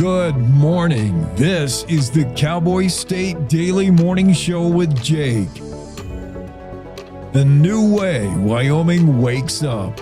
Good morning. This is the Cowboy State Daily Morning Show with Jake. The new way Wyoming wakes up.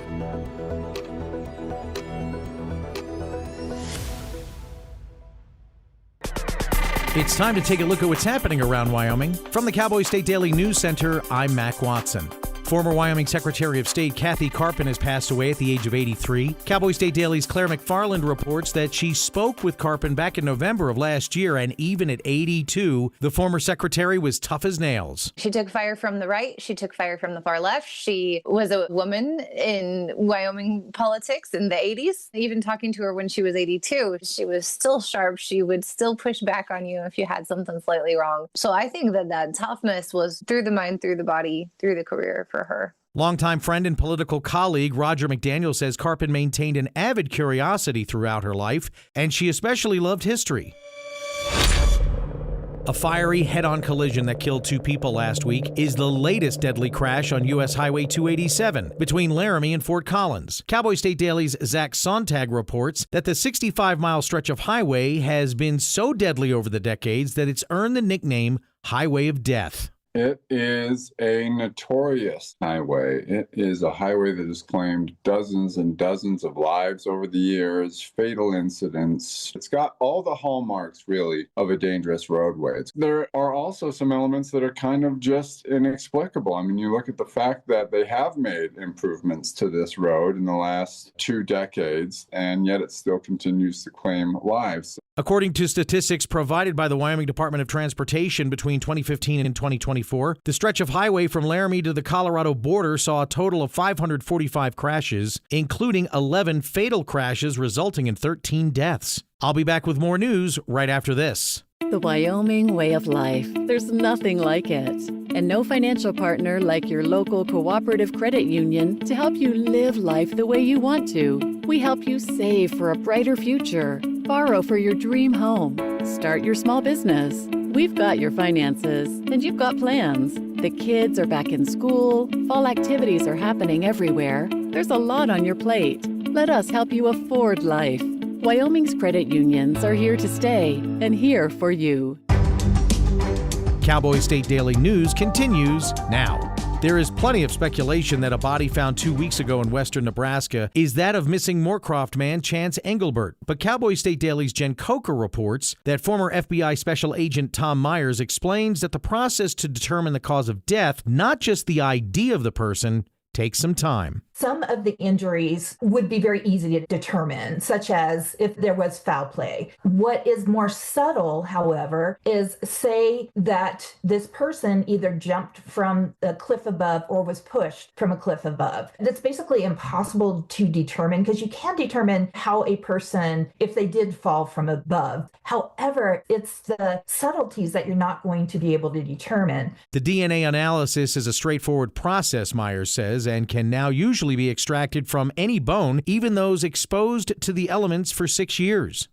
It's time to take a look at what's happening around Wyoming. From the Cowboy State Daily News Center, I'm Mac Watson. Former Wyoming Secretary of State Kathy Carpin has passed away at the age of 83. Cowboy State Daily's Claire McFarland reports that she spoke with Carpin back in November of last year, and even at 82, the former secretary was tough as nails. She took fire from the right. She took fire from the far left. She was a woman in Wyoming politics in the 80s. Even talking to her when she was 82, she was still sharp. She would still push back on you if you had something slightly wrong. So I think that toughness was through the mind, through the body, through the career for her. Longtime friend and political colleague Roger McDaniel says Carpin maintained an avid curiosity throughout her life, and she especially loved history. A fiery head-on collision that killed 2 people last week is the latest deadly crash on U.S. Highway 287 between Laramie and Fort Collins. Cowboy State Daily's Zach Sontag reports that the 65-mile stretch of highway has been so deadly over the decades that it's earned the nickname Highway of Death. It is a notorious highway. It is a highway that has claimed dozens and dozens of lives over the years, fatal incidents. It's got all the hallmarks, really, of a dangerous roadway. There are also some elements that are kind of just inexplicable. I mean, you look at the fact that they have made improvements to this road in the last 2 decades, and yet it still continues to claim lives. According to statistics provided by the Wyoming Department of Transportation between 2015 and 2024, the stretch of highway from Laramie to the Colorado border saw a total of 545 crashes, including 11 fatal crashes resulting in 13 deaths. I'll be back with more news right after this. The Wyoming way of life. There's nothing like it. And no financial partner like your local cooperative credit union to help you live life the way you want to. We help you save for a brighter future, borrow for your dream home, start your small business. We've got your finances, and you've got plans. The kids are back in school, fall activities are happening everywhere. There's a lot on your plate. Let us help you afford life. Wyoming's credit unions are here to stay and here for you. Cowboy State Daily News continues now. There is plenty of speculation that a body found 2 weeks ago in western Nebraska is that of missing Moorcroft man Chance Engelbert. But Cowboy State Daily's Jen Coker reports that former FBI Special Agent Tom Myers explains that the process to determine the cause of death, not just the ID of the person, takes some time. Some of the injuries would be very easy to determine, such as if there was foul play. What is more subtle, however, is say that this person either jumped from a cliff above or was pushed from a cliff above. That's basically impossible to determine because you can determine how a person, if they did fall from above. However, it's the subtleties that you're not going to be able to determine. The DNA analysis is a straightforward process, Myers says, and can now usually be extracted from any bone, even those exposed to the elements for 6 years.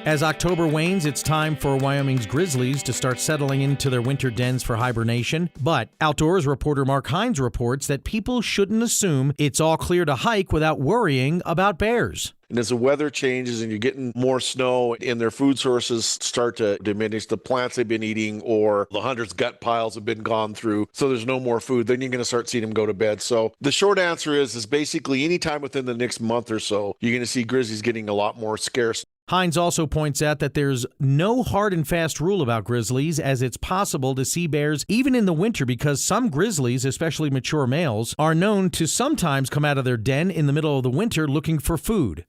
As October wanes, it's time for Wyoming's grizzlies to start settling into their winter dens for hibernation. But Outdoors reporter Mark Hines reports that people shouldn't assume it's all clear to hike without worrying about bears. And as the weather changes and you're getting more snow and their food sources start to diminish, the plants they've been eating or the hunters' gut piles have been gone through, so there's no more food, then you're going to start seeing them go to bed. So the short answer is basically anytime within the next month or so, you're going to see grizzlies getting a lot more scarce. Hines also points out that there's no hard and fast rule about grizzlies, as it's possible to see bears even in the winter because some grizzlies, especially mature males, are known to sometimes come out of their den in the middle of the winter looking for food.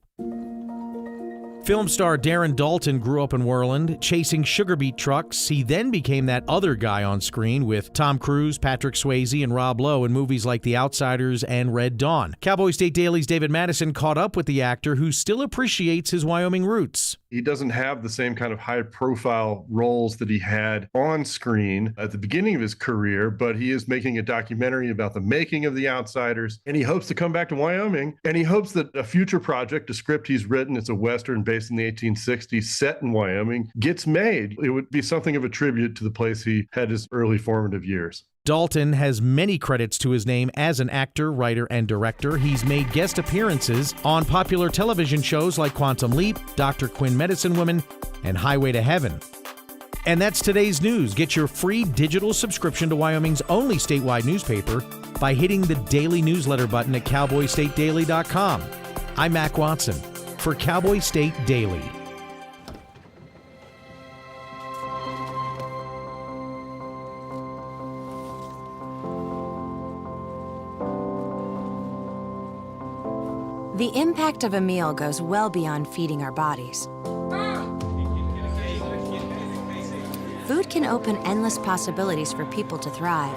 Film star Darren Dalton grew up in Worland, chasing sugar beet trucks. He then became that other guy on screen with Tom Cruise, Patrick Swayze, and Rob Lowe in movies like The Outsiders and Red Dawn. Cowboy State Daily's David Madison caught up with the actor who still appreciates his Wyoming roots. He doesn't have the same kind of high-profile roles that he had on screen at the beginning of his career, but he is making a documentary about the making of The Outsiders, and he hopes to come back to Wyoming, and he hopes that a future project, a script he's written, it's a Western based in the 1860s, set in Wyoming, gets made. It would be something of a tribute to the place he had his early formative years. Dalton has many credits to his name as an actor, writer, and director. He's made guest appearances on popular television shows like Quantum Leap, Dr. Quinn Medicine Woman, and Highway to Heaven. And that's today's news. Get your free digital subscription to Wyoming's only statewide newspaper by hitting the daily newsletter button at cowboystatedaily.com. I'm Mac Watson for Cowboy State Daily. The impact of a meal goes well beyond feeding our bodies. Food can open endless possibilities for people to thrive.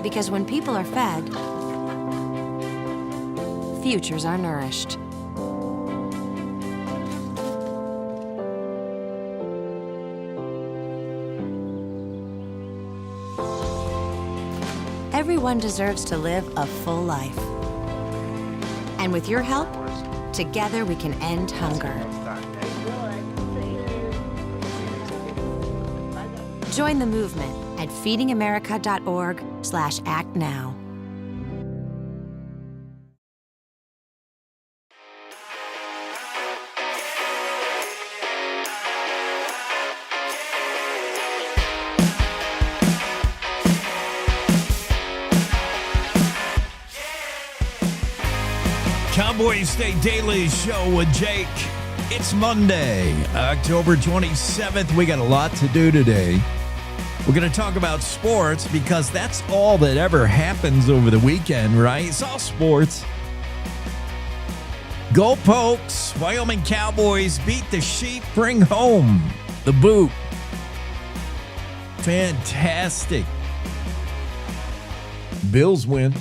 Because when people are fed, futures are nourished. Everyone deserves to live a full life. And with your help, together we can end hunger. Join the movement at feedingamerica.org/actnow. Cowboy State Daily Show with Jake. It's Monday, October 27th. We got a lot to do today. We're going to talk about sports because that's all that ever happens over the weekend, right? It's all sports. Go Pokes. Wyoming Cowboys beat the Sheep. Bring home the boot. Fantastic. Bills win.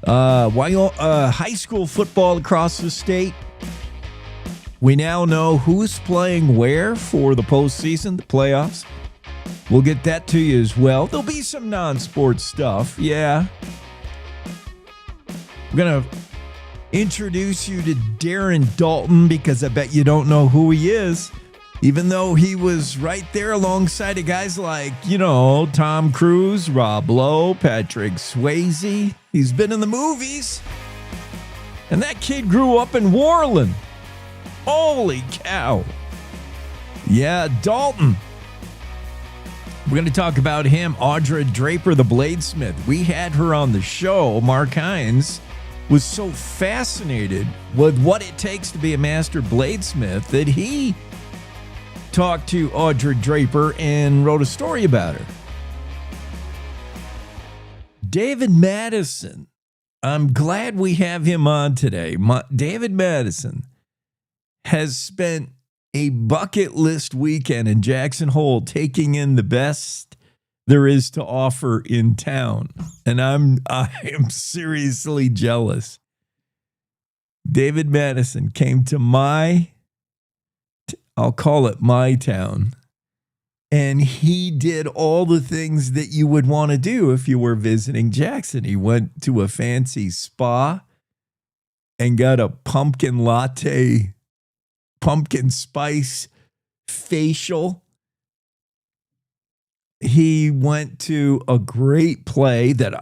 High school football across the state. We now know who's playing where for the postseason, the playoffs. We'll get that to you as well. There'll be some non-sports stuff, yeah. We're going to introduce you to Darren Dalton because I bet you don't know who he is. Even though he was right there alongside of guys like, Tom Cruise, Rob Lowe, Patrick Swayze. He's been in the movies. And that kid grew up in Worland. Holy cow. Yeah, Dalton. We're going to talk about him. Audra Draper, the bladesmith. We had her on the show. Mark Hines was so fascinated with what it takes to be a master bladesmith that he talked to Audra Draper and wrote a story about her. David Madison. I'm glad we have him on today. David Madison has spent a bucket list weekend in Jackson Hole taking in the best there is to offer in town. And I am seriously jealous. David Madison came to I'll call it my town. And he did all the things that you would want to do if you were visiting Jackson. He went to a fancy spa and got a pumpkin latte, pumpkin spice facial. He went to a great play that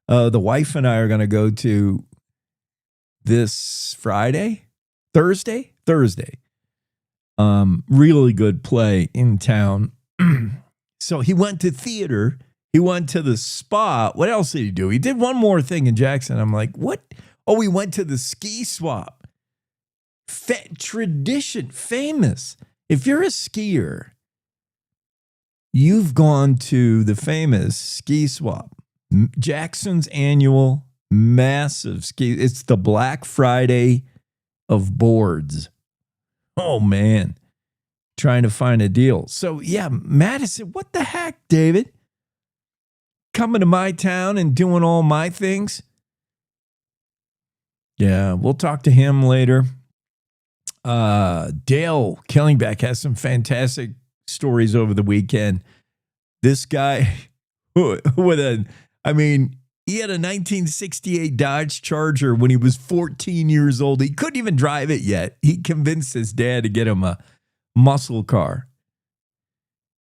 the wife and I are going to go to this Thursday. Really good play in town. So he went to theater. He went to the spa. What else did he do? He did one more thing in Jackson. I'm like, what? Oh, he went to the ski swap. Tradition, famous. If you're a skier, you've gone to the famous ski swap. Jackson's annual massive ski. It's the Black Friday of boards. Oh, man. Trying to find a deal. So, yeah, Madison, what the heck, David? Coming to my town and doing all my things? Yeah, we'll talk to him later. Dale Killingbeck has some fantastic stories over the weekend. This guy he had a 1968 Dodge Charger when he was 14 years old. He couldn't even drive it yet. He convinced his dad to get him a muscle car.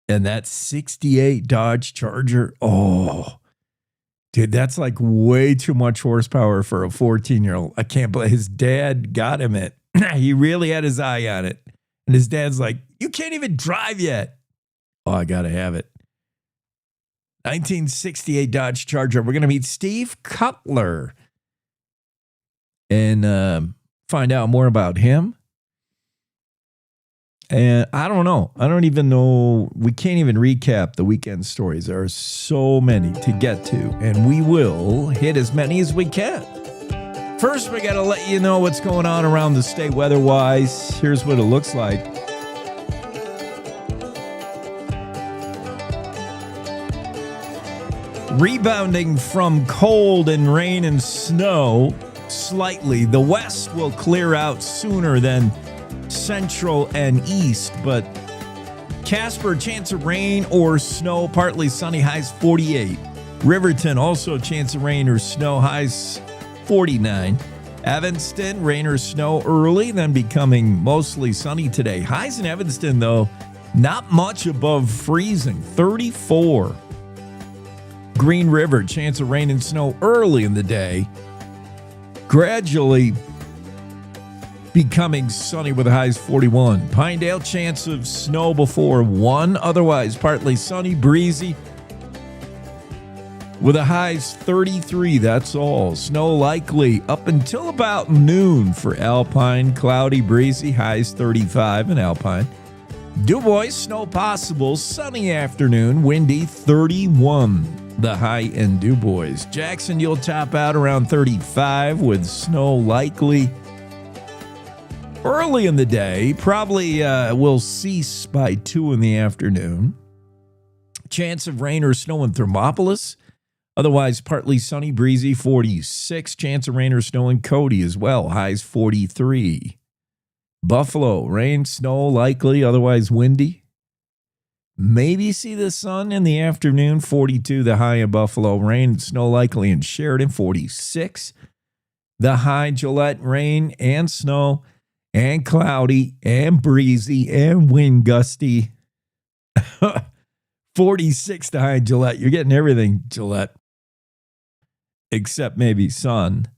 And that 68 Dodge Charger, oh, dude, that's like way too much horsepower for a 14-year-old. I can't believe his dad got him it. He really had his eye on it. And his dad's like, you can't even drive yet. Oh, I got to have it. 1968 Dodge Charger. We're going to meet Steve Cutler and find out more about him. And I don't know. I don't even know. We can't even recap the weekend stories. There are so many to get to, and we will hit as many as we can. First, we got to let you know what's going on around the state weather-wise. Here's what it looks like. Rebounding from cold and rain and snow slightly. The west will clear out sooner than central and east, but Casper, chance of rain or snow, partly sunny, highs 48. Riverton, also chance of rain or snow, highs 49. Evanston, rain or snow early, then becoming mostly sunny today. Highs in Evanston, though, not much above freezing, 34. Green River, chance of rain and snow early in the day, gradually becoming sunny with highs 41. Pinedale, chance of snow before 1. Otherwise, partly sunny, breezy with a highs 33. That's all. Snow likely up until about noon for Alpine. Cloudy, breezy, highs 35 in Alpine. DuBois, snow possible. Sunny afternoon, windy 31. The high in DuBois. Jackson, you'll top out around 35 with snow likely early in the day, probably will cease by 2 in the afternoon. Chance of rain or snow in Thermopolis. Otherwise, partly sunny, breezy, 46. Chance of rain or snow in Cody as well. Highs 43. Buffalo, rain, snow likely, otherwise windy. Maybe see the sun in the afternoon, 42. The high in Buffalo. Rain and snow likely in Sheridan, 46. The high, Gillette, rain and snow and cloudy and breezy and wind gusty. 46 to high Gillette. You're getting everything, Gillette, except maybe sun.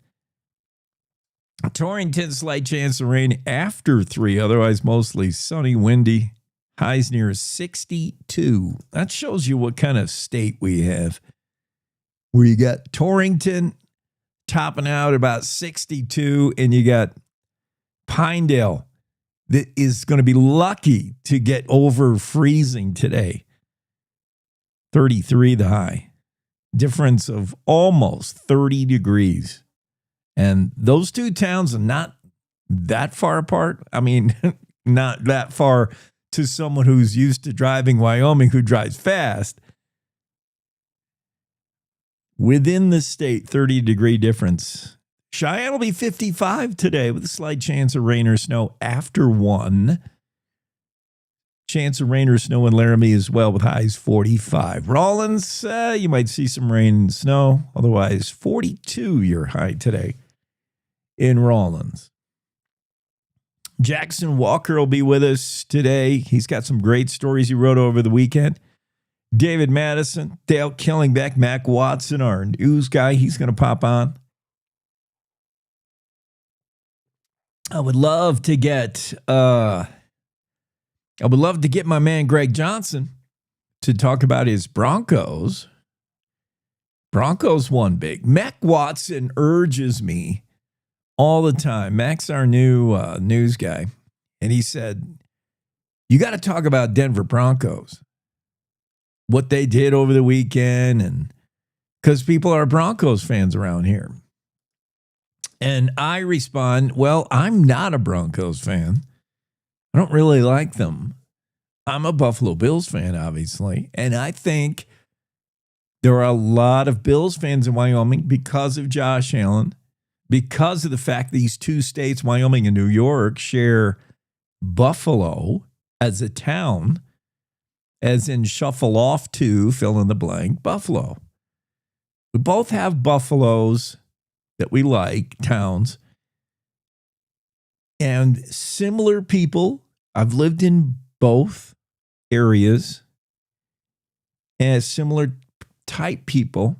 Torrington, slight chance of rain after 3. Otherwise, mostly sunny, windy. Highs near 62. That shows you what kind of state we have. Where you got Torrington topping out about 62, and you got Pinedale that is going to be lucky to get over freezing today. 33 the high. Difference of almost 30 degrees. And those two towns are not that far apart. I mean, not that far to someone who's used to driving Wyoming who drives fast. Within the state, 30-degree difference. Cheyenne will be 55 today with a slight chance of rain or snow after 1. Chance of rain or snow in Laramie as well with highs 45. Rawlins, you might see some rain and snow. Otherwise, 42 your high today in Rawlins. Jackson Walker will be with us today. He's got some great stories he wrote over the weekend. David Madison, Dale Killingbeck, Mac Watson, our news guy, he's going to pop on. I would love to get my man Greg Johnson to talk about his Broncos. Broncos won big. Mac Watson urges me all the time. Mac's our new news guy. And he said, you got to talk about Denver Broncos. What they did over the weekend, and because people are Broncos fans around here. And I respond, well, I'm not a Broncos fan. I don't really like them. I'm a Buffalo Bills fan, obviously. And I think there are a lot of Bills fans in Wyoming because of Josh Allen, because of the fact these two states, Wyoming and New York, share Buffalo as a town, as in shuffle off to fill in the blank, Buffalo. We both have Buffaloes that we like, towns, and similar people. I've lived in both areas as similar type people.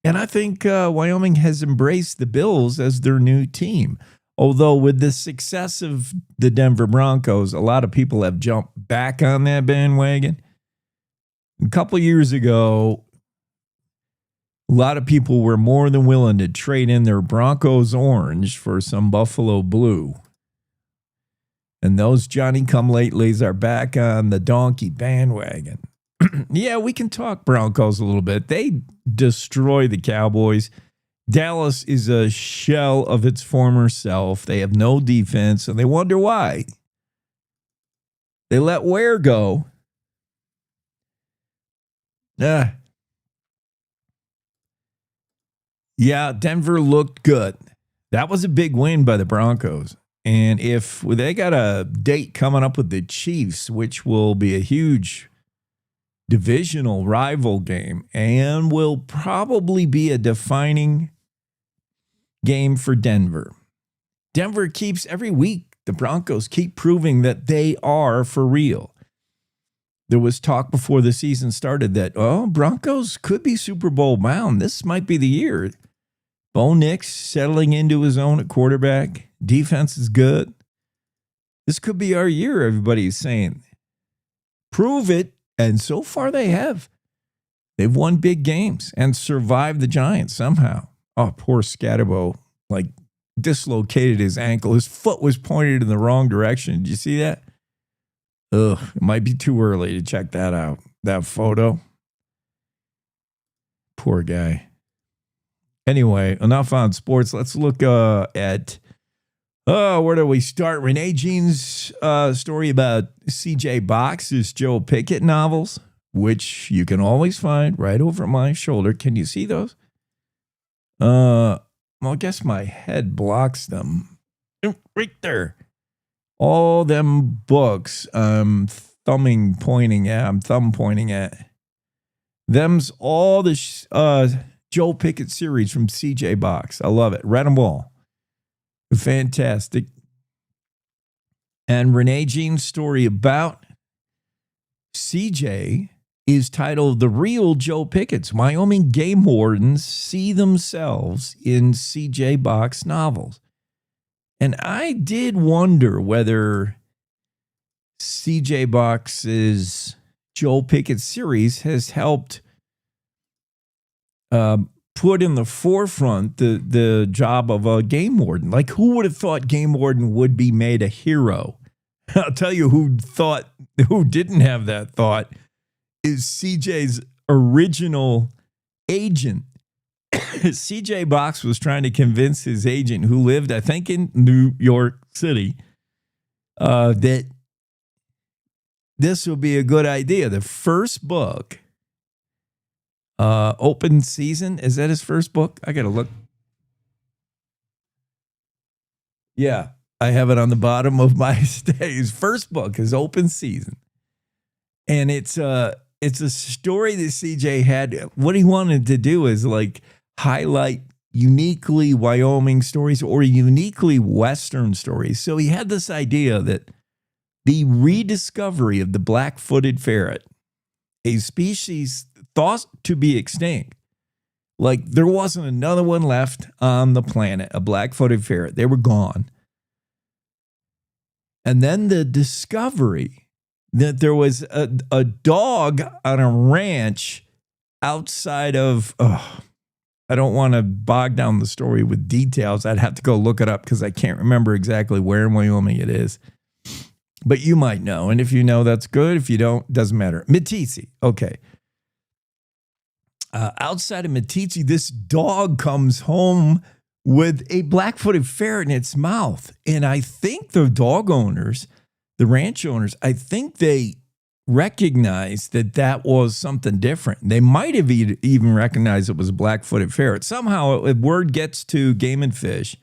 And I think Wyoming has embraced the Bills as their new team. Although with the success of the Denver Broncos, a lot of people have jumped back on that bandwagon. A couple years ago, a lot of people were more than willing to trade in their Broncos orange for some Buffalo blue. And those Johnny-come-latelys are back on the donkey bandwagon. Yeah, we can talk Broncos a little bit. They destroy the Cowboys. Dallas is a shell of its former self. They have no defense, and they wonder why. They let Ware go. Yeah, Denver looked good. That was a big win by the Broncos. And if they got a date coming up with the Chiefs, which will be a huge divisional rival game and will probably be a defining game for Denver. Denver keeps every week, the Broncos keep proving that they are for real. There was talk before the season started that, Broncos could be Super Bowl bound. This might be the year. Bo Nix settling into his own at quarterback. Defense is good. This could be our year, everybody's saying. Prove it. And so far they have. They've won big games and survived the Giants somehow. Oh, poor Scatterbo, dislocated his ankle. His foot was pointed in the wrong direction. Did you see that? Ugh, it might be too early to check that out. That photo. Poor guy. Anyway, enough on sports. Let's look at where do we start? Renee Jean's story about C.J. Box's Joe Pickett novels, which you can always find right over my shoulder. Can you see those? Well, I guess my head blocks them. Right there. All them books I'm thumb pointing at. Them's all the Joe Pickett series from C.J. Box. I love it. Read them all. Fantastic. And Renee Jean's story about CJ is titled The Real Joe Pickett's. Wyoming game wardens see themselves in CJ Box novels. And I did wonder whether CJ Box's Joe Pickett series has helped put in the forefront the job of a game warden. Like, who would have thought game warden would be made a hero? I'll tell you who didn't have that thought is CJ's original agent. CJ Box was trying to convince his agent, who lived, I think, in New York City, that this would be a good idea. The first book, Open Season, is that his first book? I gotta look. Yeah, I have it on the bottom of my stay. His first book is Open Season, and it's a story that CJ had. What he wanted to do is highlight uniquely Wyoming stories or uniquely Western stories. So he had this idea that the rediscovery of the black-footed ferret, a species thought to be extinct, there wasn't another one left on the planet, a black-footed ferret. They were gone. And then the discovery that there was a dog on a ranch outside of, I don't want to bog down the story with details. I'd have to go look it up because I can't remember exactly where in Wyoming it is. But you might know. And if you know, that's good. If you don't, doesn't matter. Meeteetse. Okay. Outside of Meeteetse, this dog comes home with a black-footed ferret in its mouth. And I think the dog owners, the ranch owners, I think they recognized that was something different. They might have even recognized it was a black-footed ferret. Somehow, if word gets to Game and Fish,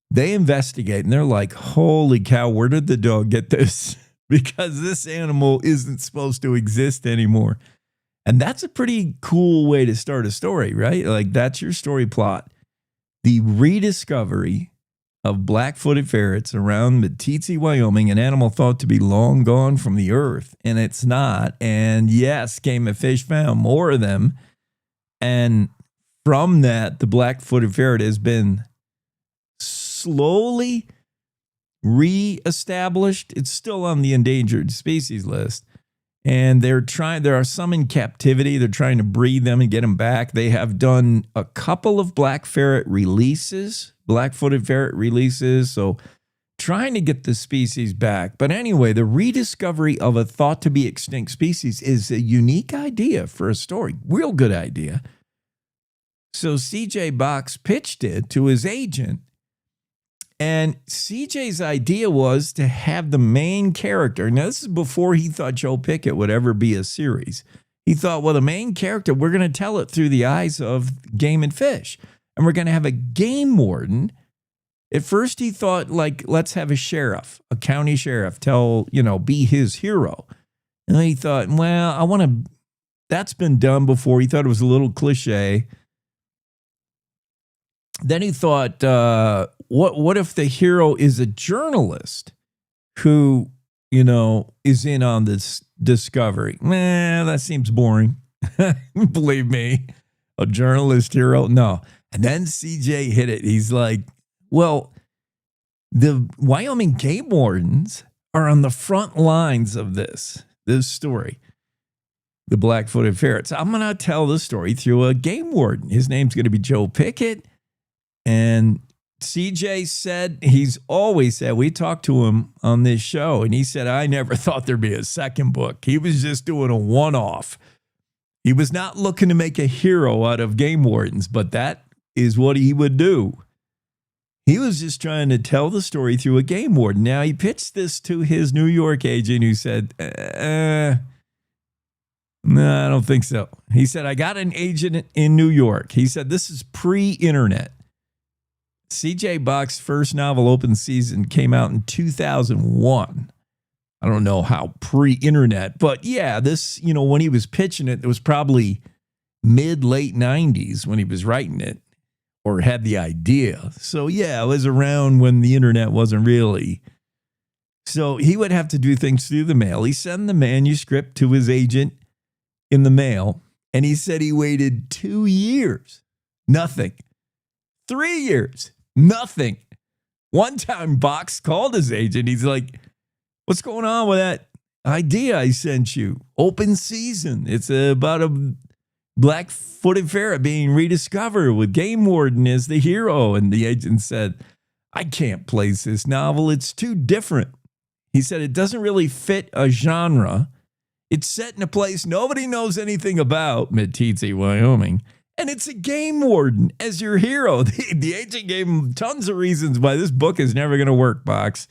they investigate, and they're like, holy cow, where did the dog get this? Because this animal isn't supposed to exist anymore. And that's a pretty cool way to start a story, right? That's your story plot. The rediscovery of black-footed ferrets around Meeteetse, Wyoming, an animal thought to be long gone from the earth, and it's not. And yes, Game and Fish found more of them. And from that, the black-footed ferret has been slowly reestablished. It's still on the endangered species list. And there are some in captivity. They're trying to breed them and get them back. They have done a couple of black-footed ferret releases. So trying to get the species back. But anyway, the rediscovery of a thought to be extinct species is a unique idea for a story. Real good idea. So CJ Box pitched it to his agent. And CJ's idea was to have the main character. Now, this is before he thought Joe Pickett would ever be a series. He thought, well, the main character, we're going to tell it through the eyes of Game and Fish. And we're going to have a game warden. At first, he thought, like, let's have a sheriff, a county sheriff, be his hero. And then he thought, well, that's been done before. He thought it was a little cliche. Then he thought, what if the hero is a journalist who, is in on this discovery? That seems boring. Believe me, a journalist hero? No. And then CJ hit it. He's like, well, the Wyoming game wardens are on the front lines of this story. The black-footed ferrets. I'm going to tell the story through a game warden. His name's going to be Joe Pickett. And CJ said, he's always said, we talked to him on this show, and he said, I never thought there'd be a second book. He was just doing a one-off. He was not looking to make a hero out of game wardens, but that is what he would do. He was just trying to tell the story through a game warden. Now, he pitched this to his New York agent who said, no, I don't think so. He said, I got an agent in New York. He said, this is pre-internet. CJ Box's first novel, Open Season, came out in 2001. I don't know how pre-internet, but yeah, this, when he was pitching it, it was probably mid-late 90s when he was writing it or had the idea. So yeah, it was around when the internet wasn't really. So he would have to do things through the mail. He sent the manuscript to his agent in the mail, and he said he waited 2 years. Nothing. 3 years. Nothing. One time, Box called his agent. He's like, what's going on with that idea I sent you? Open Season. It's about a black-footed ferret being rediscovered with Game Warden as the hero. And the agent said, I can't place this novel. It's too different. He said it doesn't really fit a genre. It's set in a place nobody knows anything about, Meeteetse, Wyoming. And it's a game warden as your hero. The agent gave him tons of reasons why this book is never going to work, Box.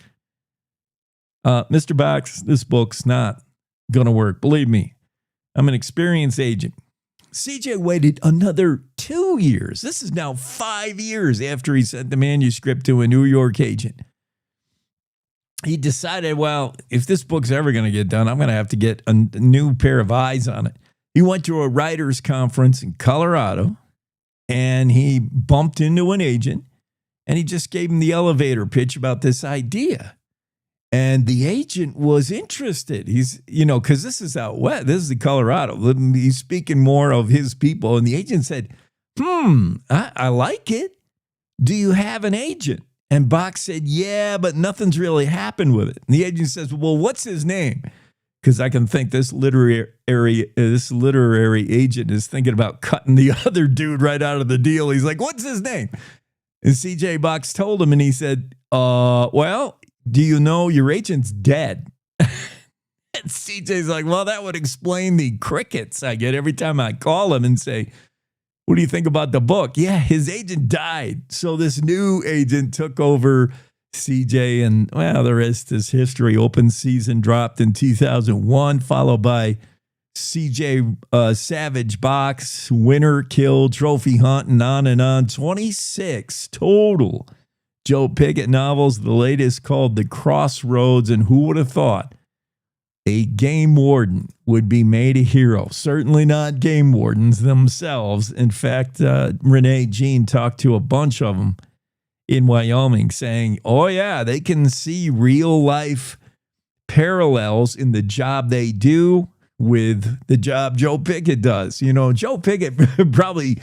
Mr. Box, this book's not going to work. Believe me, I'm an experienced agent. CJ waited another 2 years. This is now 5 years after he sent the manuscript to a New York agent. He decided, well, if this book's ever going to get done, I'm going to have to get a new pair of eyes on it. He went to a writers' conference in Colorado, and he bumped into an agent, and he just gave him the elevator pitch about this idea. And the agent was interested. He's, because this is out west. This is Colorado. He's speaking more of his people. And the agent said, I like it. Do you have an agent? And Box said, yeah, but nothing's really happened with it. And the agent says, well, what's his name? Because I can think this literary agent is thinking about cutting the other dude right out of the deal. He's like, what's his name? And CJ Box told him, and he said, well, do you know your agent's dead? And CJ's like, well, that would explain the crickets I get every time I call him and say, what do you think about the book? Yeah, his agent died. So this new agent took over CJ, and well, the rest is history. Open Season dropped in 2001, followed by CJ Savage Box, Winner, Kill, Trophy Hunt, and on. 26 total Joe Pickett novels. The latest called The Crossroads, and who would have thought a game warden would be made a hero? Certainly not game wardens themselves. In fact, Renee Jean talked to a bunch of them, in Wyoming saying, oh, yeah, they can see real life parallels in the job they do with the job Joe Pickett does. You know, Joe Pickett probably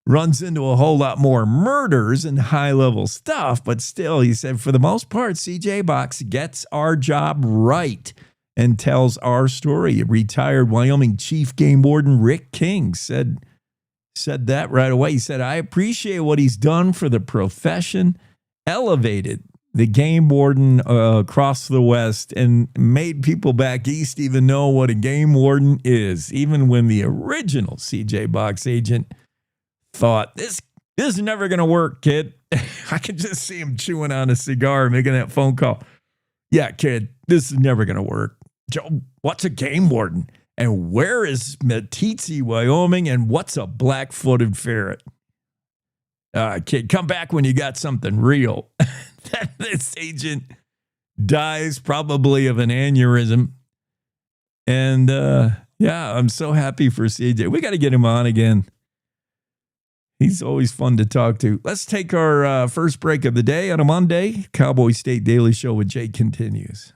runs into a whole lot more murders and high-level stuff, but still, he said, for the most part, CJ Box gets our job right and tells our story. Retired Wyoming Chief Game Warden Rick King said that right away. He said, I appreciate what he's done for the profession, elevated the game warden across the West, and made people back east even know what a game warden is, even when the original CJ Box agent thought, this is never going to work, kid. I can just see him chewing on a cigar, making that phone call. Yeah, kid, this is never going to work. Joe, what's a game warden? And where is Meeteetse, Wyoming? And what's a black-footed ferret? Kid, come back when you got something real. This agent dies probably of an aneurysm. And yeah, I'm so happy for CJ. We got to get him on again. He's always fun to talk to. Let's take our first break of the day on a Monday. Cowboy State Daily Show with Jake continues.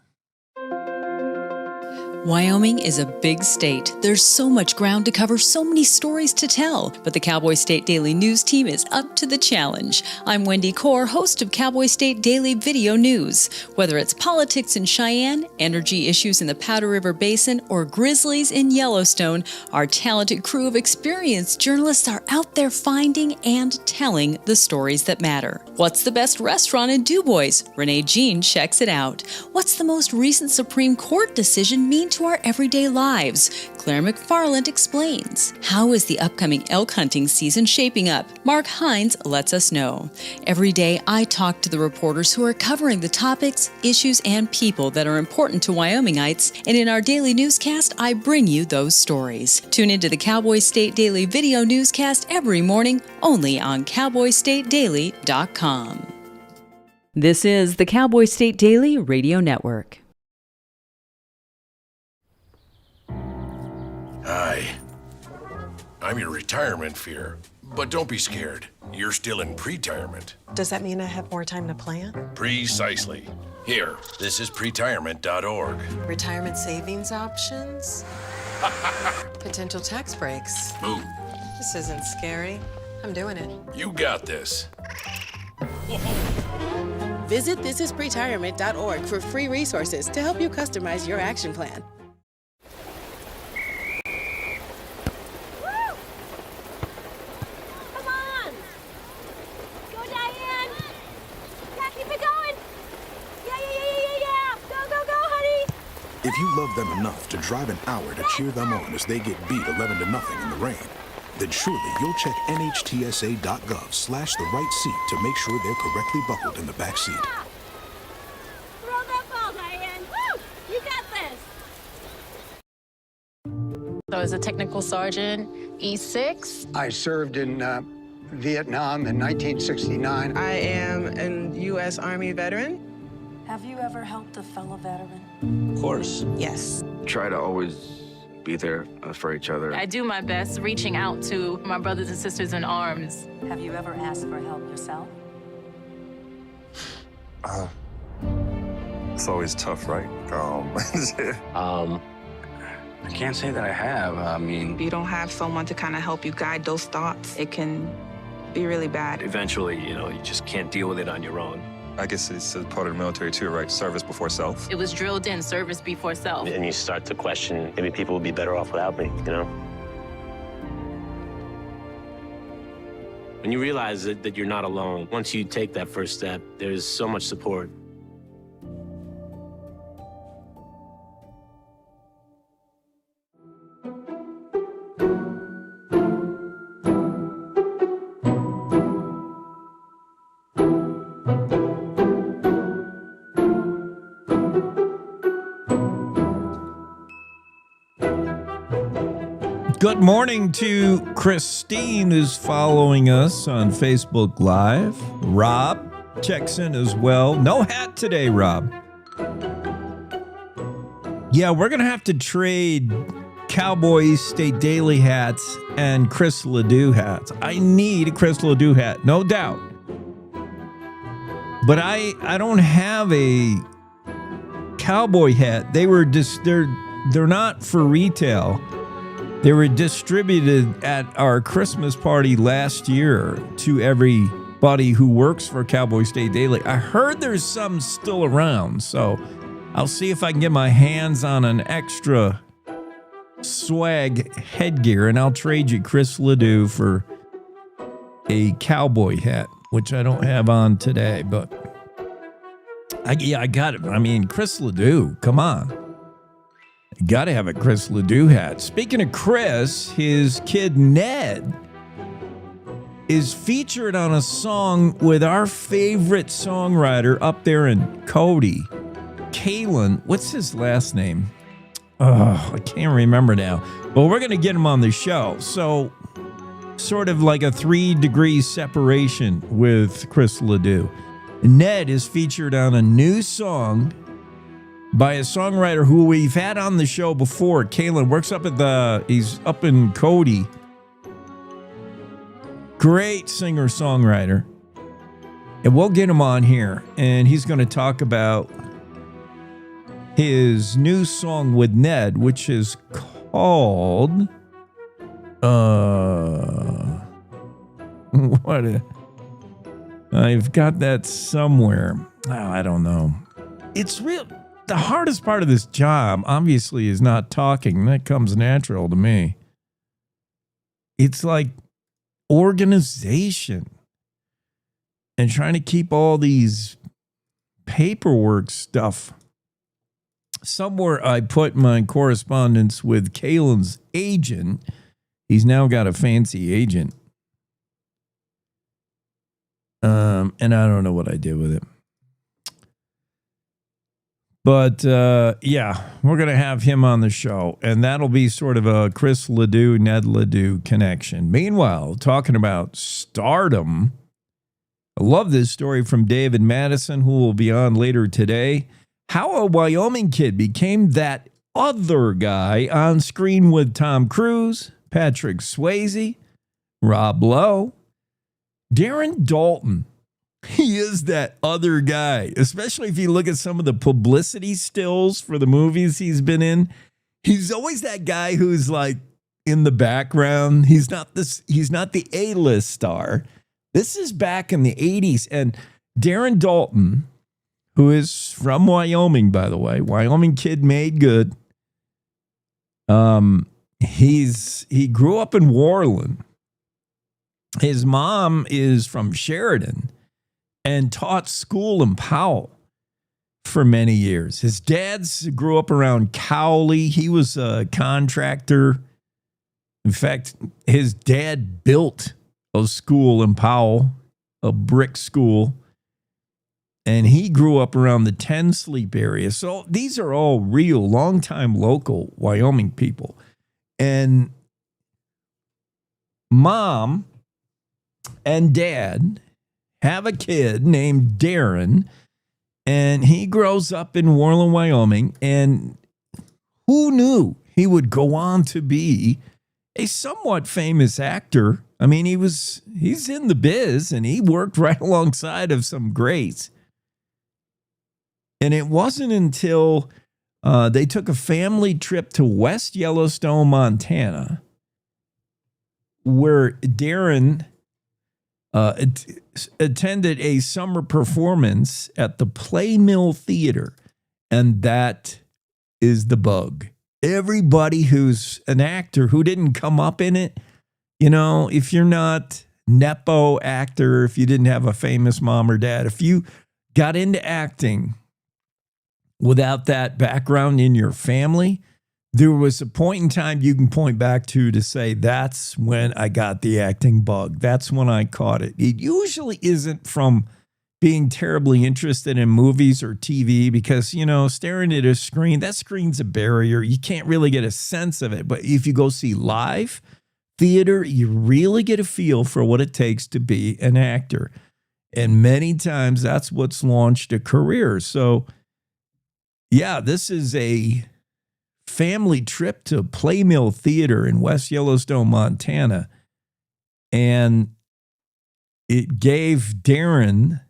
Wyoming is a big state. There's so much ground to cover, so many stories to tell. But the Cowboy State Daily News team is up to the challenge. I'm Wendy Core, host of Cowboy State Daily Video News. Whether it's politics in Cheyenne, energy issues in the Powder River Basin, or grizzlies in Yellowstone, our talented crew of experienced journalists are out there finding and telling the stories that matter. What's the best restaurant in DuBois? Renee Jean checks it out. What's the most recent Supreme Court decision mean to our everyday lives? Claire McFarland explains. How is the upcoming elk hunting season shaping up? Mark Hines lets us know. Every day, I talk to the reporters who are covering the topics, issues, and people that are important to Wyomingites, and in our daily newscast, I bring you those stories. Tune into the Cowboy State Daily Video Newscast every morning, only on CowboyStateDaily.com. This is the Cowboy State Daily Radio Network. Hi. I'm your retirement fear. But don't be scared. You're still in pre-retirement. Does that mean I have more time to plan? Precisely. Here, this is pretirement.org. Retirement savings options? Potential tax breaks. Ooh, This isn't scary. I'm doing it. you got this. Visit thisispretirement.org for free resources to help you customize your action plan. If you love them enough to drive an hour to cheer them on as they get beat 11-0 in the rain, then surely you'll check NHTSA.gov/the-right seat to make sure they're correctly buckled in the back seat. Throw that ball, Diane. Woo! You got this. So as a technical sergeant, E6. I served in Vietnam in 1969. I am a U.S. Army veteran. Have you ever helped a fellow veteran? Of course. Yes. Try to always be there for each other. I do my best reaching out to my brothers and sisters in arms. Have you ever asked for help yourself? It's always tough, right? I can't say that I have. I mean, If you don't have someone to kind of help you guide those thoughts, it can be really bad. Eventually, you just can't deal with it on your own. I guess it's a part of the military too, right? Service before self. It was drilled in, service before self. And you start to question, maybe people would be better off without me, When you realize that you're not alone, once you take that first step, there's so much support. Good morning to Christine, who's following us on Facebook Live. Rob checks in as well. No hat today, Rob. Yeah, we're going to have to trade Cowboy State Daily hats and Chris Ledoux hats. I need a Chris Ledoux hat, no doubt. But I don't have a cowboy hat. They're not for retail. They were distributed at our Christmas party last year to everybody who works for Cowboy State Daily. I heard there's some still around, so I'll see if I can get my hands on an extra swag headgear, and I'll trade you Chris Ledoux for a cowboy hat, which I don't have on today, but I got it. I mean, Chris Ledoux, come on. You got to have a Chris Ledoux hat. Speaking of Chris, his kid Ned is featured on a song with our favorite songwriter up there in Cody, Kalen. What's his last name? Oh, I can't remember now. But we're going to get him on the show. So, sort of like a 3-degree separation with Chris Ledoux. Ned is featured on a new song by a songwriter who we've had on the show before. Kalen works he's up in Cody. Great singer-songwriter. And we'll get him on here. And he's going to talk about his new song with Ned, which is called... I've got that somewhere. Oh, I don't know. It's real. The hardest part of this job, obviously, is not talking. That comes natural to me. It's like organization and trying to keep all these paperwork stuff. Somewhere I put my correspondence with Kalen's agent. He's now got a fancy agent. And I don't know what I did with it. But, yeah, we're going to have him on the show. And that'll be sort of a Chris Ledoux, Ned Ledoux connection. Meanwhile, talking about stardom, I love this story from David Madison, who will be on later today. How a Wyoming kid became that other guy on screen with Tom Cruise, Patrick Swayze, Rob Lowe, Darren Dalton. He is that other guy, especially if you look at some of the publicity stills for the movies he's been in. He's always that guy who's like in the background. He's not the A-list star. This is back in the 80s. And Darren Dalton, who is from Wyoming, by the way, Wyoming kid made good. He grew up in Worland. His mom is from Sheridan and taught school in Powell for many years. His dad grew up around Cowley. He was a contractor. In fact, his dad built a school in Powell, a brick school, and he grew up around the 10 Sleep area. So these are all real, long-time local Wyoming people. And mom and dad have a kid named Darren, and he grows up in Worland, Wyoming, and who knew he would go on to be a somewhat famous actor? I mean, he's in the biz, and he worked right alongside of some greats. And it wasn't until they took a family trip to West Yellowstone, Montana, where Darren attended a summer performance at the Playmill Theater, and that is the bug. Everybody who's an actor who didn't come up in it, you know, if you're not Nepo actor, if you didn't have a famous mom or dad, if you got into acting without that background in your family, there was a point in time you can point back to say, that's when I got the acting bug. That's when I caught it. It usually isn't from being terribly interested in movies or TV because, you know, staring at a screen, that screen's a barrier. You can't really get a sense of it. But if you go see live theater, you really get a feel for what it takes to be an actor. And many times that's what's launched a career. So, yeah, this is a family trip to Playmill Theater in West Yellowstone, Montana. And it gave Darren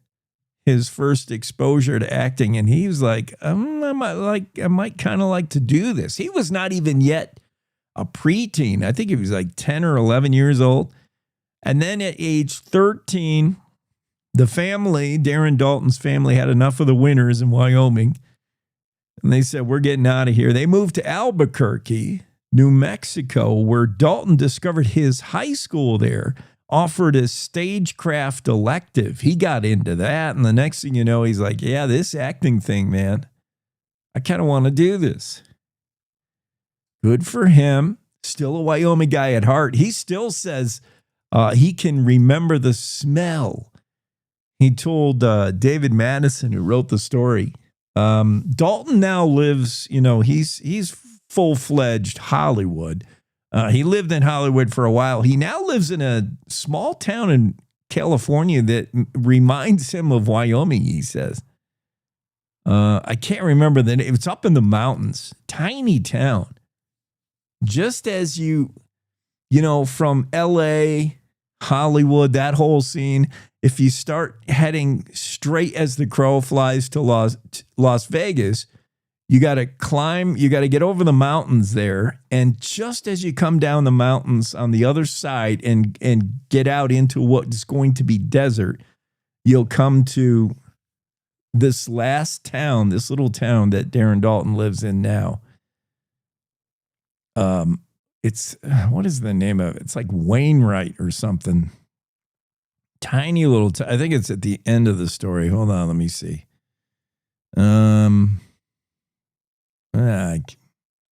his first exposure to acting, and he was like, I might kind of like to do this. He was not even yet a preteen. I think he was like 10 or 11 years old. And then at age 13, the family, Darren Dalton's family, had enough of the winters in Wyoming. And they said, we're getting out of here. They moved to Albuquerque, New Mexico, where Dalton discovered his high school there offered a stagecraft elective. He got into that. And the next thing you know, he's like, yeah, this acting thing, man, I kind of want to do this. Good for him. Still a Wyoming guy at heart. He still says he can remember the smell. He told David Madison, who wrote the story, Dalton now lives, he's full-fledged Hollywood. He lived in Hollywood for a while. He now lives in a small town in California that reminds him of Wyoming, he says. I can't remember the name. It's up in the mountains. Tiny town. Just as from L.A., Hollywood, that whole scene, if you start heading straight as the crow flies to Las Vegas, you got to climb, you got to get over the mountains there. And just as you come down the mountains on the other side and get out into what's going to be desert, you'll come to this last town, this little town that Darren Dalton lives in now. It's, what is the name of it? It's like Wainwright or something. Tiny little, I think it's at the end of the story. Hold on, let me see.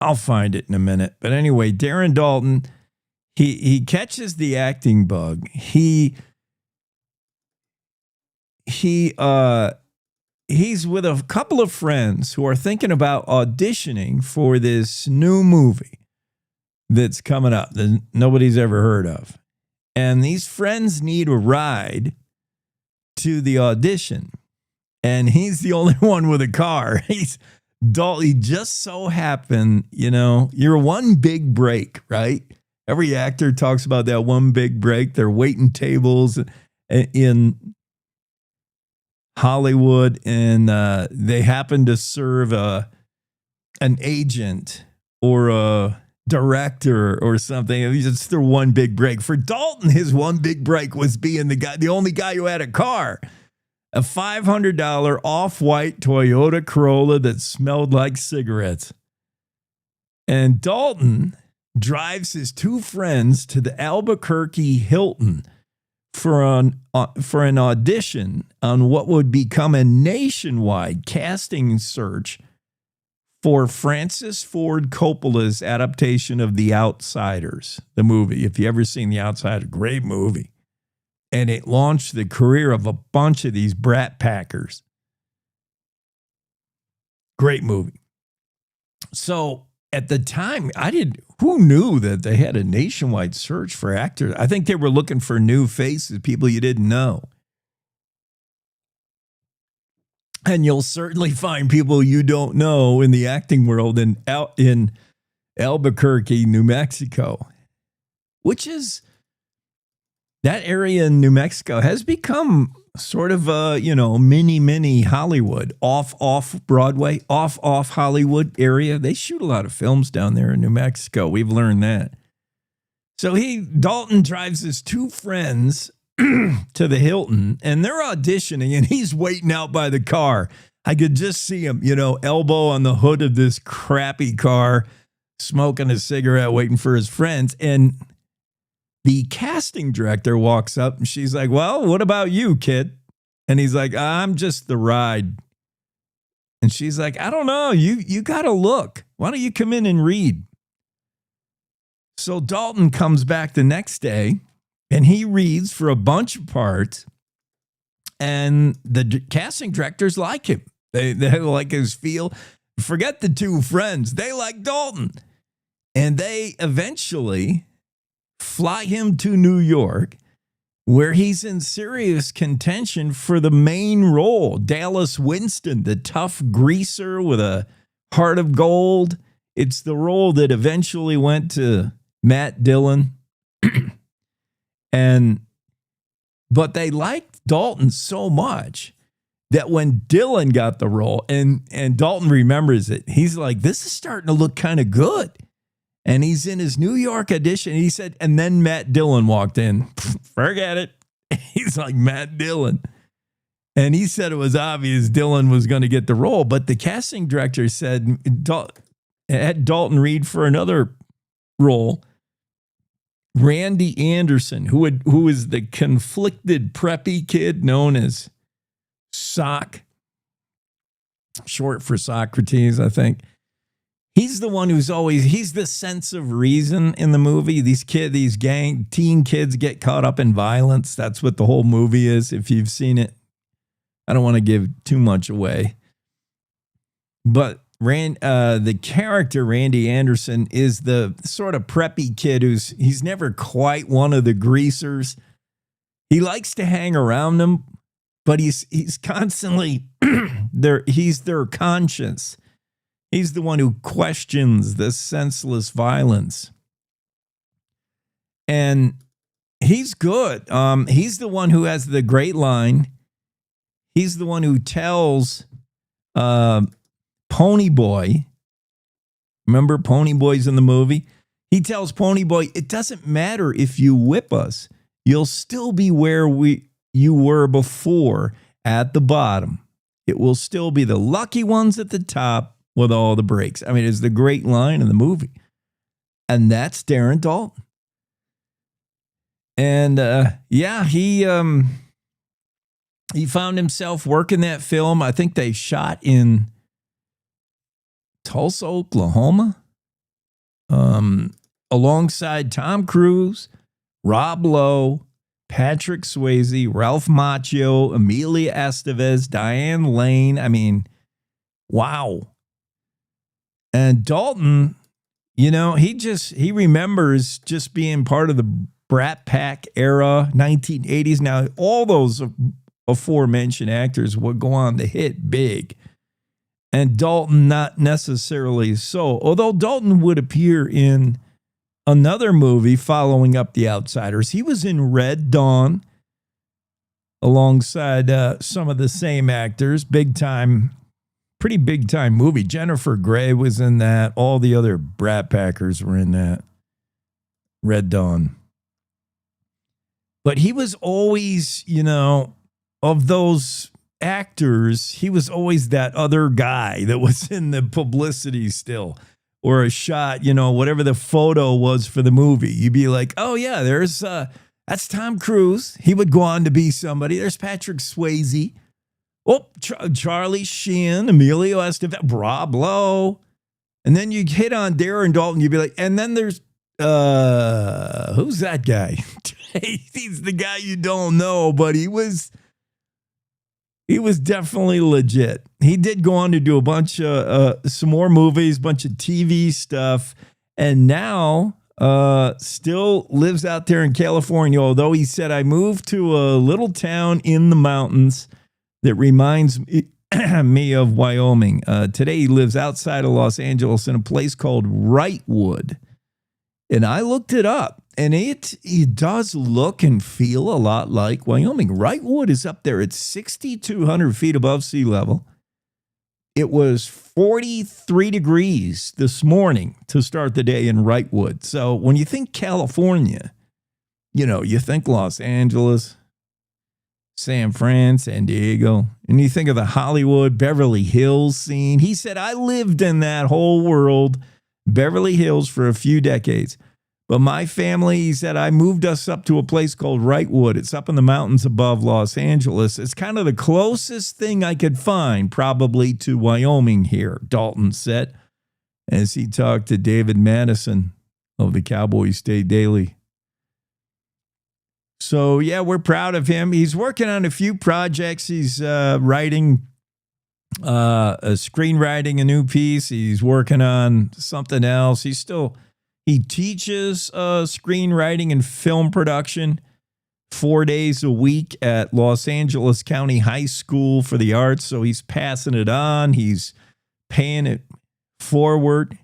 I'll find it in a minute. But anyway, Darren Dalton, he catches the acting bug. He's with a couple of friends who are thinking about auditioning for this new movie that's coming up that nobody's ever heard of. And these friends need a ride to the audition. And he's the only one with a car. Dalton, he just so happened, you're one big break, right? Every actor talks about that one big break. They're waiting tables in Hollywood, and they happen to serve an agent or a director or something. It's their one big break. For Dalton, his one big break was being the only guy who had a car. A $500 off-white Toyota Corolla that smelled like cigarettes. And Dalton drives his two friends to the Albuquerque Hilton for an audition on what would become a nationwide casting search for Francis Ford Coppola's adaptation of The Outsiders, the movie. If you ever seen The Outsiders, great movie. And it launched the career of a bunch of these brat packers. Great movie. So at the time, who knew that they had a nationwide search for actors? I think they were looking for new faces, people you didn't know. And you'll certainly find people you don't know in the acting world in Albuquerque, New Mexico, which is, that area in New Mexico has become sort of a, mini Hollywood, off Broadway, off Hollywood area. They shoot a lot of films down there in New Mexico. We've learned that. So Dalton drives his two friends to the Hilton, and they're auditioning, and he's waiting out by the car. I could just see him, elbow on the hood of this crappy car, smoking a cigarette, waiting for his friends. And the casting director walks up and she's like, well, what about you, kid? And he's like, I'm just the ride. And she's like, I don't know. You got to look. Why don't you come in and read? So Dalton comes back the next day and he reads for a bunch of parts. And the casting directors like him. They like his feel. Forget the two friends. They like Dalton. And they eventually fly him to New York, where he's in serious contention for the main role. Dallas Winston, the tough greaser with a heart of gold. It's the role that eventually went to Matt Dillon. But they liked Dalton so much that when Dylan got the role, and Dalton remembers it, he's like, this is starting to look kind of good. And he's in his New York audition. He said, and then Matt Dillon walked in. Forget it. He's like, Matt Dillon. And he said it was obvious Dylan was going to get the role. But the casting director said, had Dalton read for another role. Randy Anderson, who is the conflicted preppy kid known as Sock, short for Socrates, I think. He's the one he's the sense of reason in the movie. These teen kids get caught up in violence. That's what the whole movie is, if you've seen it. I don't want to give too much away. But the character, Randy Anderson, is the sort of preppy kid he's never quite one of the greasers. He likes to hang around them, but he's constantly he's their conscience. He's the one who questions the senseless violence. And he's good. He's the one who has the great line. He's the one who tells Pony Boy, remember Pony Boy's in the movie? He tells Pony Boy, it doesn't matter if you whip us. You'll still be where you were before, at the bottom. It will still be the lucky ones at the top with all the breaks. I mean, it's the great line in the movie. And that's Darren Dalton. And he found himself working that film. I think they shot in Tulsa, Oklahoma, alongside Tom Cruise, Rob Lowe, Patrick Swayze, Ralph Macchio, Emilia Estevez, Diane Lane. I mean, wow. And Dalton, he remembers just being part of the Brat Pack era, 1980s. Now, all those aforementioned actors would go on to hit big. And Dalton not necessarily so. Although Dalton would appear in another movie following up The Outsiders. He was in Red Dawn alongside some of the same actors. Pretty big time movie. Jennifer Grey was in that. All the other Brat Packers were in that. Red Dawn. But he was always, of those actors, he was always that other guy that was in the publicity still, or a shot, whatever the photo was for the movie. You'd be like, oh yeah, that's Tom Cruise. He would go on to be somebody. There's Patrick Swayze. Oh, Charlie Sheen, Emilio Estevez, Rob Lowe. And then you hit on Darren Dalton, you'd be like, and then there's, who's that guy? He's the guy you don't know, but he was definitely legit. He did go on to do a bunch of, some more movies, bunch of TV stuff, and now still lives out there in California, although he said, I moved to a little town in the mountains that reminds me of Wyoming. Today he lives outside of Los Angeles in a place called Wrightwood. And I looked it up, and it does look and feel a lot like Wyoming. Wrightwood is up there. It's 6,200 feet above sea level. It was 43 degrees this morning to start the day in Wrightwood. So when you think California, you think Los Angeles, San Fran, San Diego, and you think of the Hollywood, Beverly Hills scene. He said, I lived in that whole world, Beverly Hills, for a few decades. But my family, he said, I moved us up to a place called Wrightwood. It's up in the mountains above Los Angeles. It's kind of the closest thing I could find probably to Wyoming here, Dalton said, as he talked to David Madison of the Cowboy State Daily. So, yeah, we're proud of him. He's working on a few projects. He's writing, screenwriting a new piece. He's working on something else. He teaches screenwriting and film production 4 days a week at Los Angeles County High School for the Arts. So he's passing it on. He's paying it forward.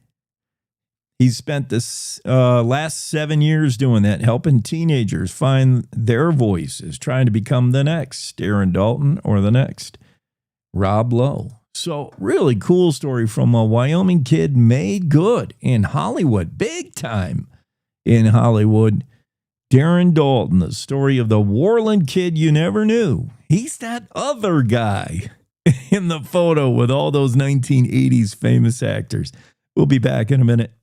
He's spent this last 7 years doing that, helping teenagers find their voices, trying to become the next Darren Dalton or the next Rob Lowe. So really cool story from a Wyoming kid made good in Hollywood, big time in Hollywood. Darren Dalton, the story of the Warland kid you never knew. He's that other guy in the photo with all those 1980s famous actors. We'll be back in a minute.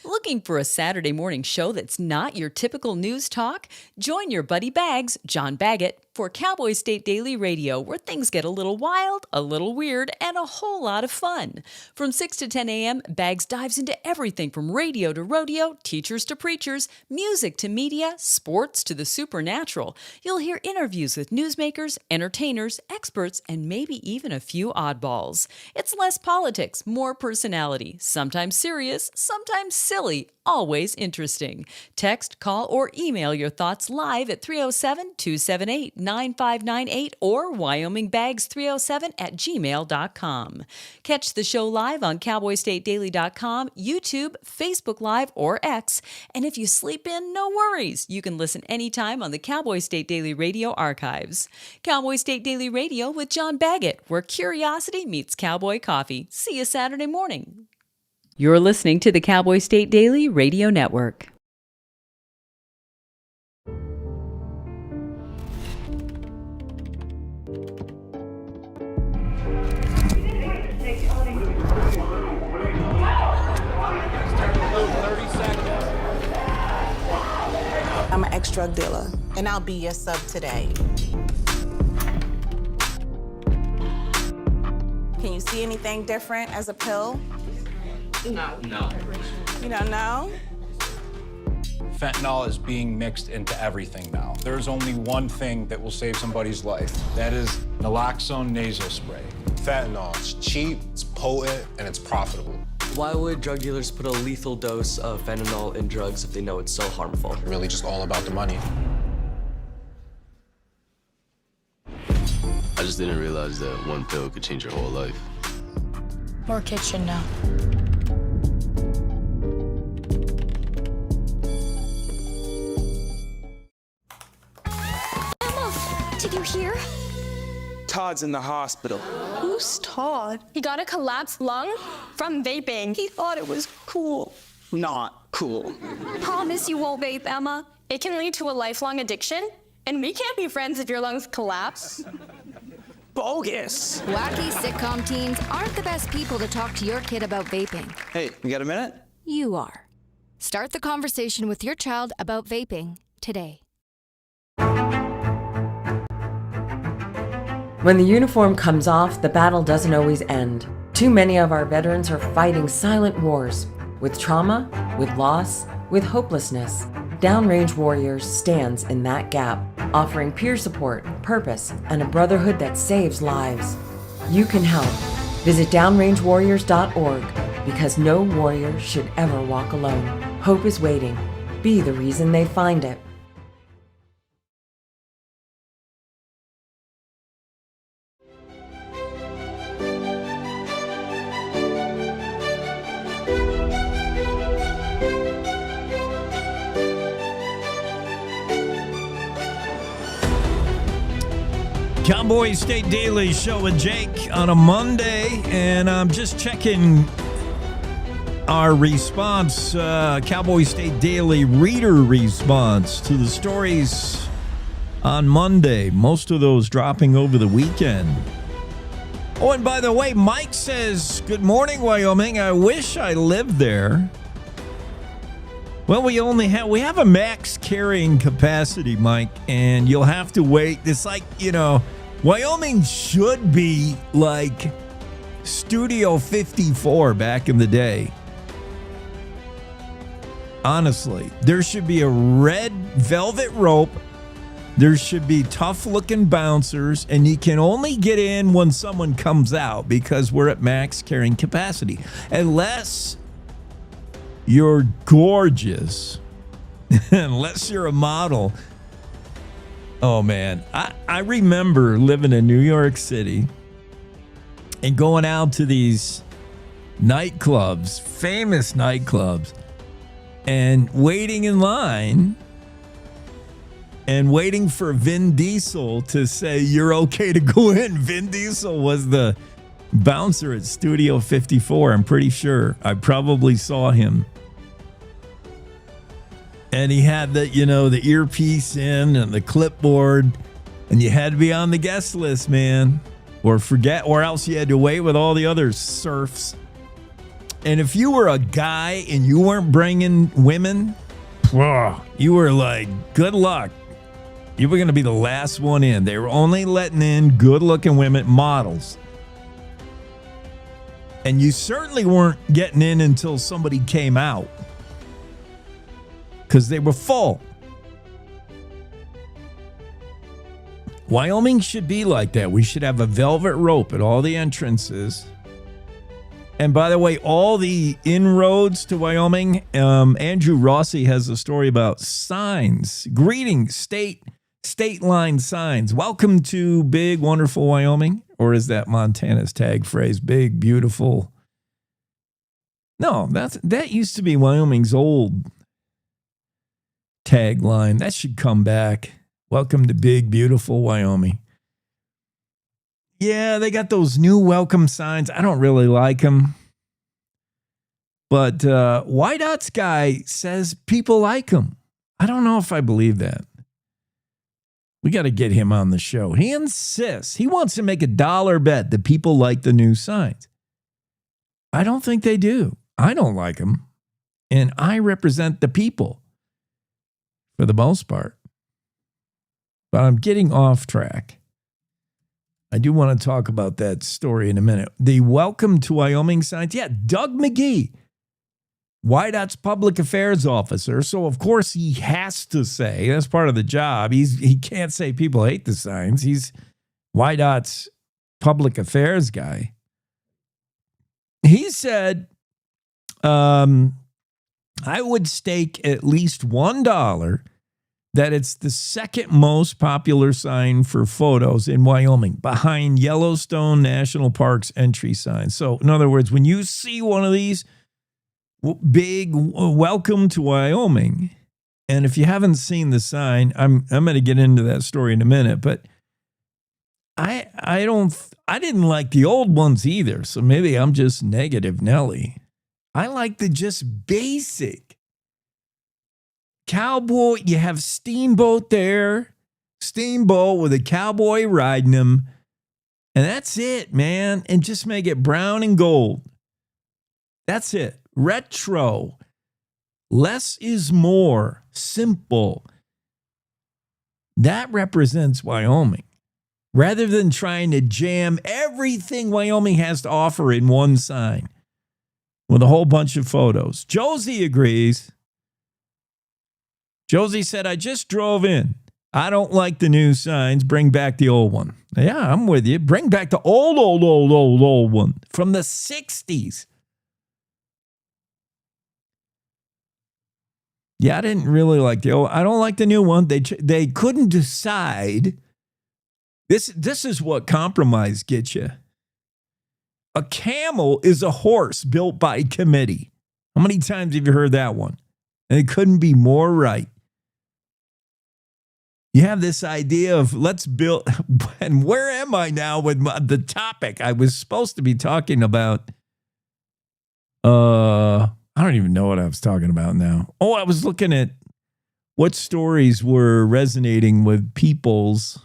Looking for a Saturday morning show that's not your typical news talk? Join your buddy Bags, John Baggett, for Cowboy State Daily Radio, where things get a little wild, a little weird, and a whole lot of fun. From 6 to 10 a.m., Bags dives into everything from radio to rodeo, teachers to preachers, music to media, sports to the supernatural. You'll hear interviews with newsmakers, entertainers, experts, and maybe even a few oddballs. It's less politics, more personality, sometimes serious, sometimes silly, always interesting. Text, call, or email your thoughts live at 307-278-9598 or wyomingbags307@gmail.com. Catch the show live on cowboystatedaily.com, YouTube, Facebook Live, or X. And if you sleep in, no worries. You can listen anytime on the Cowboy State Daily Radio archives. Cowboy State Daily Radio with John Baggett, where curiosity meets cowboy coffee. See you Saturday morning. You're listening to the Cowboy State Daily Radio Network. I'm an ex-drug dealer, and I'll be your sub today. Can you see anything different as a pill? No. You don't know? Fentanyl is being mixed into everything now. There's only one thing that will save somebody's life. That is naloxone nasal spray. Fentanyl, it's cheap, it's potent, and it's profitable. Why would drug dealers put a lethal dose of fentanyl in drugs if they know it's so harmful? Really just all about the money. I just didn't realize that one pill could change your whole life. More kids should know. Did you hear? Todd's in the hospital. Who's Todd? He got a collapsed lung from vaping. He thought it was cool. Not cool. Promise you won't vape, Emma. It can lead to a lifelong addiction, and we can't be friends if your lungs collapse. Bogus. Wacky sitcom teens aren't the best people to talk to your kid about vaping. Hey, you got a minute? You are. Start the conversation with your child about vaping today. When the uniform comes off, the battle doesn't always end. Too many of our veterans are fighting silent wars with trauma, with loss, with hopelessness. Downrange Warriors stands in that gap, offering peer support, purpose, and a brotherhood that saves lives. You can help. Visit downrangewarriors.org because no warrior should ever walk alone. Hope is waiting. Be the reason they find it. Cowboy State Daily Show with Jake on a Monday, and I'm just checking our response, Cowboy State Daily reader response to the stories on Monday. Most of those dropping over the weekend. Oh, and by the way, Mike says, good morning, Wyoming. I wish I lived there. Well, we have a max carrying capacity, Mike, and you'll have to wait. It's like, Wyoming should be like Studio 54 back in the day. Honestly, there should be a red velvet rope. There should be tough-looking bouncers, and you can only get in when someone comes out because we're at max carrying capacity. Unless you're gorgeous, unless you're a model. Oh, man. I remember living in New York City and going out to these nightclubs, famous nightclubs, and waiting in line and waiting for Vin Diesel to say, you're okay to go in. Vin Diesel was the bouncer at Studio 54. I'm pretty sure. I probably saw him. And he had the earpiece in and the clipboard, and you had to be on the guest list, man, or else you had to wait with all the other serfs. And if you were a guy and you weren't bringing women, you were like, good luck. You were going to be the last one in. They were only letting in good-looking women, models. And you certainly weren't getting in until somebody came out, because they were full. Wyoming should be like that. We should have a velvet rope at all the entrances. And by the way, all the inroads to Wyoming, Andrew Rossi has a story about signs. Greetings, state line signs. Welcome to big, wonderful Wyoming. Or is that Montana's tag phrase? Big, beautiful. No, that used to be Wyoming's old tagline. That should come back. Welcome to big, beautiful Wyoming. Yeah, they got those new welcome signs. I don't really like them. But Whiteout's guy says people like them. I don't know if I believe that. We got to get him on the show. He insists. He wants to make $1 bet that people like the new signs. I don't think they do. I don't like them. And I represent the people for the most part. But I'm getting off track. I do want to talk about that story in a minute. The welcome to Wyoming signs. Yeah, Doug McGee, Whiteout's public affairs officer. So, of course, he has to say, that's part of the job. He can't say people hate the signs. He's Whiteout's public affairs guy. He said, I would stake at least $1 that it's the second most popular sign for photos in Wyoming, behind Yellowstone National Park's entry sign. So, in other words, when you see one of these big welcome to Wyoming, and if you haven't seen the sign, I'm going to get into that story in a minute, but I didn't like the old ones either, so maybe I'm just negative Nelly. I like the just basic cowboy. You have Steamboat there, Steamboat with a cowboy riding him, and that's it, man. And just make it brown and gold. That's it. Retro. Less is more. Simple. That represents Wyoming. Rather than trying to jam everything Wyoming has to offer in one sign with a whole bunch of photos. Josie agrees. Josie said, I just drove in. I don't like the new signs. Bring back the old one. Yeah, I'm with you. Bring back the old one from the 60s. Yeah, I didn't really like the old. I don't like the new one. They couldn't decide. This is what compromise gets you. A camel is a horse built by committee. How many times have you heard that one? And it couldn't be more right. You have this idea of let's build, and where am I now with the topic? I was supposed to be talking about, I don't even know what I was talking about now. Oh, I was looking at what stories were resonating with people's,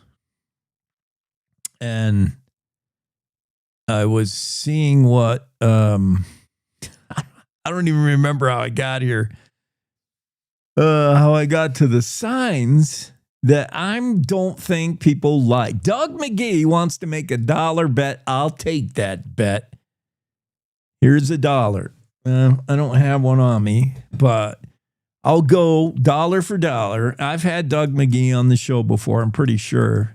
and I was seeing what, I don't even remember how I got here, how I got to the signs that I don't think people like. Doug McGee wants to make $1 bet. I'll take that bet. Here's $1. I don't have one on me, but I'll go dollar for dollar. I've had Doug McGee on the show before, I'm pretty sure.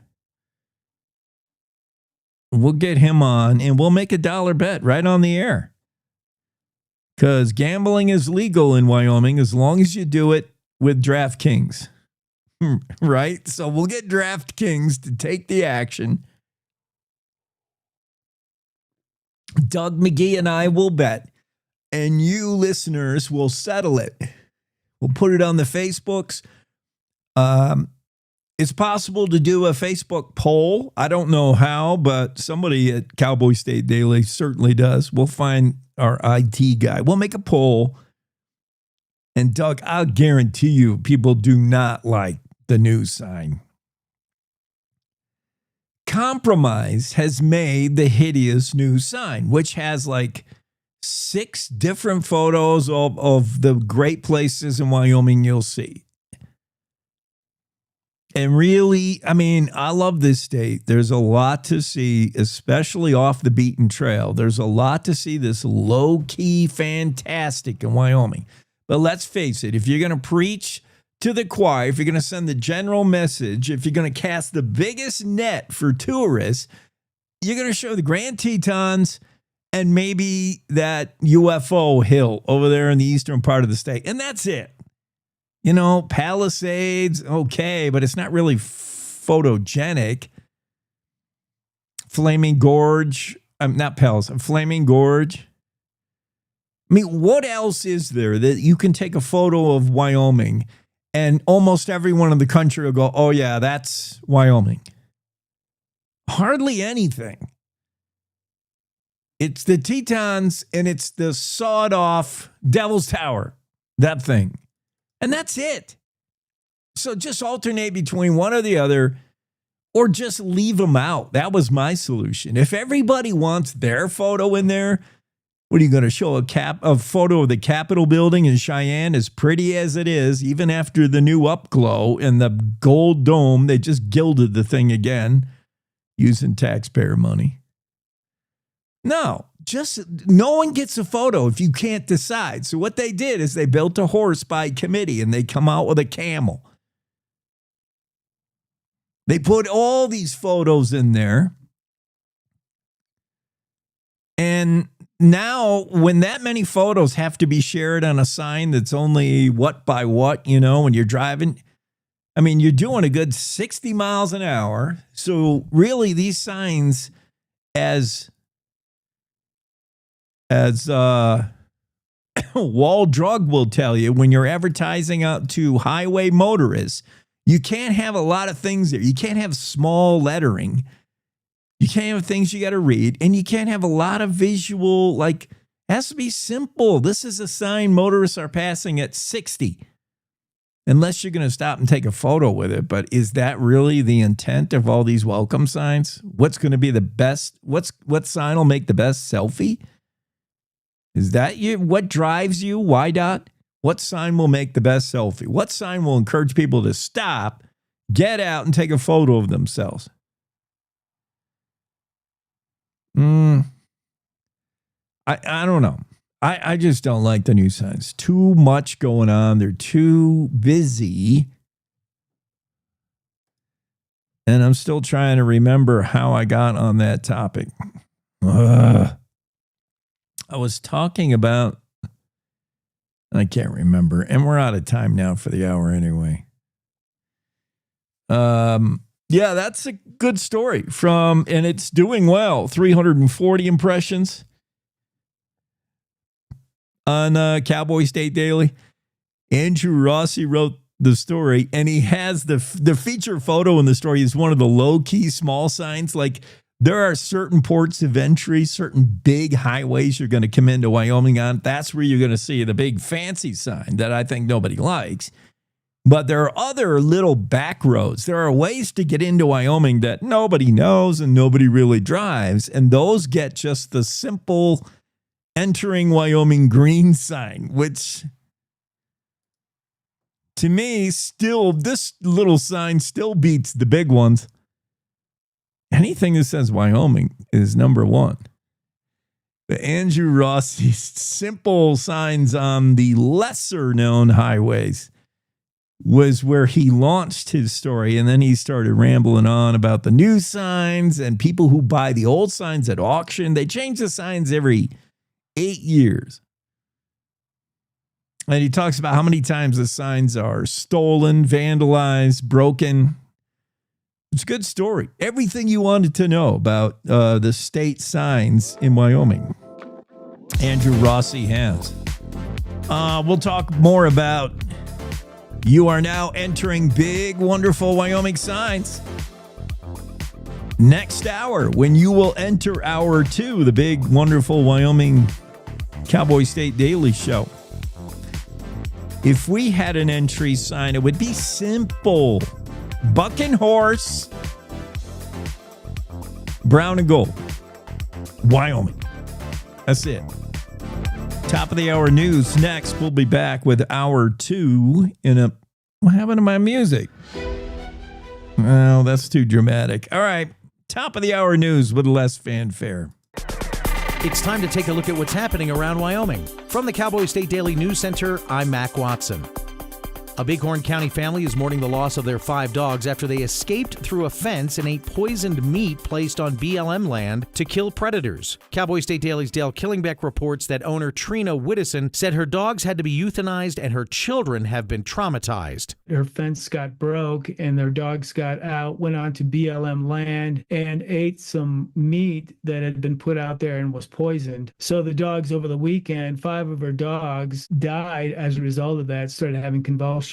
We'll get him on, and we'll make $1 bet right on the air. Because gambling is legal in Wyoming as long as you do it with DraftKings. Right? So we'll get DraftKings to take the action. Doug McGee and I will bet, and you listeners will settle it. We'll put it on the Facebooks. It's possible to do a Facebook poll. I don't know how, but somebody at Cowboy State Daily certainly does. We'll find our IT guy. We'll make a poll. And Doug, I'll guarantee you people do not like the new sign. Compromise has made the hideous new sign, which has like 6 different photos of the great places in Wyoming you'll see. And really, I mean, I love this state. There's a lot to see, especially off the beaten trail. There's a lot to see this low-key fantastic in Wyoming. But let's face it, if you're going to preach to the choir, if you're going to send the general message, if you're going to cast the biggest net for tourists, you're going to show the Grand Tetons and maybe that UFO hill over there in the eastern part of the state. And that's it. You know, Palisades, okay, but it's not really photogenic. Flaming Gorge, not Palisades, Flaming Gorge. I mean, what else is there that you can take a photo of Wyoming and almost everyone in the country will go, oh yeah, that's Wyoming? Hardly anything. It's the Tetons and it's the sawed-off Devil's Tower, that thing. And that's it. So just alternate between one or the other, or just leave them out. That was my solution. If everybody wants their photo in there, what are you going to show? A photo of the Capitol building in Cheyenne, as pretty as it is, even after the new upglow and the gold dome, they just gilded the thing again using taxpayer money. No. Just no one gets a photo if you can't decide. So what they did is they built a horse by committee and they come out with a camel. They put all these photos in there. And now when that many photos have to be shared on a sign that's only what by what, you know, when you're driving, I mean, you're doing a good 60 miles an hour. So really these signs as Wall Drug will tell you, when you're advertising out to highway motorists, you can't have a lot of things there. You can't have small lettering. You can't have things you got to read. And you can't have a lot of visual, like, it has to be simple. This is a sign motorists are passing at 60. Unless you're going to stop and take a photo with it. But is that really the intent of all these welcome signs? What's going to be the best? What sign will make the best selfie? Is that you? What drives you? Why dot? What sign will make the best selfie? What sign will encourage people to stop, get out, and take a photo of themselves? I don't know. I just don't like the new signs. Too much going on. They're too busy. And I'm still trying to remember how I got on that topic. I was talking about, I can't remember, and we're out of time now for the hour anyway. Yeah, that's a good story and it's doing well. 340 impressions on Cowboy State Daily. Andrew Rossi wrote the story, and he has the feature photo in the story is one of the low-key small signs. Like, there are certain ports of entry, certain big highways you're going to come into Wyoming on. That's where you're going to see the big fancy sign that I think nobody likes. But there are other little back roads. There are ways to get into Wyoming that nobody knows and nobody really drives. And those get just the simple entering Wyoming green sign, which to me still, this little sign still beats the big ones. Anything that says Wyoming is number one. The Andrew Rossi's simple signs on the lesser known highways was where he launched his story. And then he started rambling on about the new signs and people who buy the old signs at auction. They change the signs every 8 years. And he talks about how many times the signs are stolen, vandalized, broken. It's a good story. Everything you wanted to know about the state signs in Wyoming, Andrew Rossi has. We'll talk more about You are now entering Big Wonderful Wyoming Signs. Next hour, when you will enter hour 2, the Big Wonderful Wyoming Cowboy State Daily Show. If we had an entry sign, it would be simple. Buck and horse, brown and gold, Wyoming. That's it. Top of the hour news. Next, we'll be back with hour 2 in a... What happened to my music? Well, that's too dramatic. All right. Top of the hour news with less fanfare. It's time to take a look at what's happening around Wyoming. From the Cowboy State Daily News Center, I'm Mac Watson. A Bighorn County family is mourning the loss of their 5 dogs after they escaped through a fence and ate poisoned meat placed on BLM land to kill predators. Cowboy State Daily's Dale Killingbeck reports that owner Trina Whittison said her dogs had to be euthanized and her children have been traumatized. Her fence got broke and their dogs got out, went onto BLM land and ate some meat that had been put out there and was poisoned. So the dogs over the weekend, 5 of her dogs died as a result of that, started having convulsions.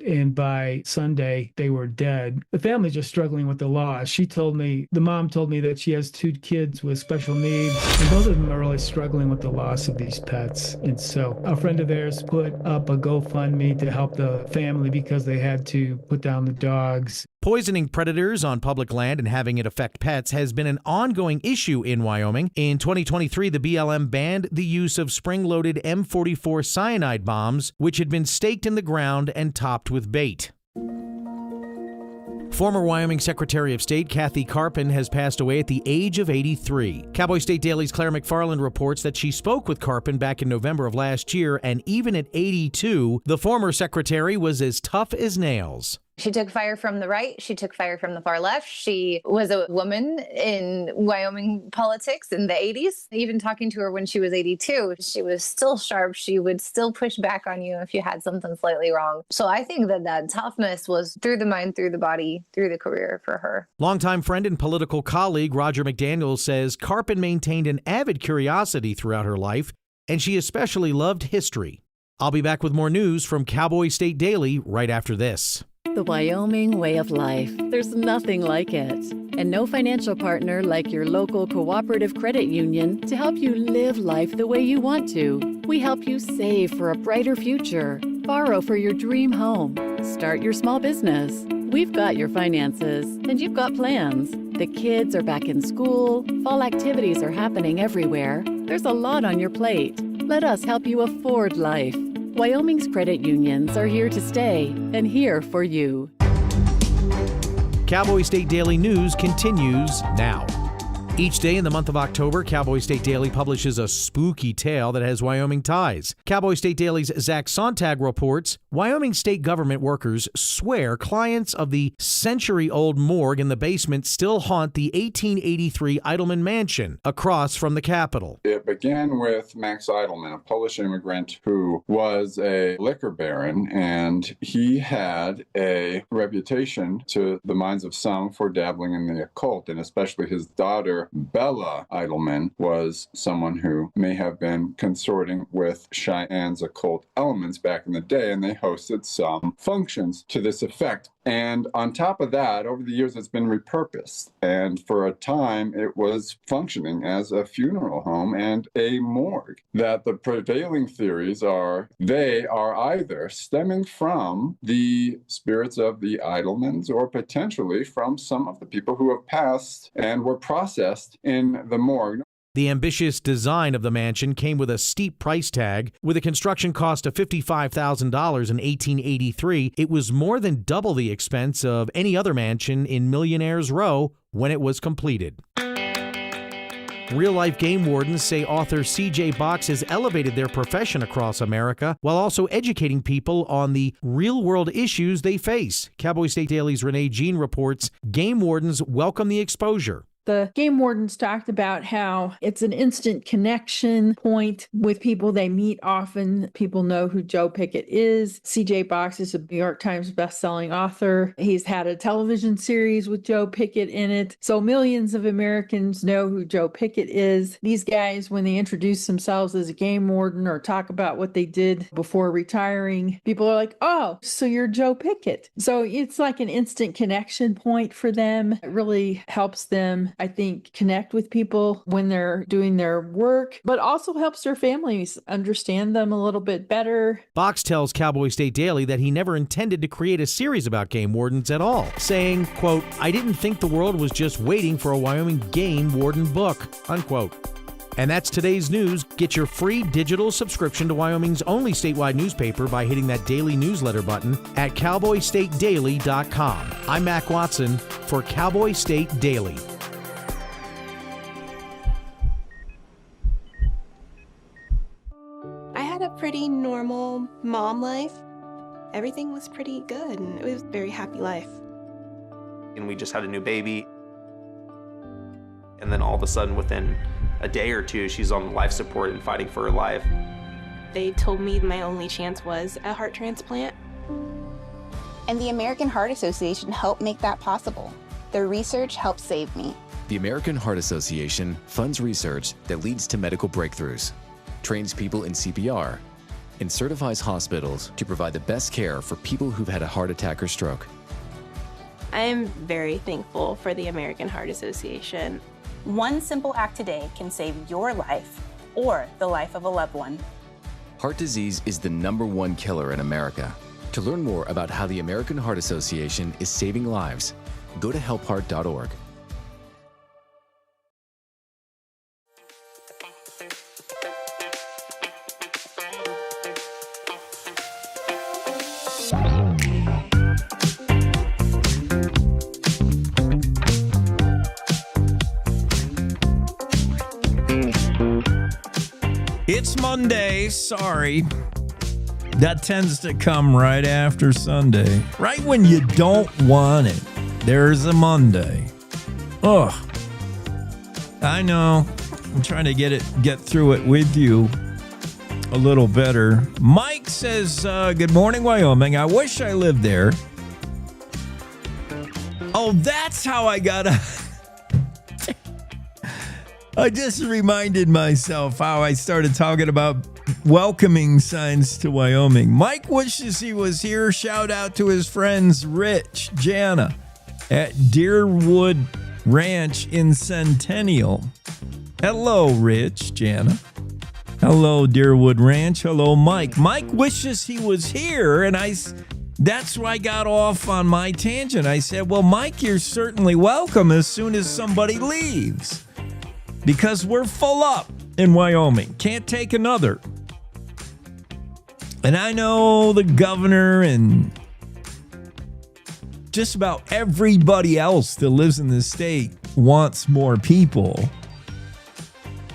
And by Sunday, they were dead. The family's just struggling with the loss. The mom told me that she has 2 kids with special needs, and both of them are really struggling with the loss of these pets. And so a friend of theirs put up a GoFundMe to help the family because they had to put down the dogs. Poisoning predators on public land and having it affect pets has been an ongoing issue in Wyoming. In 2023, the BLM banned the use of spring-loaded M44 cyanide bombs, which had been staked in the ground and topped with bait. Former Wyoming Secretary of State Kathy Carpin has passed away at the age of 83. Cowboy State Daily's Claire McFarland reports that she spoke with Carpin back in November of last year, and even at 82, the former secretary was as tough as nails. She took fire from the right. She took fire from the far left. She was a woman in Wyoming politics in the 80s. Even talking to her when she was 82, she was still sharp. She would still push back on you if you had something slightly wrong. So I think that toughness was through the mind, through the body, through the career for her. Longtime friend and political colleague Roger McDaniel says Carpin maintained an avid curiosity throughout her life, and she especially loved history. I'll be back with more news from Cowboy State Daily right after this. The Wyoming way of life. There's nothing like it. And no financial partner like your local cooperative credit union to help you live life the way you want to. We help you save for a brighter future, borrow for your dream home, start your small business. We've got your finances, and you've got plans. The kids are back in school, fall activities are happening everywhere. There's a lot on your plate. Let us help you afford life. Wyoming's credit unions are here to stay and here for you. Cowboy State Daily News continues now. Each day in the month of October, Cowboy State Daily publishes a spooky tale that has Wyoming ties. Cowboy State Daily's Zach Sontag reports, Wyoming state government workers swear clients of the century-old morgue in the basement still haunt the 1883 Idleman Mansion across from the Capitol. It began with Max Idleman, a Polish immigrant who was a liquor baron, and he had a reputation to the minds of some for dabbling in the occult, and especially his daughter, Bella Idleman, was someone who may have been consorting with Cheyenne's occult elements back in the day, and they hosted some functions to this effect. And on top of that, over the years, it's been repurposed. And for a time, it was functioning as a funeral home and a morgue. That the prevailing theories are they are either stemming from the spirits of the Idlemans or potentially from some of the people who have passed and were processed in the morgue. The ambitious design of the mansion came with a steep price tag. With a construction cost of $55,000 in 1883, it was more than double the expense of any other mansion in Millionaire's Row when it was completed. Real-life game wardens say author C.J. Box has elevated their profession across America while also educating people on the real-world issues they face. Cowboy State Daily's Renee Jean reports game wardens welcome the exposure. The game wardens talked about how it's an instant connection point with people they meet often. People know who Joe Pickett is. CJ Box is a New York Times bestselling author. He's had a television series with Joe Pickett in it. So millions of Americans know who Joe Pickett is. These guys, when they introduce themselves as a game warden or talk about what they did before retiring, people are like, oh, so you're Joe Pickett. So it's like an instant connection point for them. It really helps them, I think, connect with people when they're doing their work, but also helps their families understand them a little bit better. Box tells Cowboy State Daily that he never intended to create a series about game wardens at all, saying, quote, "I didn't think the world was just waiting for a Wyoming game warden book," unquote. And that's today's news. Get your free digital subscription to Wyoming's only statewide newspaper by hitting that daily newsletter button at cowboystatedaily.com. I'm Mac Watson for Cowboy State Daily. I had a pretty normal mom life. Everything was pretty good, and it was a very happy life. And we just had a new baby. And then all of a sudden, within a day or two, she's on life support and fighting for her life. They told me my only chance was a heart transplant. And the American Heart Association helped make that possible. Their research helped save me. The American Heart Association funds research that leads to medical breakthroughs, trains people in CPR, and certifies hospitals to provide the best care for people who've had a heart attack or stroke. I am very thankful for the American Heart Association. One simple act today can save your life or the life of a loved one. Heart disease is the #1 killer in America. To learn more about how the American Heart Association is saving lives, go to helpheart.org. It's Monday, sorry. That tends to come right after Sunday. Right when you don't want it, there's a Monday. Ugh. I know. I'm trying to get through it with you a little better. Mike says, good morning, Wyoming. I wish I lived there. Oh, that's how I got I just reminded myself how I started talking about welcoming signs to Wyoming. Mike wishes he was here. Shout out to his friends Rich, Jana at Deerwood Ranch in Centennial. Hello, Rich, Jana. Hello, Deerwood Ranch. Hello, Mike. Mike wishes he was here, and that's why I got off on my tangent. I said, well, Mike, you're certainly welcome as soon as somebody leaves. Because we're full up in Wyoming. Can't take another. And I know the governor and just about everybody else that lives in this state wants more people.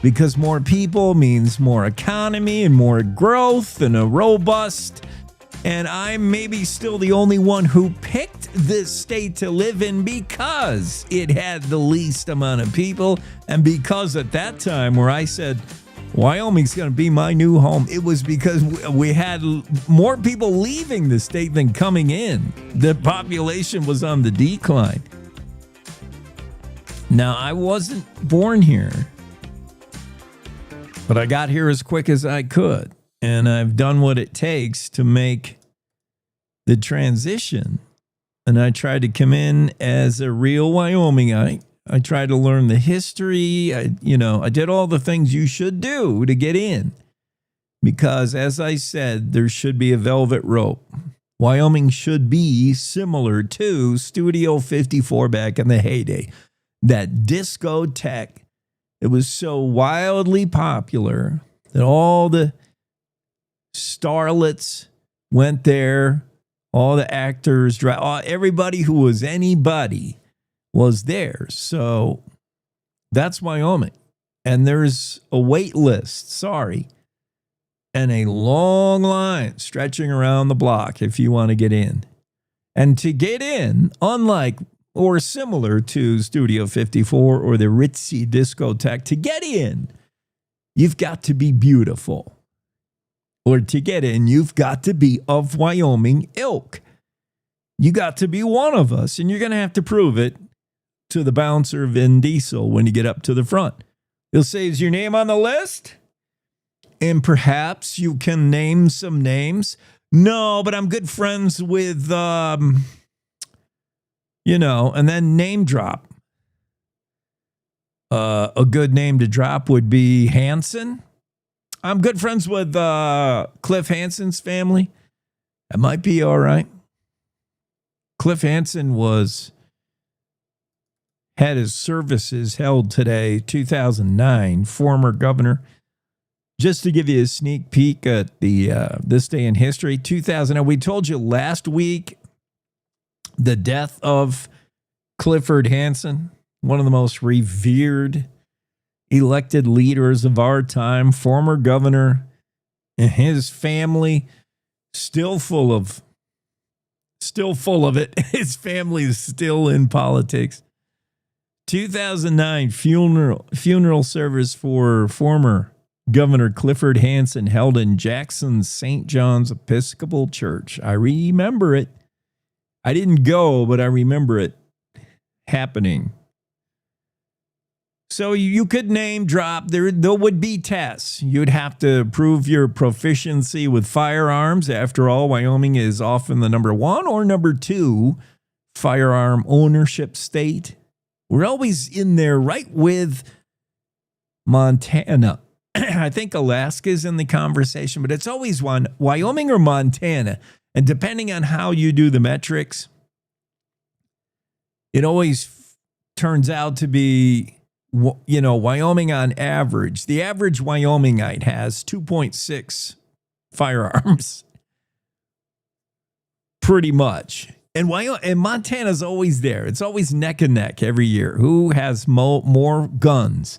Because more people means more economy and more growth and a robust. And I'm maybe still the only one who picked this state to live in because it had the least amount of people. And because at that time where I said, Wyoming's going to be my new home, it was because we had more people leaving the state than coming in. The population was on the decline. Now, I wasn't born here, but I got here as quick as I could. And I've done what it takes to make the transition. And I tried to come in as a real Wyomingite. I tried to learn the history. I did all the things you should do to get in. Because as I said, there should be a velvet rope. Wyoming should be similar to Studio 54 back in the heyday. That discotheque. It was so wildly popular that all the starlets went there, all the actors, everybody who was anybody was there. So that's Wyoming. And there's a wait list, and a long line stretching around the block if you want to get in. And to get in, unlike or similar to Studio 54 or the ritzy discotheque, to get in, you've got to be beautiful. Or to get in, you've got to be of Wyoming ilk. You got to be one of us, and you're going to have to prove it to the bouncer Vin Diesel when you get up to the front. He'll say, is your name on the list? And perhaps you can name some names. No, but I'm good friends with, and then name drop. A good name to drop would be Hansen. I'm good friends with Cliff Hansen's family. That might be all right. Cliff Hansen had his services held today, 2009, former governor. Just to give you a sneak peek at the this day in history, 2000. We told you last week the death of Clifford Hansen, one of the most revered elected leaders of our time, former governor, and his family still full of it. His family is still in politics. 2009 funeral service for former Governor Clifford Hansen held in Jackson's St. John's Episcopal Church. I remember it. I didn't go, but I remember it happening. So you could name drop. There would be tests. You'd have to prove your proficiency with firearms. After all, Wyoming is often the number 1 or number 2 firearm ownership state. We're always in there right with Montana. I think Alaska's in the conversation, but it's always one, Wyoming or Montana. And depending on how you do the metrics, it always turns out to be, Wyoming on average. The average Wyomingite has 2.6 firearms. Pretty much. And Montana's always there. It's always neck and neck every year. Who has more guns?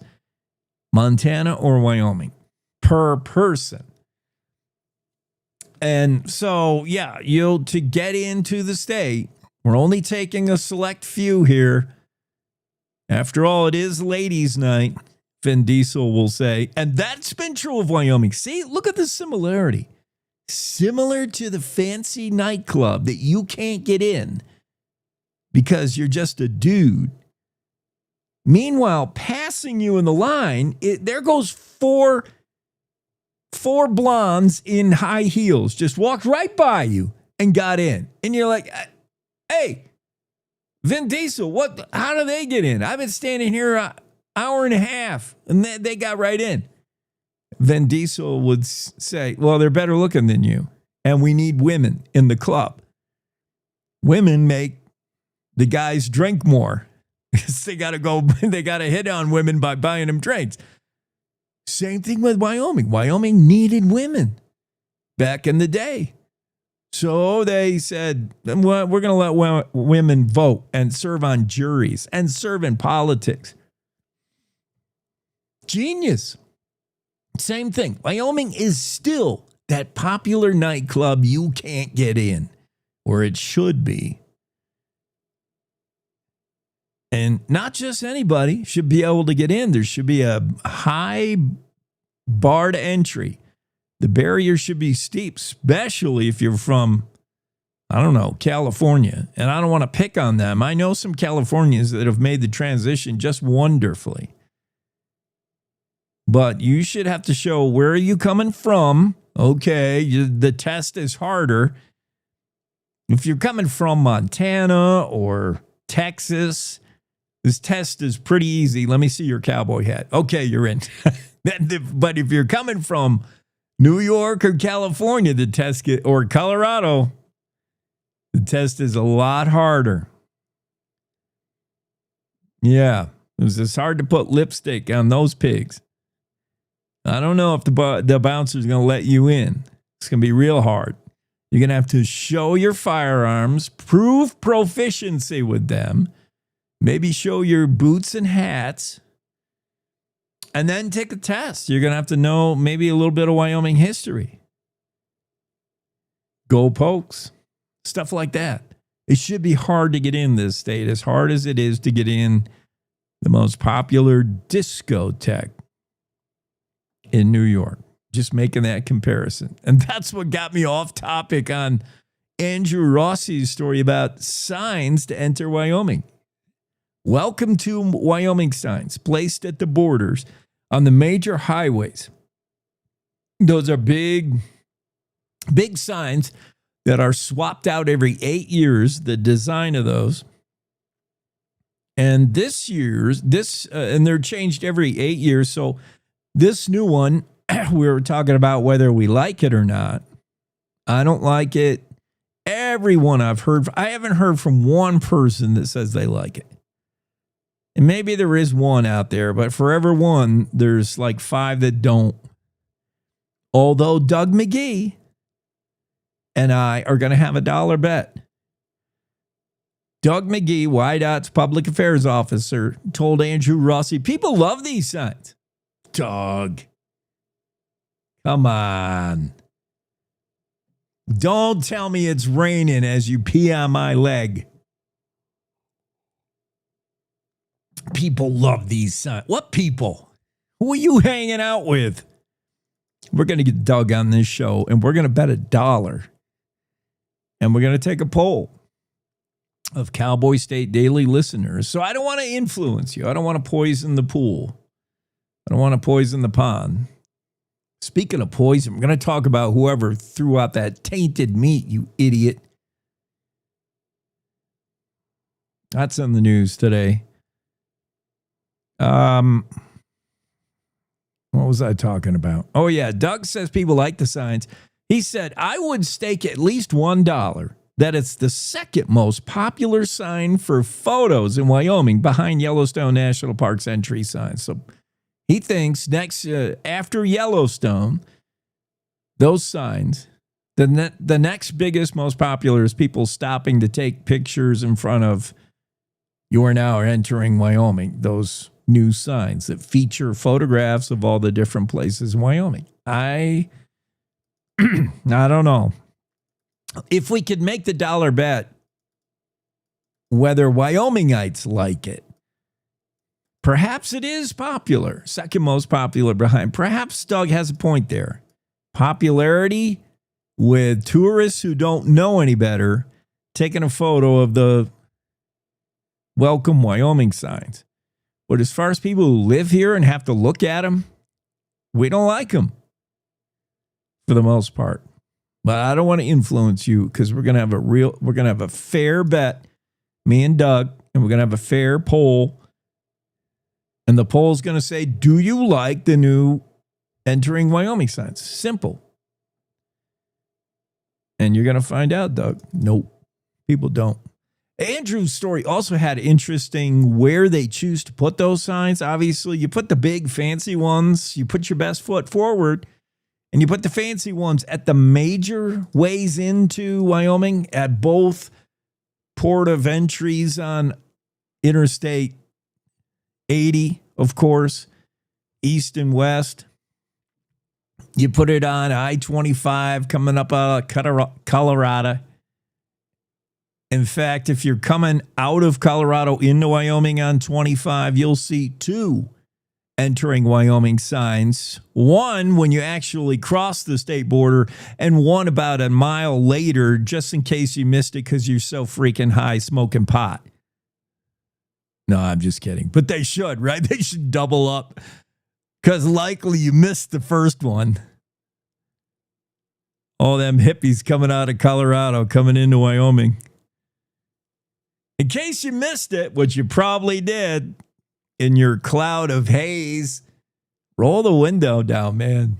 Montana or Wyoming per person. And so, to get into the state, we're only taking a select few here. After all, it is ladies' night, Vin Diesel will say. And that's been true of Wyoming. See, look at the similarity. Similar to the fancy nightclub that you can't get in because you're just a dude. Meanwhile, passing you in the line, there goes four blondes in high heels, just walked right by you and got in. And you're like, hey, Vin Diesel, how do they get in? I've been standing here an hour and a half, and they got right in. Vin Diesel would say, well, they're better looking than you, and we need women in the club. Women make the guys drink more. They got to hit on women by buying them drinks. Same thing with Wyoming. Wyoming needed women back in the day. So they said, well, we're going to let women vote and serve on juries and serve in politics. Genius. Same thing. Wyoming is still that popular nightclub you can't get in, or it should be. And not just anybody should be able to get in. There should be a high bar to entry. The barrier should be steep, especially if you're from, California. And I don't want to pick on them. I know some Californians that have made the transition just wonderfully. But you should have to show where are you coming from. Okay, the test is harder. If you're coming from Montana or Texas, this test is pretty easy. Let me see your cowboy hat. Okay, you're in. But if you're coming from New York or California, or Colorado, the test is a lot harder. Yeah, it's hard to put lipstick on those pigs. I don't know if the bouncer's going to let you in. It's going to be real hard. You're going to have to show your firearms, prove proficiency with them, maybe show your boots and hats, and then take a test. You're going to have to know maybe a little bit of Wyoming history. Go Pokes. Stuff like that. It should be hard to get in this state, as hard as it is to get in the most popular discotheque in New York. Just making that comparison. And that's what got me off topic on Andrew Rossi's story about signs to enter Wyoming. Welcome to Wyoming signs placed at the borders on the major highways. Those are big signs that are swapped out every 8 years, the design of those. And and they're changed every 8 years. So this new one, we were talking about whether we like it or not. I don't like it. Everyone I've heard, I haven't heard from one person that says they like it. And maybe there is one out there, but for every one, there's like 5 that don't. Although Doug McGee and I are going to have a dollar bet. Doug McGee, YDOT's public affairs officer, told Andrew Rossi, people love these signs. Doug, come on. Don't tell me it's raining as you pee on my leg. People love these signs. What people? Who are you hanging out with? We're going to get Doug on this show, and we're going to bet $1. And we're going to take a poll of Cowboy State Daily listeners. So I don't want to influence you. I don't want to poison the pool. I don't want to poison the pond. Speaking of poison, we're going to talk about whoever threw out that tainted meat, you idiot. That's in the news today. What was I talking about? Oh, yeah. Doug says people like the signs. He said, I would stake at least $1 that it's the second most popular sign for photos in Wyoming behind Yellowstone National Park's entry signs. So he thinks after Yellowstone, those signs, the next biggest, most popular is people stopping to take pictures in front of "You are now entering Wyoming." Those new signs that feature photographs of all the different places in Wyoming. I don't know. If we could make the dollar bet whether Wyomingites like it, perhaps it is popular, second most popular behind. Perhaps Doug has a point there. Popularity with tourists who don't know any better, taking a photo of the Welcome Wyoming signs. But as far as people who live here and have to look at them, we don't like them for the most part. But I don't want to influence you because we're going to have a fair bet, me and Doug, and we're going to have a fair poll. And the poll is going to say, do you like the new entering Wyoming signs? Simple. And you're going to find out, Doug. Nope. People don't. Andrew's story also had interesting where they choose to put those signs. Obviously, you put the big fancy ones, you put your best foot forward, and you put the fancy ones at the major ways into Wyoming at both port of entries on Interstate 80, of course, east and west. You put it on I-25 coming up out of Colorado. In fact, if you're coming out of Colorado into Wyoming on 25, you'll see 2 entering Wyoming signs. One when you actually cross the state border, and one about a mile later, just in case you missed it because you're so freaking high smoking pot. No, I'm just kidding. But they should, right? They should double up because likely you missed the first one. All them hippies coming out of Colorado, coming into Wyoming. In case you missed it, which you probably did, in your cloud of haze, roll the window down, man.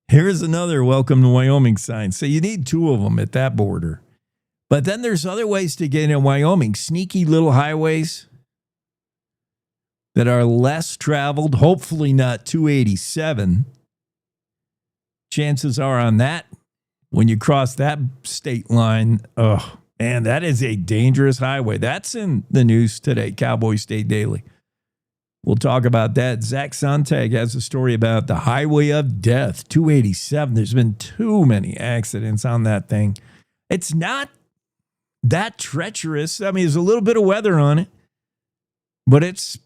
Here's another Welcome to Wyoming sign. So you need 2 of them at that border. But then there's other ways to get in Wyoming. Sneaky little highways that are less traveled, hopefully not 287. Chances are on that, when you cross that state line, oh, man, that is a dangerous highway. That's in the news today, Cowboy State Daily. We'll talk about that. Zach Sontag has a story about the highway of death, 287. There's been too many accidents on that thing. It's not that treacherous. I mean, there's a little bit of weather on it, but it's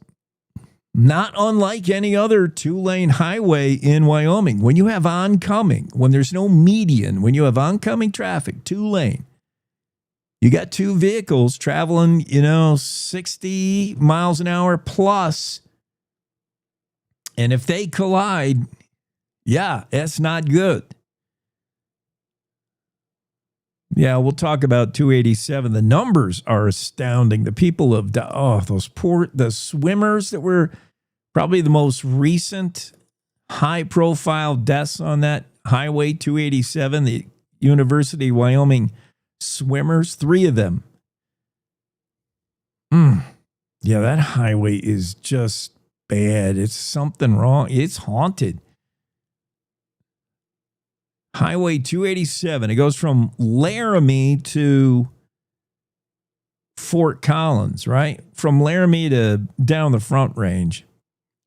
not unlike any other 2-lane highway in Wyoming. When you have oncoming, when there's no median, when you have oncoming traffic, 2-lane, you got two vehicles traveling, 60 miles an hour plus. And if they collide, yeah, that's not good. Yeah, we'll talk about 287. The numbers are astounding. The people of the swimmers that were probably the most recent high-profile deaths on that highway 287, the University of Wyoming swimmers, 3 of them. Yeah, that highway is just bad. It's something wrong. It's haunted. Highway 287. It goes from Laramie to Fort Collins, right? From Laramie to down the Front Range.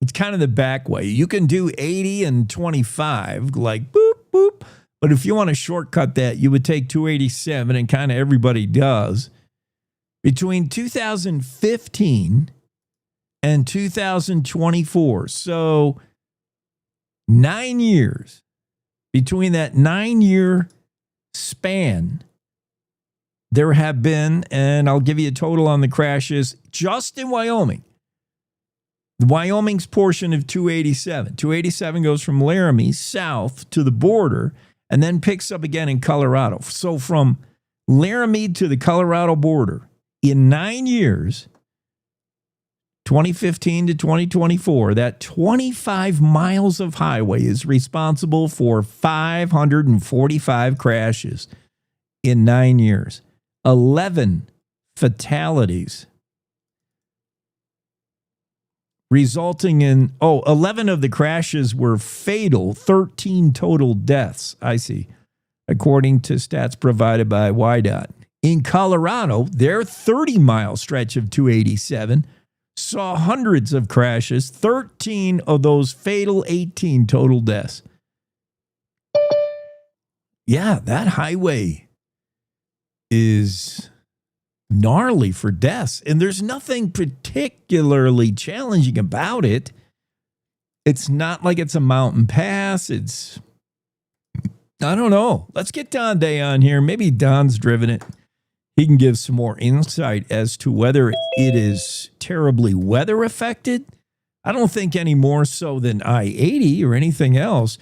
It's kind of the back way. You can do 80 and 25, like boop, boop. But if you want to shortcut that, you would take 287, and kind of everybody does. Between 2015 and 2024. So 9 years. Between that 9-year span, there have been, and I'll give you a total on the crashes, just in Wyoming. The Wyoming's portion of 287. 287 goes from Laramie south to the border and then picks up again in Colorado. So from Laramie to the Colorado border, in 9 years, 2015 to 2024, that 25 miles of highway is responsible for 545 crashes in 9 years, 11 fatalities, resulting in, 11 of the crashes were fatal, 13 total deaths, I see, according to stats provided by WYDOT. In Colorado, their 30-mile stretch of 287 saw hundreds of crashes, 13 of those fatal, 18 total deaths. Yeah, that highway is gnarly for deaths, and there's nothing particularly challenging about it. It's not like it's a mountain pass. I don't know. Let's get Don Day on here. Maybe Don's driven it. He can give some more insight as to whether it is terribly weather affected. I don't think any more so than I-80 or anything else.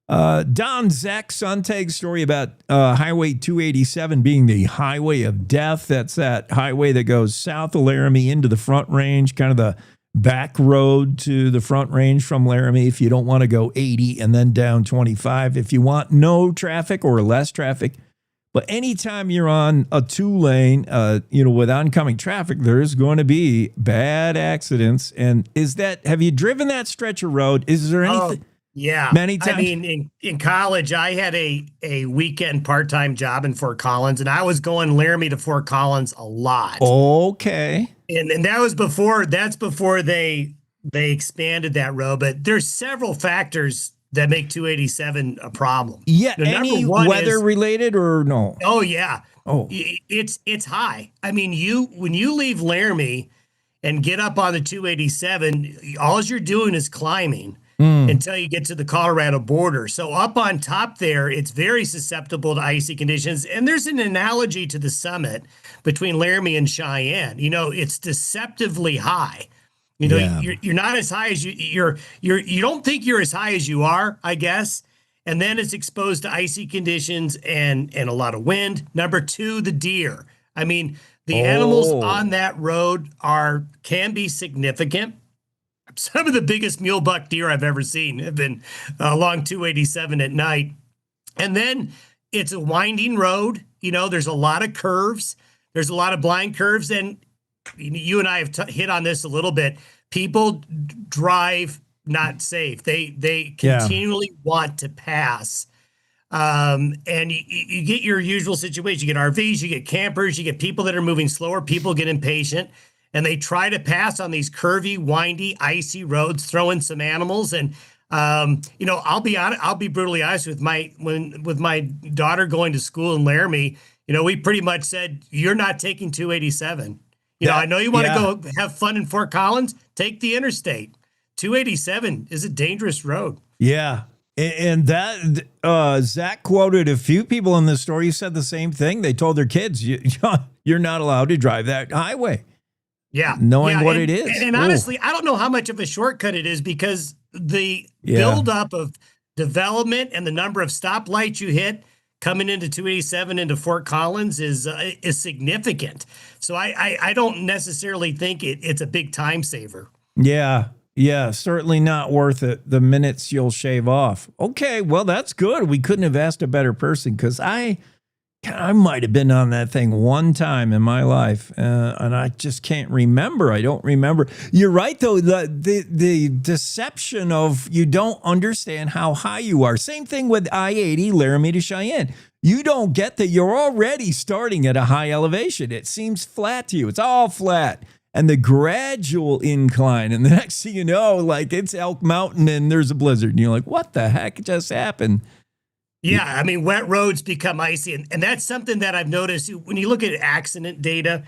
Don Zach Sontag's story about Highway 287 being the highway of death. That's that highway that goes south of Laramie into the Front Range, kind of the back road to the Front Range from Laramie if you don't want to go 80 and then down 25. If you want no traffic or less traffic. But anytime you're on a 2-lane, with oncoming traffic, there's going to be bad accidents. And have you driven that stretch of road? Is there anything? Yeah. Many times. I mean, in college, I had a weekend part-time job in Fort Collins, and I was going Laramie to Fort Collins a lot. Okay. And that's before they expanded that road. But there's several factors that make 287 a problem. Yeah. Any weather related or no? Oh yeah. Oh, it's high. I mean, when you leave Laramie and get up on the 287, all you're doing is climbing until you get to the Colorado border. So up on top there, it's very susceptible to icy conditions. And there's an analogy to the summit between Laramie and Cheyenne. It's deceptively high. You're not as high as you don't think you're as high as you are, I guess. And then it's exposed to icy conditions and a lot of wind. Number 2, the deer. I mean, the animals on that road can be significant. Some of the biggest mule buck deer I've ever seen have been along 287 at night. And then it's a winding road. There's a lot of curves. There's a lot of blind curves. And you and I have hit on this a little bit. People drive not safe. They continually want to pass. And you get your usual situation. You get RVs, you get campers, you get people that are moving slower. People get impatient and they try to pass on these curvy, windy, icy roads, throw in some animals. And, I'll be brutally honest with my daughter going to school in Laramie. we pretty much said, you're not taking 287. I know you want to go have fun in Fort Collins, take the interstate. 287 is a dangerous road. Yeah. And that Zach quoted a few people in the story who said the same thing. They told their kids, you're not allowed to drive that highway. Yeah. Knowing what it is. And honestly, I don't know how much of a shortcut it is, because the buildup of development and the number of stoplights you hit coming into 287 into Fort Collins is significant. So I don't necessarily think it's a big time saver. Yeah. Yeah, certainly not worth it. The minutes you'll shave off. Okay, well, that's good. We couldn't have asked a better person, because I might have been on that thing one time in my life, and I just can't remember. I don't remember. You're right, though. The deception of you don't understand how high you are. Same thing with I-80, Laramie to Cheyenne. You don't get that you're already starting at a high elevation. It seems flat to you. It's all flat. And the gradual incline, and the next thing you know, like, it's Elk Mountain and there's a blizzard. And you're like, what the heck just happened? Yeah, I mean, wet roads become icy. And that's something that I've noticed when you look at accident data.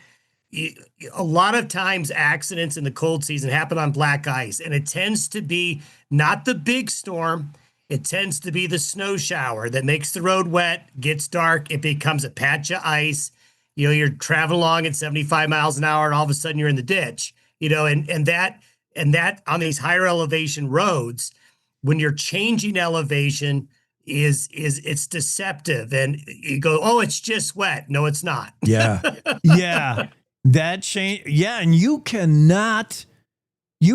A lot of times accidents in the cold season happen on black ice, and it tends to be not the big storm. It tends to be the snow shower that makes the road wet, gets dark, it becomes a patch of ice. You're traveling along at 75 miles an hour, and all of a sudden you're in the ditch. And that on these higher elevation roads, when you're changing elevation, it's deceptive. And you go, oh, it's just wet. No, it's not. Yeah. Yeah. That change. Yeah. And you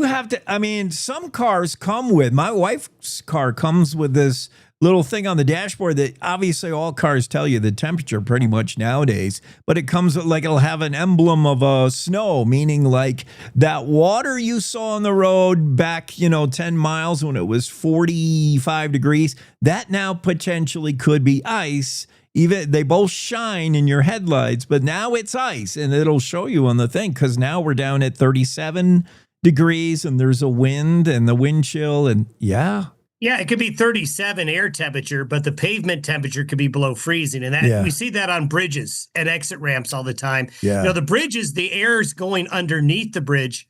have to, I mean, some cars come with, my wife's car comes with this little thing on the dashboard that obviously all cars tell you the temperature pretty much nowadays, but it comes with, like, it'll have an emblem of snow, meaning like that water you saw on the road back, 10 miles when it was 45 degrees, that now potentially could be ice. Even they both shine in your headlights, but now it's ice, and it'll show you on the thing, because now we're down at 37 degrees and there's a wind and the wind chill, and yeah. Yeah, it could be 37 air temperature, but the pavement temperature could be below freezing. And we see that on bridges and exit ramps all the time. Yeah. The bridges, the air is going underneath the bridge.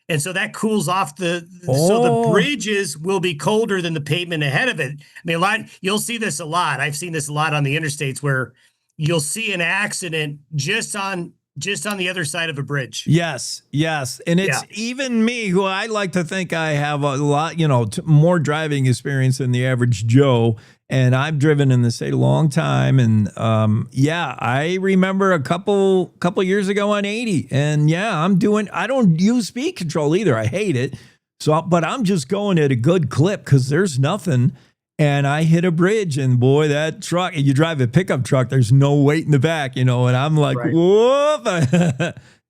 And so that cools off so the bridges will be colder than the pavement ahead of it. I mean, you'll see this a lot. I've seen this a lot on the interstates, where you'll see an accident just on the other side of a bridge. Yes. And it's even me, who I like to think I have a lot, more driving experience than the average Joe. And I've driven in the state a long time. And I remember a couple years ago on 80. And I don't use speed control either. I hate it. But I'm just going at a good clip, because there's nothing. And I hit a bridge, and boy, that truck, you drive a pickup truck, there's no weight in the back, and I'm like, whoop.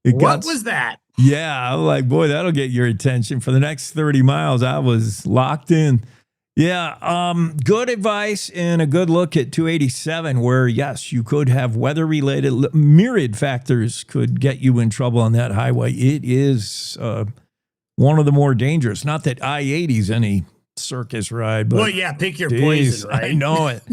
What was that? Yeah, I'm like, boy, that'll get your attention. For the next 30 miles, I was locked in. Yeah, good advice and a good look at 287, where, yes, you could have weather-related, myriad factors could get you in trouble on that highway. It is one of the more dangerous. Not that I-80 is any circus ride, but pick your poison, right? I know it.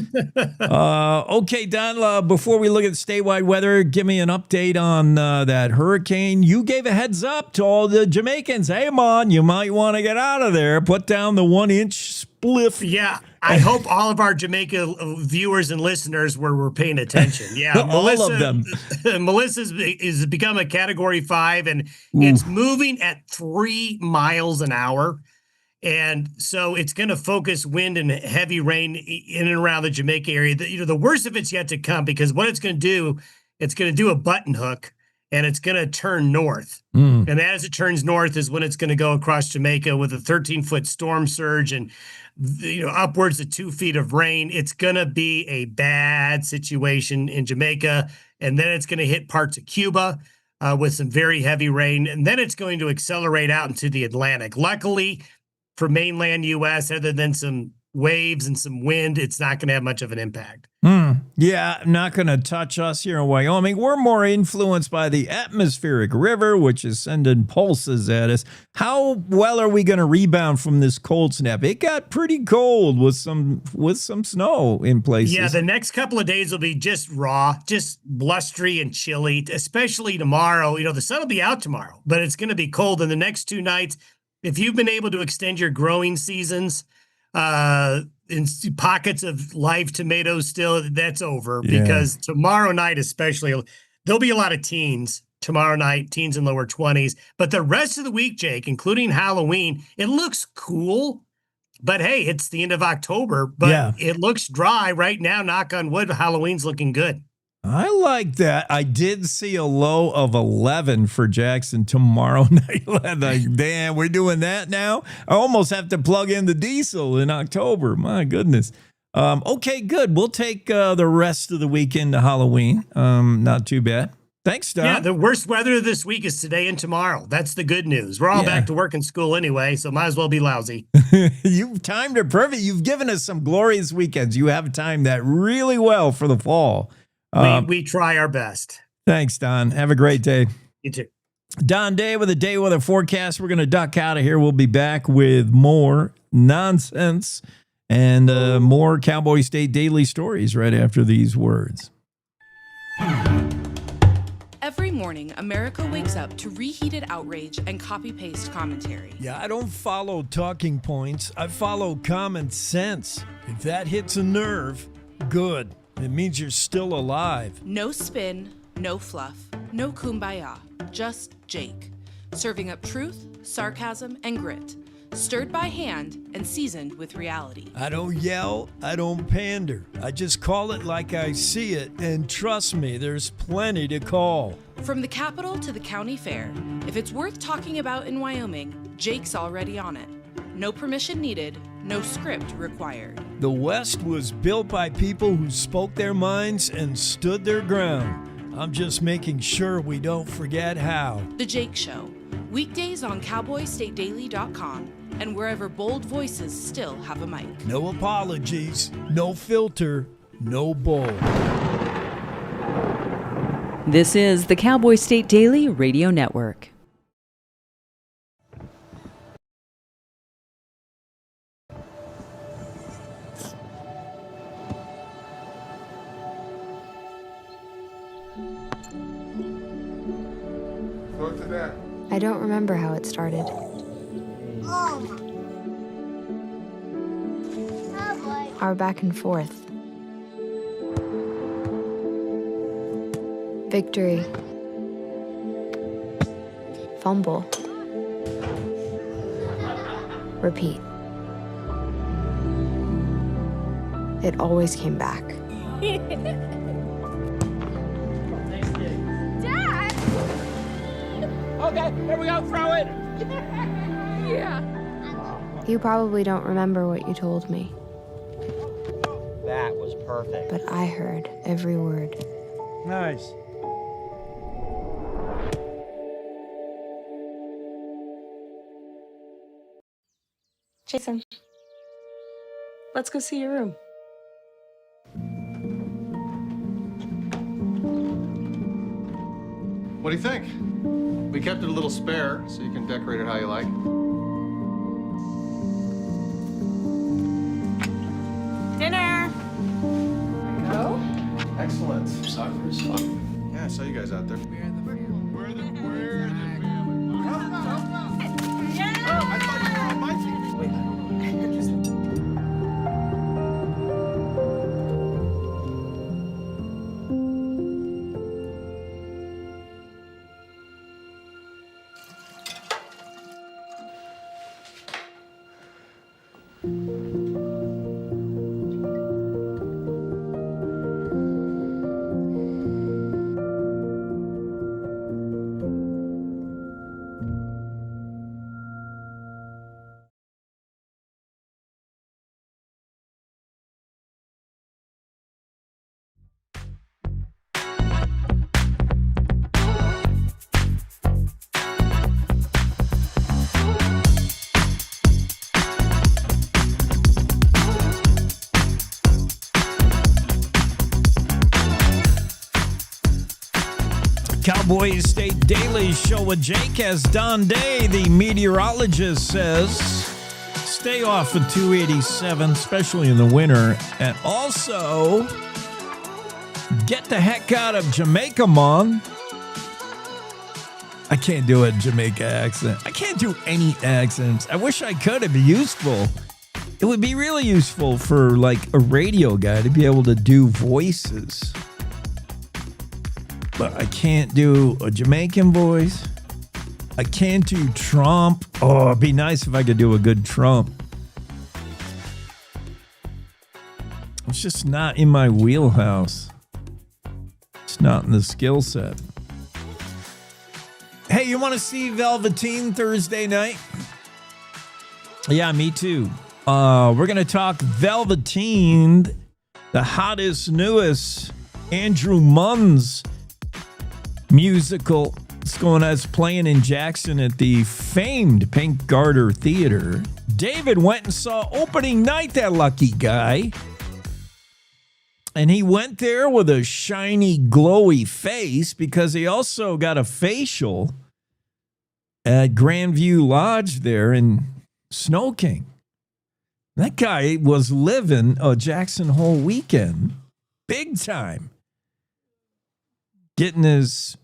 Okay, Don, before we look at statewide weather, give me an update on that hurricane. You gave a heads up to all the Jamaicans. Hey, man, you might want to get out of there. Put down the 1-inch spliff. Yeah, I hope all of our Jamaica viewers and listeners were paying attention. Yeah, all of them. Melissa's is become a Category 5, and it's moving at 3 miles an hour. And so it's going to focus wind and heavy rain in and around the Jamaica area. The worst of it's yet to come, because what it's going to do a button hook, and it's going to turn north. And as it turns north is when it's going to go across Jamaica with a 13-foot storm surge and upwards of 2 feet of rain. It's going to be a bad situation in Jamaica, and then it's going to hit parts of Cuba with some very heavy rain, and then it's going to accelerate out into the Atlantic. Luckily, for mainland U.S., other than some waves and some wind, it's not going to have much of an impact. Yeah, not going to touch us here in Wyoming. We're more influenced by the atmospheric river, which is sending pulses at us. How well are we going to rebound from this cold snap? It got pretty cold with some snow in places. Yeah, the next couple of days will be just raw, just blustery and chilly, especially tomorrow. You know, the sun will be out tomorrow, but it's going to be cold. And the next 2 nights, if you've been able to extend your growing seasons, in pockets of live tomatoes still, that's over, because tomorrow night especially, there'll be a lot of teens tomorrow night, teens in lower 20s. But the rest of the week, Jake, including Halloween, it looks cool. But hey, it's the end of October, but it looks dry right now. Knock on wood, Halloween's looking good. I like that. I did see a low of 11 for Jackson tomorrow night. Like, damn, we're doing that now? I almost have to plug in the diesel in October. My goodness. Okay, good. We'll take the rest of the weekend to Halloween. Not too bad. Thanks, Don. Yeah, the worst weather this week is today and tomorrow. That's the good news. We're all back to work and school anyway, so might as well be lousy. You've timed it perfect. You've given us some glorious weekends. You have timed that really well for the fall. We try our best. Thanks, Don. Have a great day. You too. Don Day with a day weather forecast. We're going to duck out of here. We'll be back with more nonsense and more Cowboy State Daily stories right after these words. Every morning, America wakes up to reheated outrage and copy-paste commentary. Yeah, I don't follow talking points. I follow common sense. If that hits a nerve, good. It means you're still alive. No spin, no fluff, no kumbaya, just Jake. Serving up truth, sarcasm, and grit. Stirred by hand and seasoned with reality. I don't yell, I don't pander. I just call it like I see it, and trust me, there's plenty to call. From the capital to the county fair, if it's worth talking about in Wyoming, Jake's already on it. No permission needed, no script required. The West was built by people who spoke their minds and stood their ground. I'm just making sure we don't forget how. The Jake Show, weekdays on cowboystatedaily.com and wherever bold voices still have a mic. No apologies, no filter, no bull. This is the Cowboy State Daily Radio Network. I don't remember how it started. Our back and forth. Victory. Fumble. Repeat. It always came back. Dad! Okay, here we go, throw it! Yeah. You probably don't remember what you told me. That was perfect. But I heard every word. Nice. Jason, let's go see your room. What do you think? We kept it a little spare, so you can decorate it how you like. Dinner! Go. Excellent. Soccer is fun. Yeah, I saw you guys out there. Cowboy State Daily Show with Jake. As Don Day, the meteorologist, says, stay off of 287, especially in the winter. And also, get the heck out of Jamaica, Mom. I can't do a Jamaica accent. I can't do any accents. I wish I could. It'd be useful. It would be really useful for like a radio guy to be able to do voices. But I can't do a Jamaican voice. I can't do Trump. Oh, it'd be nice if I could do a good Trump. It's just not in my wheelhouse. It's not in the skill set. Hey, you want to see Velveteen Thursday night? Yeah, me too. We're going to talk Velveteen, the hottest, newest Andrew Munn's musical. It's going as playing in Jackson at the famed Pink Garter Theater. David went and saw opening night, that lucky guy. And he went there with a shiny, glowy face because he also got a facial at Grandview Lodge there in Snow King. That guy was living a Jackson Hole weekend, big time. Getting his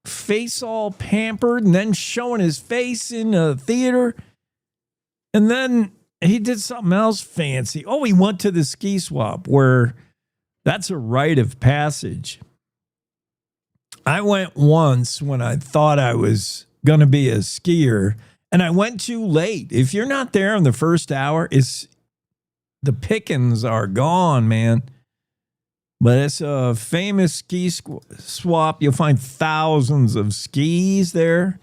face all pampered and then showing his face in a theater. And then he did something else fancy. Oh, he went to the ski swap where that's a rite of passage. I went once when I thought I was going to be a skier, and I went too late. If you're not there in the first hour, the pickings are gone, man. But it's a famous ski swap. You'll find thousands of skis there.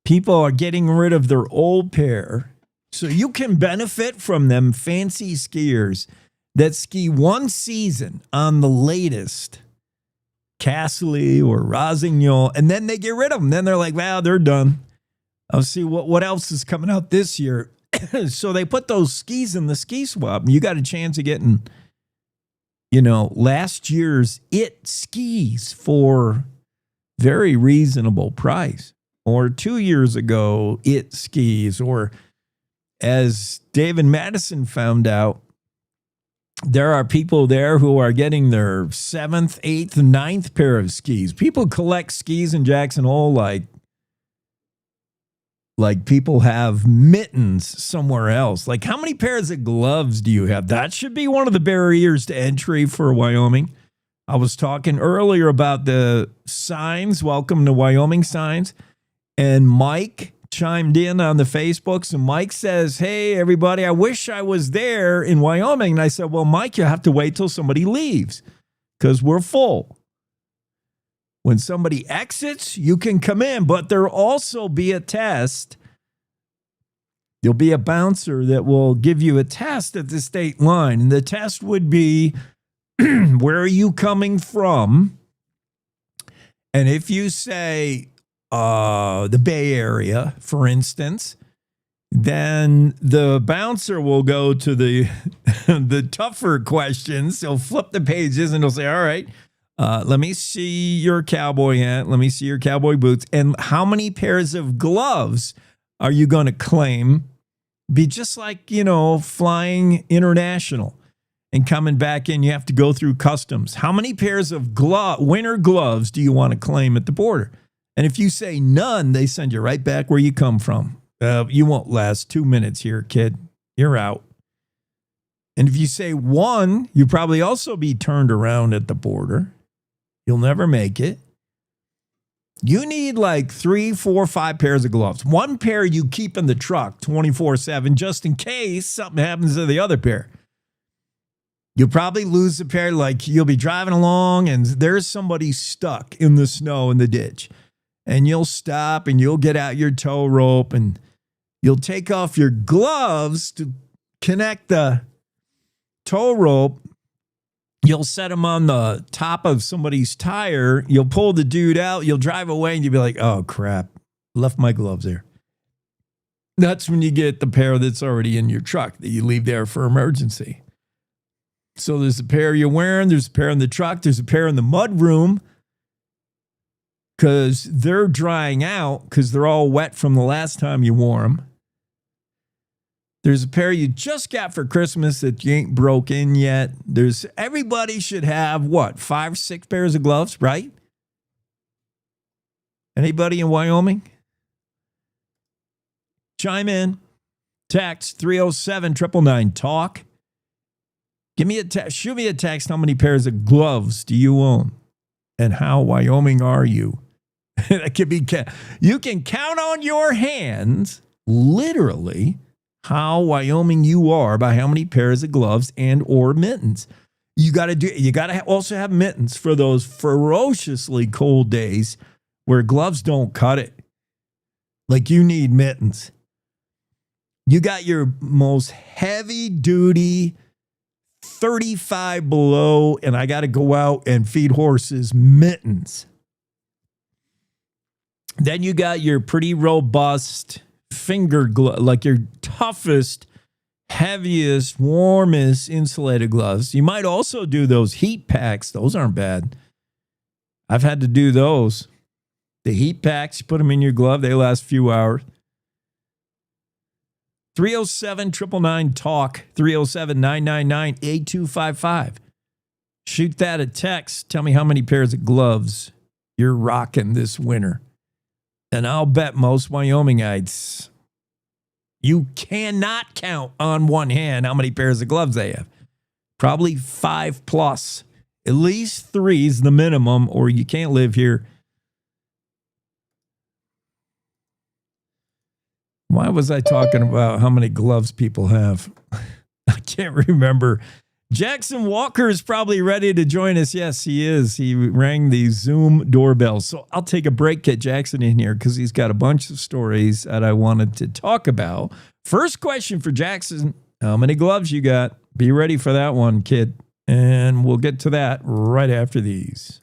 People are getting rid of their old pair, so you can benefit from them fancy skiers that ski one season on the latest Castle or Rossignol, and then they get rid of them. Then they're like, well, they're done. I'll see what else is coming out this year. So they put those skis in the ski swap, and you got a chance of getting, last year's It skis for very reasonable price. Or 2 years ago, It skis. Or as David Madison found out, there are people there who are getting their 7th, 8th, 9th pair of skis. People collect skis in Jackson Hole like people have mittens somewhere else. Like, how many pairs of gloves do you have? That should be one of the barriers to entry for Wyoming. I was talking earlier about the signs, welcome to Wyoming signs, and Mike chimed in on the Facebooks, and Mike says, hey, everybody, I wish I was there in Wyoming. And I said, well, Mike, you have to wait till somebody leaves because we're full. When somebody exits, you can come in, but there'll also be a test. There'll be a bouncer that will give you a test at the state line. And the test would be, where are you coming from? And if you say the Bay Area, for instance, then the bouncer will go to the the tougher questions. He'll flip the pages and he'll say, all right, let me see your cowboy hat. Let me see your cowboy boots. And how many pairs of gloves are you going to claim? Be just like, flying international and coming back in, you have to go through customs. How many pairs of winter gloves do you want to claim at the border? And if you say none, they send you right back where you come from. You won't last 2 minutes here, kid. You're out. And if you say one, you probably also be turned around at the border. You'll never make it. You need like 3, 4, 5 pairs of gloves. One pair you keep in the truck 24/7 just in case something happens to the other pair. You'll probably lose the pair, like you'll be driving along and there's somebody stuck in the snow in the ditch. And you'll stop and you'll get out your tow rope and you'll take off your gloves to connect the tow rope. You'll set them on the top of somebody's tire. You'll pull the dude out. You'll drive away and you'll be like, oh, crap. Left my gloves there. That's when you get the pair that's already in your truck that you leave there for emergency. So there's a pair you're wearing. There's a pair in the truck. There's a pair in the mud room. because they're drying out because they're all wet from the last time you wore them. There's a pair you just got for Christmas that you ain't broke in yet. Everybody should have, 5, 6 pairs of gloves, right? Anybody in Wyoming? Chime in. Text 307-999-TALK. Give me a text. Shoot me a text. How many pairs of gloves do you own? And how Wyoming are you? That could be. You can count on your hands, literally, how Wyoming you are by how many pairs of gloves and or mittens. You got to also have mittens for those ferociously cold days where gloves don't cut it. Like, you need mittens. You got your most heavy duty 35 below, and I got to go out and feed horses mittens. Then you got your pretty robust finger glove, like your toughest, heaviest, warmest insulated gloves. You might also do those heat packs. Those aren't bad. I've had to do those. The heat packs, you put them in your glove. They last a few hours. 307-999-TALK, 307-999-8255. Shoot that a text. Tell me how many pairs of gloves you're rocking this winter. And I'll bet most Wyomingites, you cannot count on one hand how many pairs of gloves they have. Probably 5 plus. At least 3 is the minimum, or you can't live here. Why was I talking about how many gloves people have? I can't remember. Jackson Walker is probably ready to join us. Yes, he is. He rang the Zoom doorbell. So I'll take a break, get Jackson in here because he's got a bunch of stories that I wanted to talk about. First question for Jackson, how many gloves you got? Be ready for that one, kid. And we'll get to that right after these.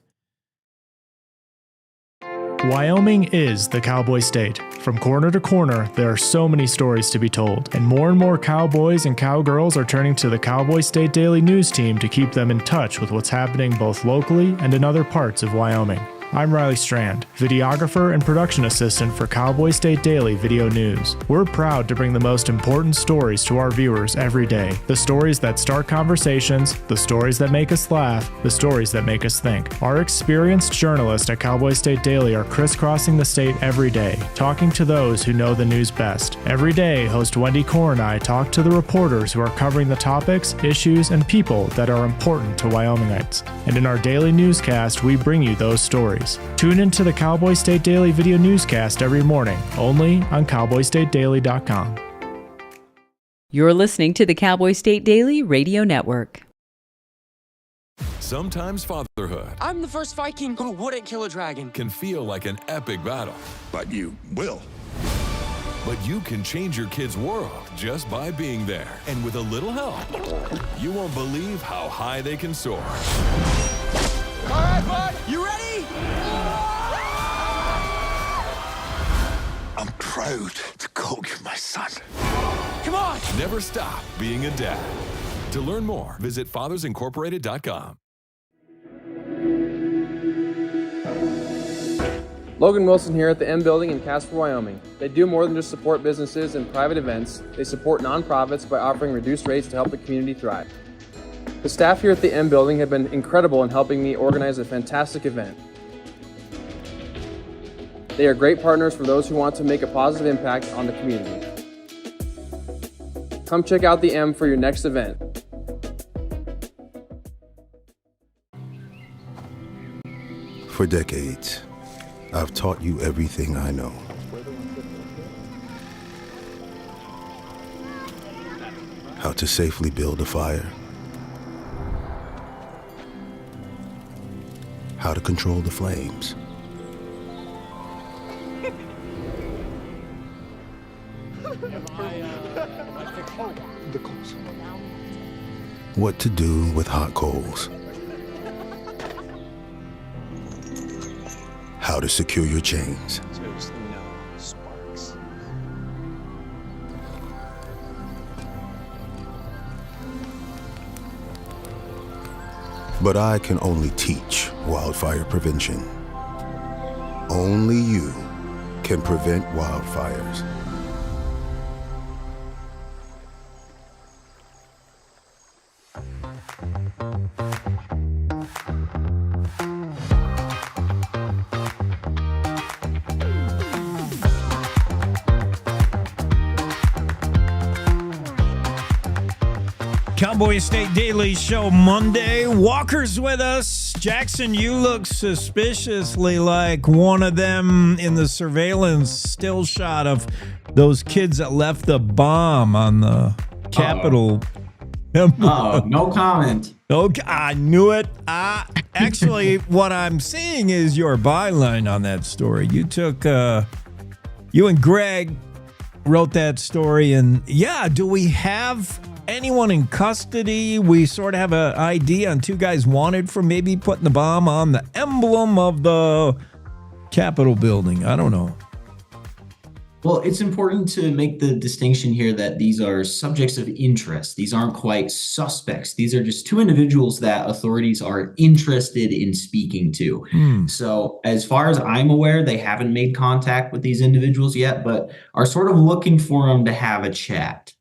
Wyoming is the cowboy state. From corner to corner, there are so many stories to be told, and more cowboys and cowgirls are turning to the Cowboy State Daily News team to keep them in touch with what's happening both locally and in other parts of Wyoming. I'm Riley Strand, videographer and production assistant for Cowboy State Daily Video News. We're proud to bring the most important stories to our viewers every day. The stories that start conversations, the stories that make us laugh, the stories that make us think. Our experienced journalists at Cowboy State Daily are crisscrossing the state every day, talking to those who know the news best. Every day, host Wendy Core and I talk to the reporters who are covering the topics, issues, and people that are important to Wyomingites. And in our daily newscast, we bring you those stories. Tune into the Cowboy State Daily Video Newscast every morning, only on cowboystatedaily.com. You're listening to the Cowboy State Daily Radio Network. Sometimes fatherhood I'm the first Viking who wouldn't kill a dragon. Can feel like an epic battle. But you will. But you can change your kid's world just by being there. And with a little help, you won't believe how high they can soar. All right, bud, you ready? I'm proud to call you my son. Come on! Never stop being a dad. To learn more, visit fathersincorporated.com. Logan Wilson here at the M Building in Casper, Wyoming. They do more than just support businesses and private events. They support nonprofits by offering reduced rates to help the community thrive. The staff here at the M Building have been incredible in helping me organize a fantastic event. They are great partners for those who want to make a positive impact on the community. Come check out the M for your next event. For decades, I've taught you everything I know. How to safely build a fire. How to control the flames. What to do with hot coals. How to secure your chains. Seriously, no sparks. But I can only teach wildfire prevention. Only you can prevent wildfires. Cowboy State Daily Show Monday. Walker's with us. Jackson, you look suspiciously like one of them in the surveillance still shot of those kids that left the bomb on the Capitol. Oh, no comment. Okay, I knew it. Actually, what I'm seeing is your byline on that story. You took, you and Greg wrote that story, and yeah, do we have anyone in custody? We sort of have an idea on two guys wanted for maybe putting the bomb on the emblem of the Capitol building. I don't know. Well, it's important to make the distinction here that these are subjects of interest. These aren't quite suspects. These are just two individuals that authorities are interested in speaking to. So as far as I'm aware, they haven't made contact with these individuals yet, but are sort of looking for them to have a chat.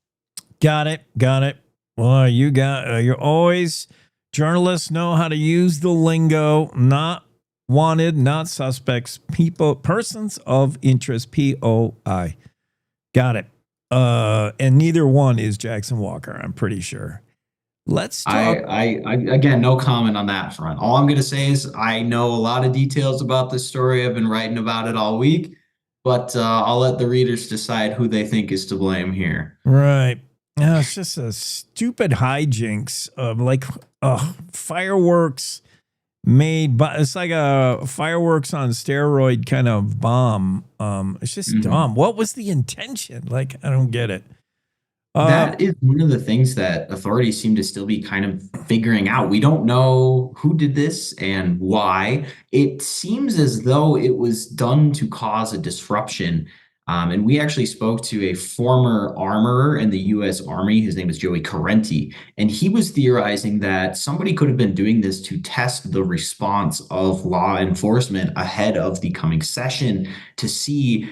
Got it. Well, you're always, journalists know how to use the lingo. Not wanted, not suspects, people, persons of interest, POI. Got it. And neither one is Jackson Walker, I'm pretty sure. Let's talk. I again, no comment on that front. All I'm going to say is I know a lot of details about this story. I've been writing about it all week, but I'll let the readers decide who they think is to blame here. Right. No, it's just a stupid hijinks of like fireworks made, but it's like a fireworks on steroid kind of bomb. It's just dumb. What was the intention? Like, I don't get it. That is one of the things that authorities seem to still be kind of figuring out. We don't know who did this and why. It seems as though it was done to cause a disruption. And we actually spoke to a former armorer in the U.S. Army. His name is Joey Carenti. And he was theorizing that somebody could have been doing this to test the response of law enforcement ahead of the coming session to see,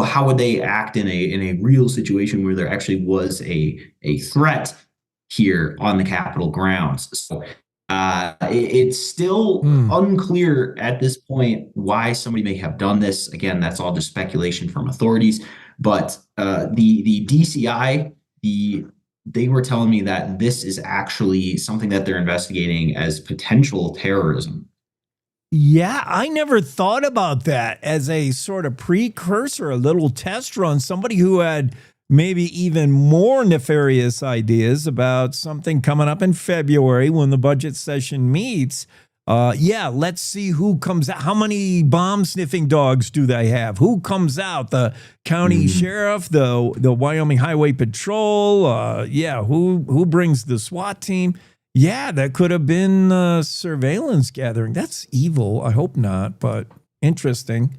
how would they act in a real situation where there actually was a threat here on the Capitol grounds. So it's still unclear at this point why somebody may have done this. Again, that's all just speculation from authorities. But the DCI, they were telling me that this is actually something that they're investigating as potential terrorism. Yeah, I never thought about that as a sort of precursor, a little test run. Somebody who had maybe even more nefarious ideas about something coming up in February when the budget session meets. Let's see who comes out. How many bomb sniffing dogs do they have? Who comes out? The county sheriff, the Wyoming Highway Patrol. Who brings the SWAT team? Yeah, that could have been a surveillance gathering. That's evil. I hope not, but interesting.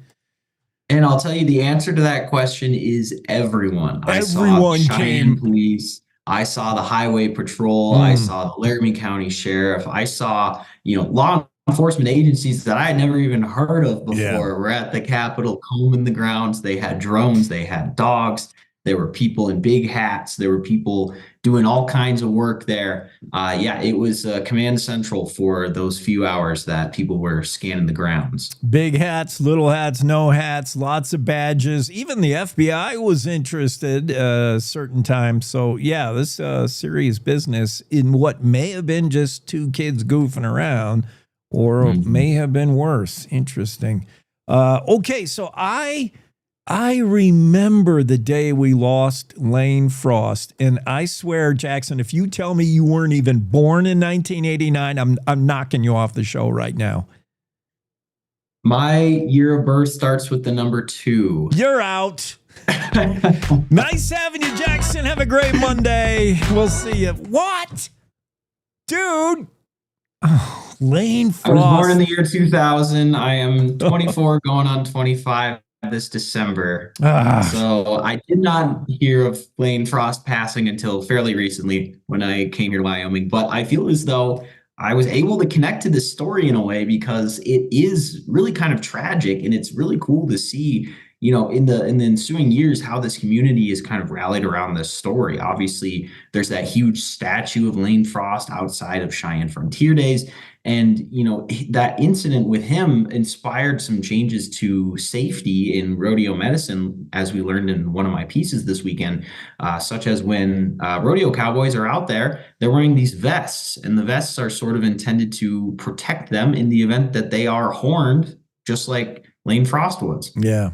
And I'll tell you, the answer to that question is everyone. Everyone I saw Cheyenne came. Police. I saw the Highway Patrol. I saw the Laramie County Sheriff. I saw, law enforcement agencies that I had never even heard of before were at the Capitol combing the grounds. They had drones. They had dogs. There were people in big hats. There were people doing all kinds of work there. It was command central for those few hours that people were scanning the grounds. Big hats, little hats, no hats, lots of badges. Even the FBI was interested certain times. So, this serious business in what may have been just two kids goofing around or may have been worse. Interesting. So I remember the day we lost Lane Frost, and I swear, Jackson, if you tell me you weren't even born in 1989, I'm knocking you off the show right now. My year of birth starts with the number 2. You're out. Nice having you, Jackson. Have a great Monday. We'll see you. What? Dude. Oh, Lane Frost. I was born in the year 2000. I am 24 going on 25. This December. So I did not hear of Lane Frost passing until fairly recently when I came here to Wyoming. But I feel as though I was able to connect to this story in a way because it is really kind of tragic, and it's really cool to see, in the ensuing years how this community is kind of rallied around this story. Obviously, there's that huge statue of Lane Frost outside of Cheyenne Frontier Days. And, that incident with him inspired some changes to safety in rodeo medicine, as we learned in one of my pieces this weekend, such as when rodeo cowboys are out there, they're wearing these vests, and the vests are sort of intended to protect them in the event that they are horned, just like Lane Frost was. Yeah.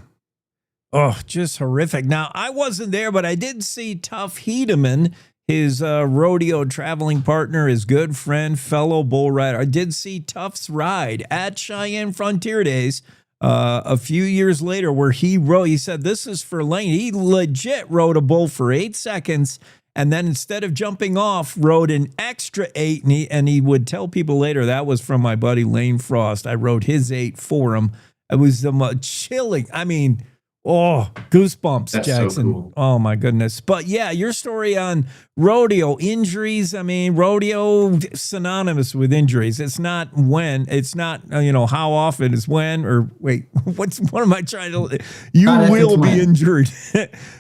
Oh, just horrific. Now, I wasn't there, but I did see Tuff Hedeman, his rodeo traveling partner, his good friend, fellow bull rider. I did see Tuff's ride at Cheyenne Frontier Days a few years later, where he said, this is for Lane. He legit rode a bull for 8 seconds, and then instead of jumping off, rode an extra 8, and he would tell people later, that was from my buddy Lane Frost. I rode his 8 for him. It was the chilling. I mean, oh, goosebumps, That's Jackson. so cool. Oh, my goodness. But yeah, your story on rodeo injuries. I mean, rodeo synonymous with injuries. It's not when, it's not, how often, it's when, or wait, what am I trying to, you will be injured.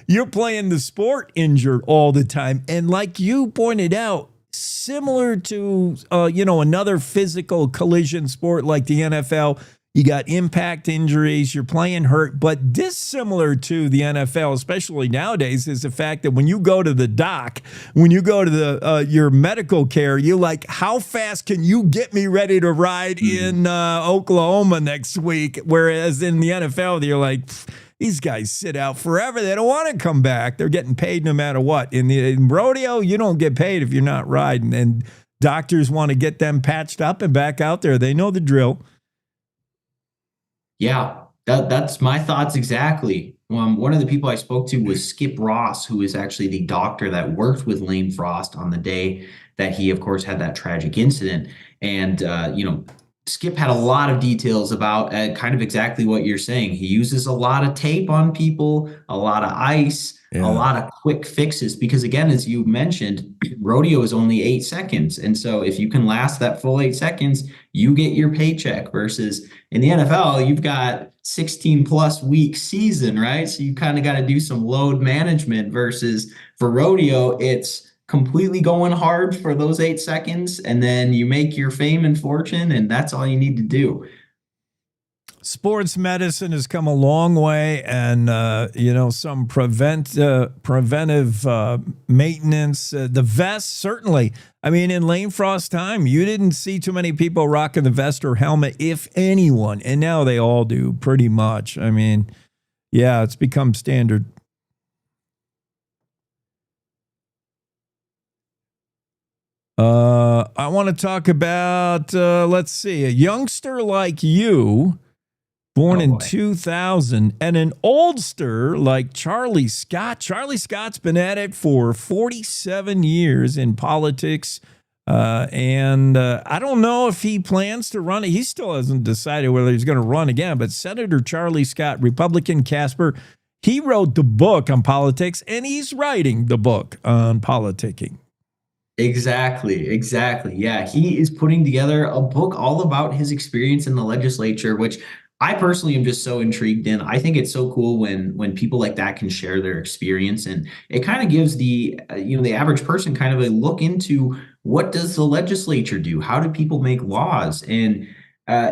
You're playing the sport injured all the time. And like you pointed out, similar to, another physical collision sport like the NFL, you got impact injuries, you're playing hurt, but dissimilar to the NFL, especially nowadays, is the fact that when you go to the doc, when you go to the your medical care, you're like, how fast can you get me ready to ride in Oklahoma next week? Whereas in the NFL, you're like, these guys sit out forever. They don't want to come back. They're getting paid no matter what. In rodeo, you don't get paid if you're not riding, and doctors want to get them patched up and back out there. They know the drill. Yeah, that's my thoughts exactly. One of the people I spoke to was Skip Ross, who is actually the doctor that worked with Lane Frost on the day that he, of course, had that tragic incident. And, Skip had a lot of details about kind of exactly what you're saying. He uses a lot of tape on people, a lot of ice, a lot of quick fixes, because again, as you mentioned, rodeo is only 8 seconds. And so if you can last that full 8 seconds, you get your paycheck, versus in the NFL, you've got 16 plus week season, right? So you kind of got to do some load management, versus for rodeo, it's completely going hard for those 8 seconds, and then you make your fame and fortune, and that's all you need to do. Sports medicine has come a long way, and some preventive maintenance. The vest, certainly. I mean, in Lane Frost's time, you didn't see too many people rocking the vest or helmet, if anyone, and now they all do, pretty much. I mean, yeah, it's become standard. I want to talk about, let's see, a youngster like you, born in 2000, and an oldster like Charlie Scott. Charlie Scott's been at it for 47 years in politics, and I don't know if he plans to run. He still hasn't decided whether he's going to run again, but Senator Charlie Scott, Republican Casper, he wrote the book on politics, and he's writing the book on politicking. Exactly. Yeah, he is putting together a book all about his experience in the legislature, which I personally am just so intrigued in. I think it's so cool when people like that can share their experience, and it kind of gives the the average person kind of a look into, what does the legislature do? How do people make laws? And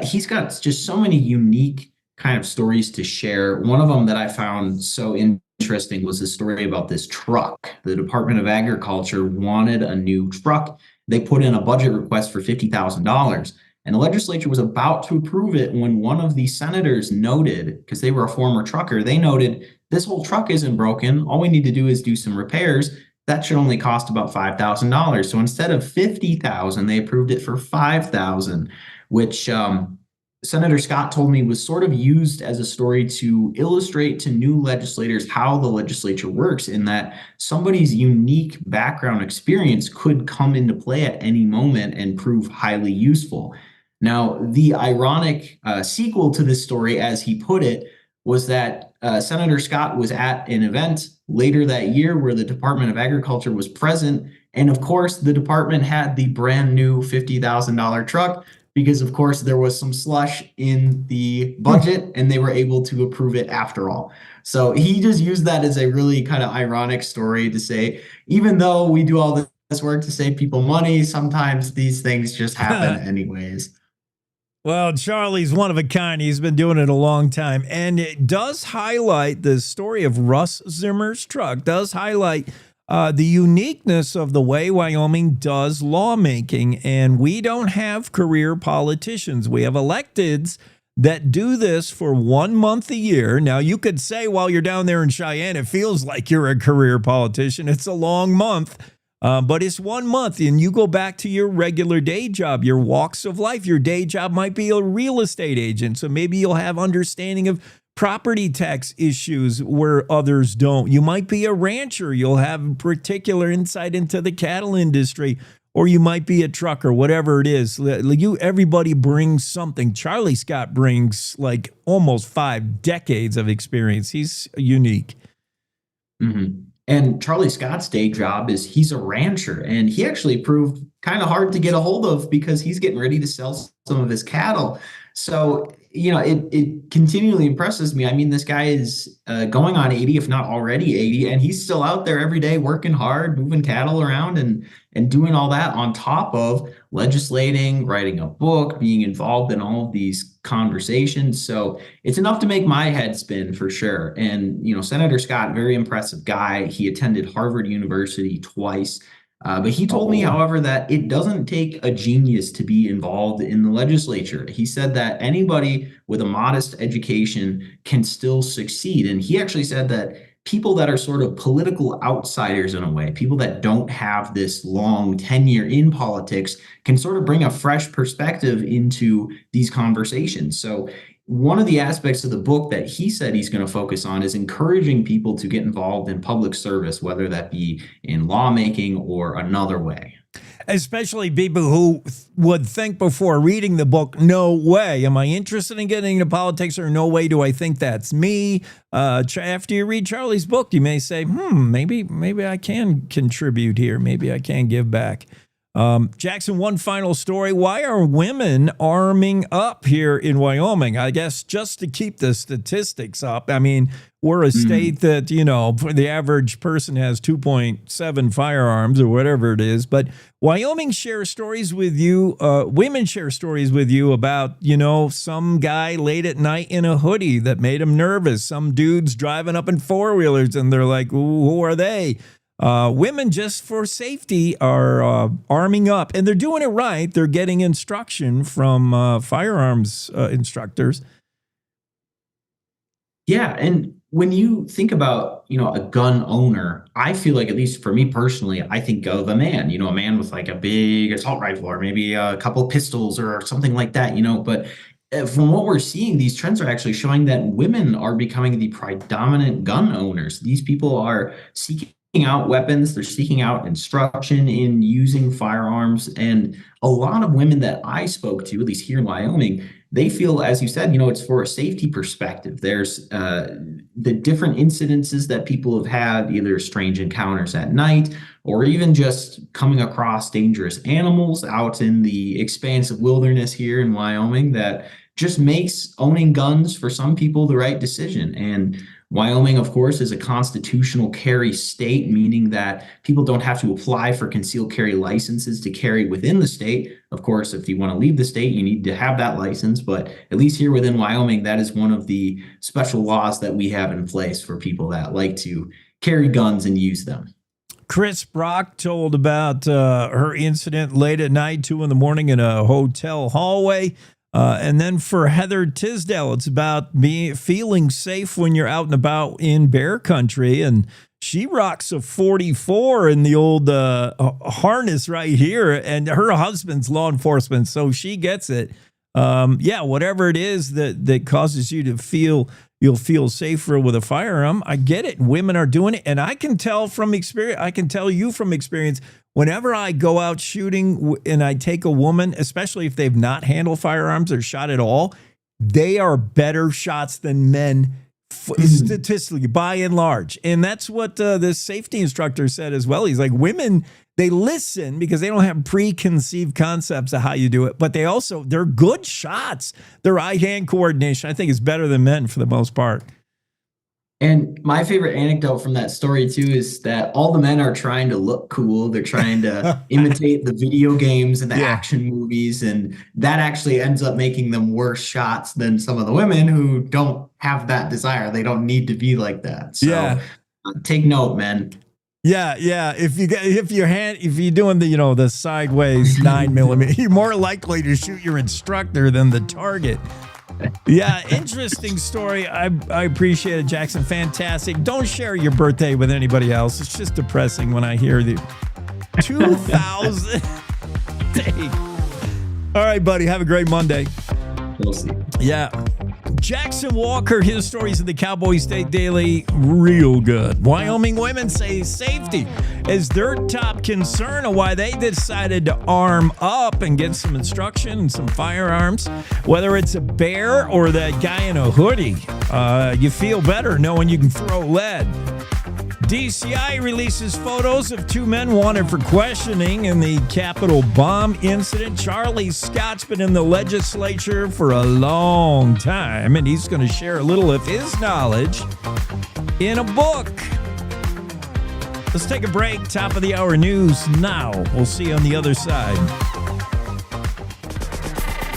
he's got just so many unique kind of stories to share. One of them that I found so interesting was the story about this truck. The Department of Agriculture wanted a new truck. They put in a budget request for $50,000, and the legislature was about to approve it when one of the senators noted, because they were a former trucker, they noted, this whole truck isn't broken. All we need to do is do some repairs. That should only cost about $5,000. So instead of $50,000, they approved it for $5,000, which Senator Scott told me was sort of used as a story to illustrate to new legislators how the legislature works, in that somebody's unique background experience could come into play at any moment and prove highly useful. Now, the ironic sequel to this story, as he put it, was that Senator Scott was at an event later that year where the Department of Agriculture was present, And of course, the department had the brand new $50,000 truck because, of course, there was some slush in the budget and they were able to approve it after all. So he just used that as a really kind of ironic story to say, even though we do all this work to save people money, sometimes these things just happen anyways. Well, Charlie's one of a kind. He's been doing it a long time. And it does highlight the story of Russ Zimmer's truck, does highlight the uniqueness of the way Wyoming does lawmaking. And we don't have career politicians. We have electeds that do this for 1 month a year. Now, you could say while you're down there in Cheyenne, it feels like you're a career politician. It's a long month. But it's 1 month and you go back to your regular day job, your walks of life. Your day job might be a real estate agent. So maybe you'll have understanding of property tax issues where others don't. You might be a rancher. You'll have particular insight into the cattle industry, or you might be a trucker, whatever it is. Everybody brings something. Charlie Scott brings like almost 5 decades of experience. He's unique. Mm-hmm. And Charlie Scott's day job is he's a rancher, and he actually proved kind of hard to get a hold of because he's getting ready to sell some of his cattle. So, it continually impresses me. I mean, this guy is going on 80, if not already 80, and he's still out there every day working hard, moving cattle around and doing all that on top of legislating, writing a book, being involved in all of these conversations. So it's enough to make my head spin for sure. And, Senator Scott, very impressive guy. He attended Harvard University twice. But he told me, however, that it doesn't take a genius to be involved in the legislature. He said that anybody with a modest education can still succeed. And he actually said that people that are sort of political outsiders in a way, people that don't have this long tenure in politics, can sort of bring a fresh perspective into these conversations. So one of the aspects of the book that he said he's going to focus on is encouraging people to get involved in public service, whether that be in lawmaking or another way. Especially people who would think before reading the book, no way am I interested in getting into politics, or no way do I think that's me. After you read Charlie's book, you may say, maybe I can contribute here. Maybe I can give back. Jackson, one final story. Why are women arming up here in Wyoming? I guess just to keep the statistics up. I mean, we're a state that, the average person has 2.7 firearms or whatever it is. But Wyoming shares stories with you. Women share stories with you about, some guy late at night in a hoodie that made him nervous. Some dudes driving up in four-wheelers and they're like, who are they? Women, just for safety, are arming up, and they're doing it right. They're getting instruction from firearms instructors. Yeah, and when you think about, a gun owner, I feel like, at least for me personally, I think of a man, a man with like a big assault rifle or maybe a couple of pistols or something like that, But from what we're seeing, these trends are actually showing that women are becoming the predominant gun owners. These people are seeking out weapons, they're seeking out instruction in using firearms. And a lot of women that I spoke to, at least here in Wyoming, they feel, as you said, it's for a safety perspective. There's the different incidences that people have had, either strange encounters at night or even just coming across dangerous animals out in the expansive wilderness here in Wyoming, that just makes owning guns for some people the right decision. And Wyoming, of course, is a constitutional carry state, meaning that people don't have to apply for concealed carry licenses to carry within the state. Of course, if you want to leave the state, you need to have that license. But at least here within Wyoming, that is one of the special laws that we have in place for people that like to carry guns and use them. Chris Brock told about her incident late at night, 2 a.m. in a hotel hallway. And then for Heather Tisdale, it's about feeling safe when you're out and about in bear country. And she rocks a 44 in the old harness right here. And her husband's law enforcement, so she gets it. Whatever it is that causes you to feel you'll feel safer with a firearm. I get it. Women are doing it. And I can tell from experience, I can tell you from experience, whenever I go out shooting and I take a woman, especially if they've not handled firearms or shot at all, they are better shots than men statistically, by and large. And that's what this safety instructor said as well. He's like, women, they listen because they don't have preconceived concepts of how you do it, but they're good shots. Their eye-hand coordination, I think, is better than men for the most part. And my favorite anecdote from that story, too, is that all the men are trying to look cool. They're trying to imitate the video games and the action movies. And that actually ends up making them worse shots than some of the women who don't have that desire. They don't need to be like that. So take note, men. Yeah. If you're doing the sideways 9mm, you're more likely to shoot your instructor than the target. Yeah, interesting story. I appreciate it, Jackson. Fantastic. Don't share your birthday with anybody else. It's just depressing when I hear the 2000 date. All right, buddy. Have a great Monday. We'll see. Yeah. Jackson Walker, his stories in the Cowboy State Daily, real good. Wyoming women say safety is their top concern of why they decided to arm up and get some instruction and some firearms. Whether it's a bear or that guy in a hoodie, you feel better knowing you can throw lead. DCI releases photos of two men wanted for questioning in the Capitol bomb incident. Charlie Scott's been in the legislature for a long time, and he's going to share a little of his knowledge in a book. Let's take a break. Top of the hour news now. We'll see you on the other side.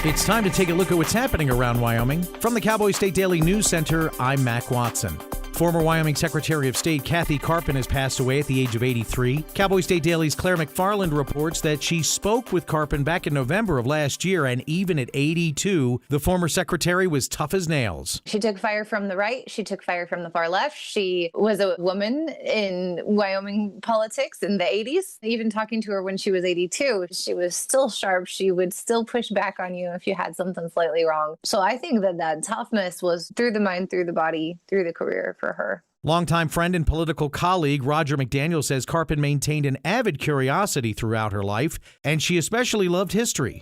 It's time to take a look at what's happening around Wyoming. From the Cowboy State Daily News Center, I'm Mac Watson. Former Wyoming Secretary of State Kathy Carpin has passed away at the age of 83. Cowboy State Daily's Claire McFarland reports that she spoke with Carpin back in November of last year, and even at 82, the former secretary was tough as nails. She took fire from the right. She took fire from the far left. She was a woman in Wyoming politics in the 80s. Even talking to her when she was 82, she was still sharp. She would still push back on you if you had something slightly wrong. So I think that toughness was through the mind, through the body, through the career for her. Longtime friend and political colleague Roger McDaniel says Carpin maintained an avid curiosity throughout her life, and she especially loved history.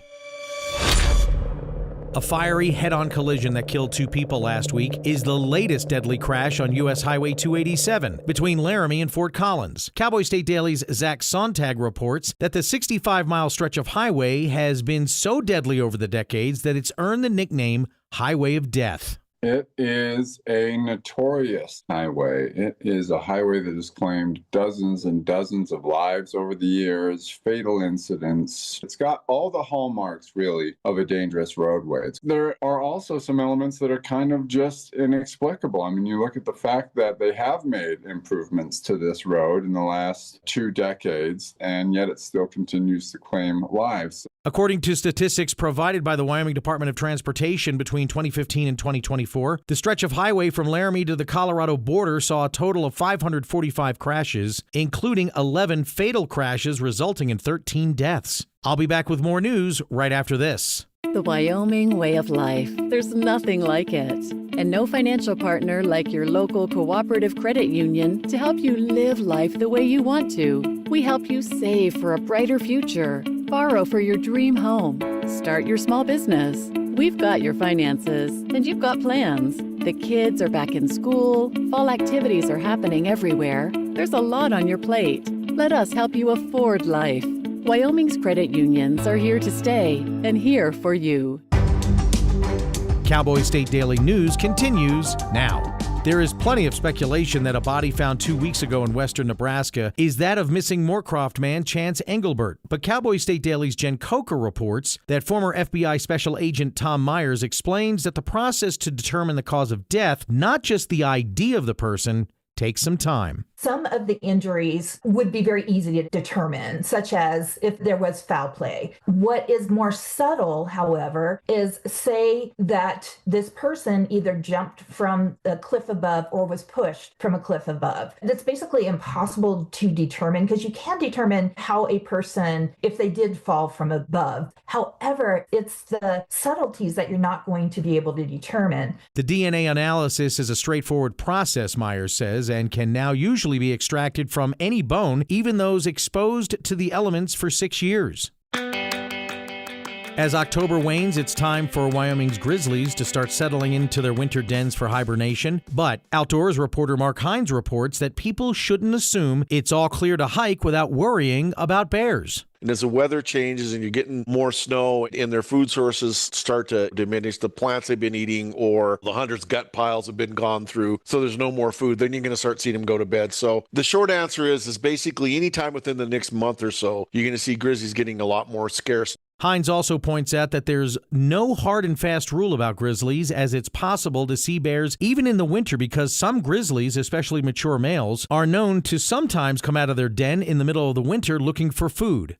A fiery head-on collision that killed two people last week is the latest deadly crash on U.S. Highway 287 between Laramie and Fort Collins. Cowboy State Daily's Zach Sontag reports that the 65-mile stretch of highway has been so deadly over the decades that it's earned the nickname Highway of Death. It is a notorious highway. It is a highway that has claimed dozens and dozens of lives over the years, fatal incidents. It's got all the hallmarks, really, of a dangerous roadway. There are also some elements that are kind of just inexplicable. I mean, you look at the fact that they have made improvements to this road in the last 2 decades, and yet it still continues to claim lives. According to statistics provided by the Wyoming Department of Transportation between 2015 and 2024, the stretch of highway from Laramie to the Colorado border saw a total of 545 crashes, including 11 fatal crashes resulting in 13 deaths. I'll be back with more news right after this. The Wyoming way of life. There's nothing like it. And no financial partner like your local cooperative credit union to help you live life the way you want to. We help you save for a brighter future, borrow for your dream home, start your small business. We've got your finances, and you've got plans. The kids are back in school, fall activities are happening everywhere. There's a lot on your plate. Let us help you afford life. Wyoming's credit unions are here to stay and here for you. Cowboy State Daily News continues now. There is plenty of speculation that a body found 2 weeks ago in western Nebraska is that of missing Moorcroft man Chance Engelbert. But Cowboy State Daily's Jen Coker reports that former FBI Special Agent Tom Myers explains that the process to determine the cause of death, not just the ID of the person, takes some time. Some of the injuries would be very easy to determine, such as if there was foul play. What is more subtle, however, is say that this person either jumped from a cliff above or was pushed from a cliff above. That's basically impossible to determine because you can determine how a person, if they did fall from above. However, it's the subtleties that you're not going to be able to determine. The DNA analysis is a straightforward process, Myers says, and can now usually be extracted from any bone, even those exposed to the elements for 6 years. As October wanes, it's time for Wyoming's grizzlies to start settling into their winter dens for hibernation. But Outdoors reporter Mark Hines reports that people shouldn't assume it's all clear to hike without worrying about bears. And as the weather changes and you're getting more snow and their food sources start to diminish, the plants they've been eating or the hunters' gut piles have been gone through, so there's no more food, then you're going to start seeing them go to bed. So the short answer is basically anytime within the next month or so, you're going to see grizzlies getting a lot more scarce. Hines also points out that there's no hard and fast rule about grizzlies, as it's possible to see bears even in the winter because some grizzlies, especially mature males, are known to sometimes come out of their den in the middle of the winter looking for food.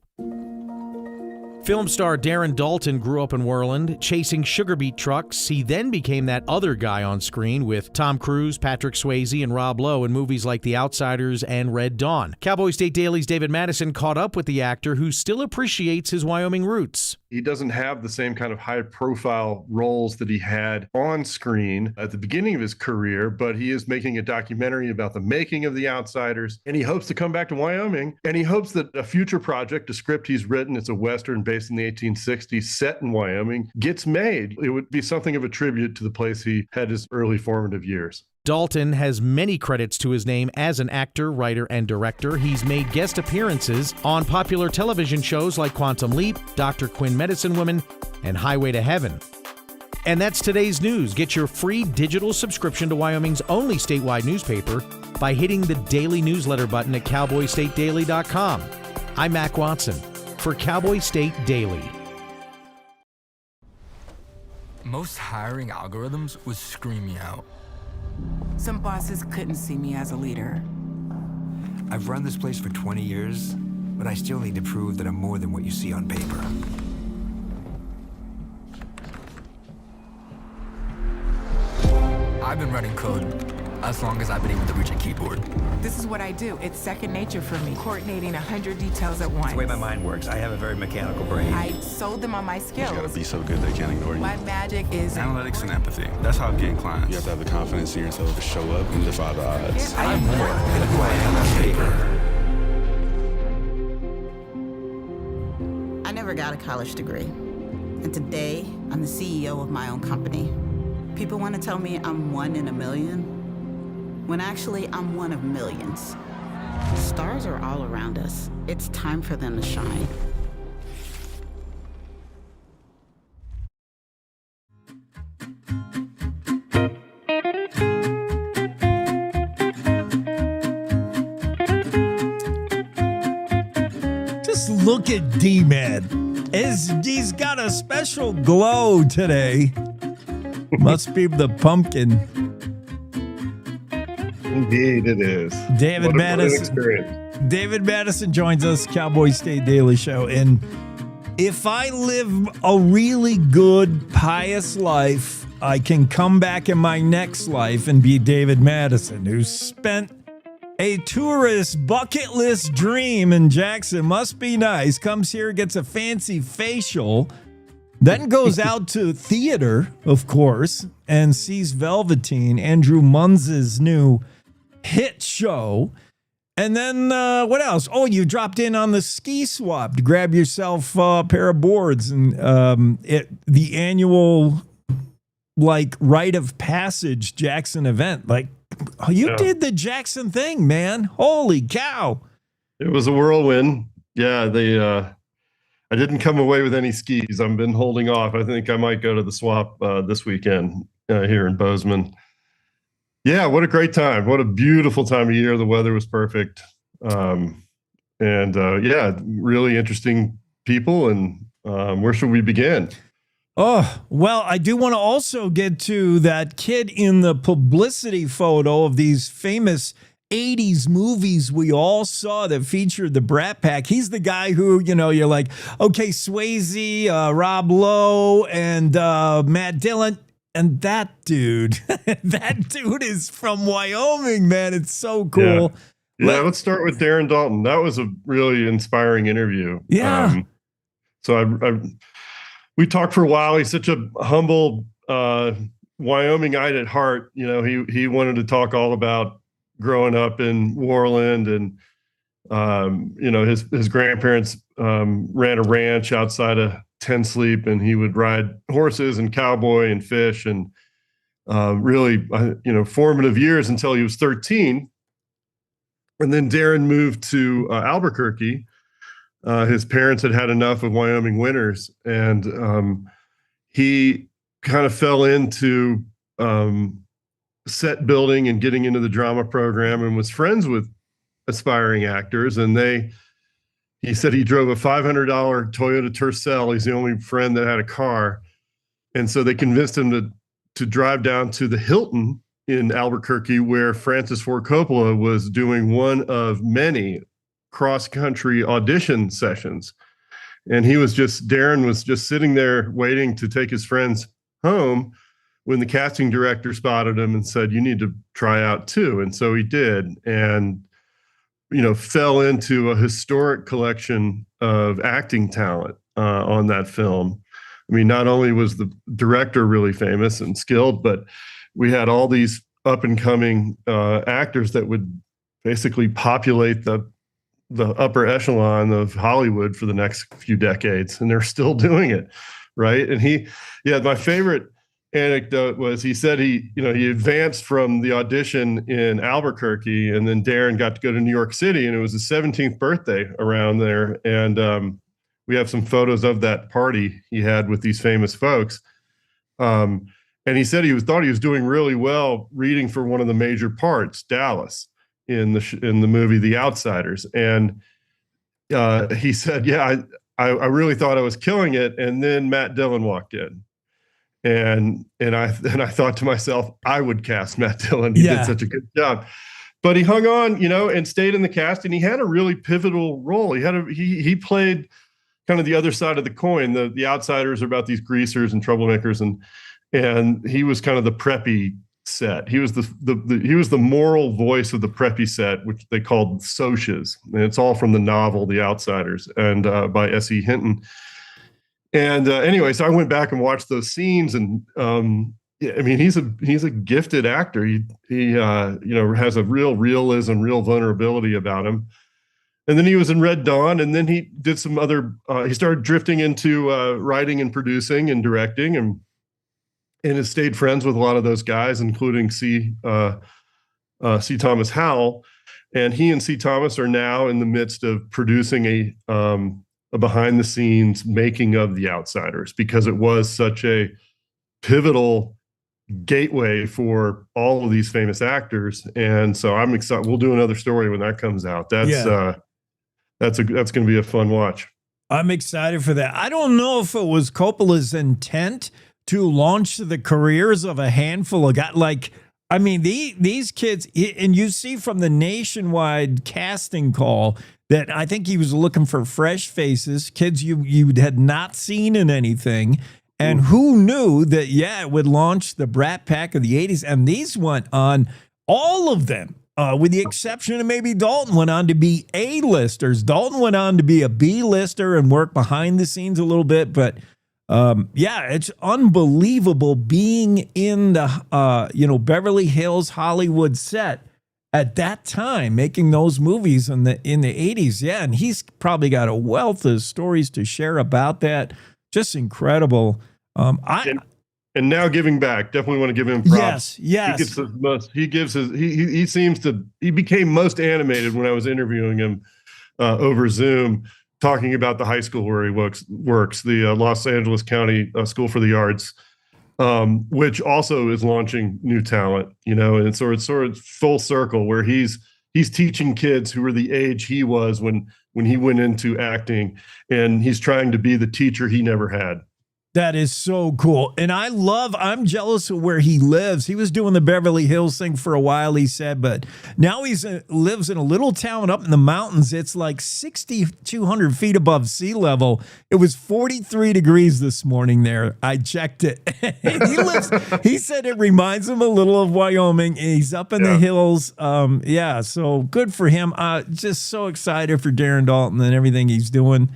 Film star Darren Dalton grew up in Worland, chasing sugar beet trucks. He then became that other guy on screen with Tom Cruise, Patrick Swayze, and Rob Lowe in movies like The Outsiders and Red Dawn. Cowboy State Daily's David Madison caught up with the actor, who still appreciates his Wyoming roots. He doesn't have the same kind of high-profile roles that he had on screen at the beginning of his career, but he is making a documentary about the making of The Outsiders, and he hopes to come back to Wyoming, and he hopes that a future project, a script he's written, it's a Western based in the 1860s, set in Wyoming, gets made. It would be something of a tribute to the place he had his early formative years. Dalton has many credits to his name as an actor, writer, and director. He's made guest appearances on popular television shows like Quantum Leap, Dr. Quinn Medicine Woman, and Highway to Heaven. And that's today's news. Get your free digital subscription to Wyoming's only statewide newspaper by hitting the daily newsletter button at cowboystatedaily.com. I'm Mac Watson for Cowboy State Daily. Most hiring algorithms would scream me out. Some bosses couldn't see me as a leader. I've run this place for 20 years, but I still need to prove that I'm more than what you see on paper. I've been running code as long as I've been able to reach a keyboard. This is what I do. It's second nature for me, coordinating 100 details at once. It's the way my mind works. I have a very mechanical brain. I sold them on my skills. You gotta be so good they can't ignore you. My magic is analytics and empathy. That's how I'm getting clients. You have to have the confidence in yourself to show up and defy the odds. I'm more than who I am on paper. I never got a college degree. And today, I'm the CEO of my own company. People want to tell me I'm one in a million, when actually I'm one of millions. Stars are all around us. It's time for them to shine. Just look at D-Man. He's got a special glow today. Must be the pumpkin. Indeed, it is. David Madison. David Madison joins us, Cowboy State Daily Show. And if I live a really good, pious life, I can come back in my next life and be David Madison, who spent a tourist bucket list dream in Jackson. Must be nice. Comes here, gets a fancy facial, then goes out to theater, of course, and sees Velveteen, Andrew Munz's new hit show. And then what else? Oh, you dropped in on the ski swap to grab yourself a pair of boards and the annual rite of passage Jackson event. You did the Jackson thing, man. Holy cow. It was a whirlwind. Yeah, I didn't come away with any skis. I've been holding off. I think I might go to the swap this weekend here in Bozeman. Yeah, what a great time. What a beautiful time of year. The weather was perfect. Really interesting people. And where should we begin? Oh, well, I do want to also get to that kid in the publicity photo of these famous 80s movies we all saw that featured the Brat Pack. He's the guy who, you're like, okay, Swayze, Rob Lowe, and Matt Dillon. And that dude is from Wyoming, man. It's so cool. Yeah, let's start with Darren Dalton. That was a really inspiring interview. Yeah. We talked for a while. He's such a humble Wyomingite at heart. He wanted to talk all about growing up in Worland and his grandparents ran a ranch outside of tent sleep, and he would ride horses and cowboy and fish, and really, formative years until he was 13. And then Darren moved to Albuquerque. His parents had enough of Wyoming winters, and he kind of fell into set building and getting into the drama program, and was friends with aspiring actors. And he said he drove a $500 Toyota Tercel. He's the only friend that had a car. And so they convinced him to drive down to the Hilton in Albuquerque, where Francis Ford Coppola was doing one of many cross-country audition sessions. And Darren was just sitting there waiting to take his friends home when the casting director spotted him and said, "You need to try out too." And so he did, and fell into a historic collection of acting talent on that film. I mean, not only was the director really famous and skilled, but we had all these up and coming actors that would basically populate the upper echelon of Hollywood for the next few decades, and they're still doing it, right? And my favorite anecdote was, he said he advanced from the audition in Albuquerque, and then Darren got to go to New York City, and it was his 17th birthday around there, and we have some photos of that party he had with these famous folks. And he said thought he was doing really well reading for one of the major parts, Dallas, in the movie The Outsiders. And he said, "Yeah, I really thought I was killing it." And then Matt Dillon walked in, and I thought to myself, I would cast Matt Dillon. He did such a good job. But he hung on, and stayed in the cast, and he had a really pivotal role. He played kind of the other side of the coin. The Outsiders are about these greasers and troublemakers, and he was kind of the preppy set. He was the moral voice of the preppy set, which they called Socias, and it's all from the novel The Outsiders, and by S.E. Hinton. And anyway, so I went back and watched those scenes, and he's a gifted actor. He has a real realism, real vulnerability about him. And then he was in Red Dawn, and then he did some other. He started drifting into writing and producing and directing, and has stayed friends with a lot of those guys, including C. Thomas Howell. And he and C. Thomas are now in the midst of producing a behind-the-scenes making of The Outsiders, because it was such a pivotal gateway for all of these famous actors. And so I'm excited. We'll do another story when that comes out. That's going to be a fun watch. I'm excited for that. I don't know if it was Coppola's intent to launch the careers of a handful of guys. These kids, and you see from the nationwide casting call that I think he was looking for fresh faces, kids you had not seen in anything. And who knew that, it would launch the Brat Pack of the 80s. And these went on, all of them, with the exception of maybe Dalton, went on to be A-listers. Dalton went on to be a B-lister and work behind the scenes a little bit. But it's unbelievable being in the, Beverly Hills Hollywood set at that time, making those movies in the 80s. Yeah, and he's probably got a wealth of stories to share about that. Just incredible. And now giving back. Definitely want to give him props. Yes. He became most animated when I was interviewing him over Zoom, talking about the high school where he works, the Los Angeles County School for the Arts, which also is launching new talent, and it's sort of full circle, where he's teaching kids who were the age he was when he went into acting, and he's trying to be the teacher he never had. That is so cool. And I'm jealous of where he lives. He was doing the Beverly Hills thing for a while, he said, but now lives in a little town up in the mountains. It's like 6,200 feet above sea level. It was 43 degrees this morning there. I checked it. He said it reminds him a little of Wyoming. He's up in the hills. So good for him. Just so excited for Darren Dalton and everything he's doing.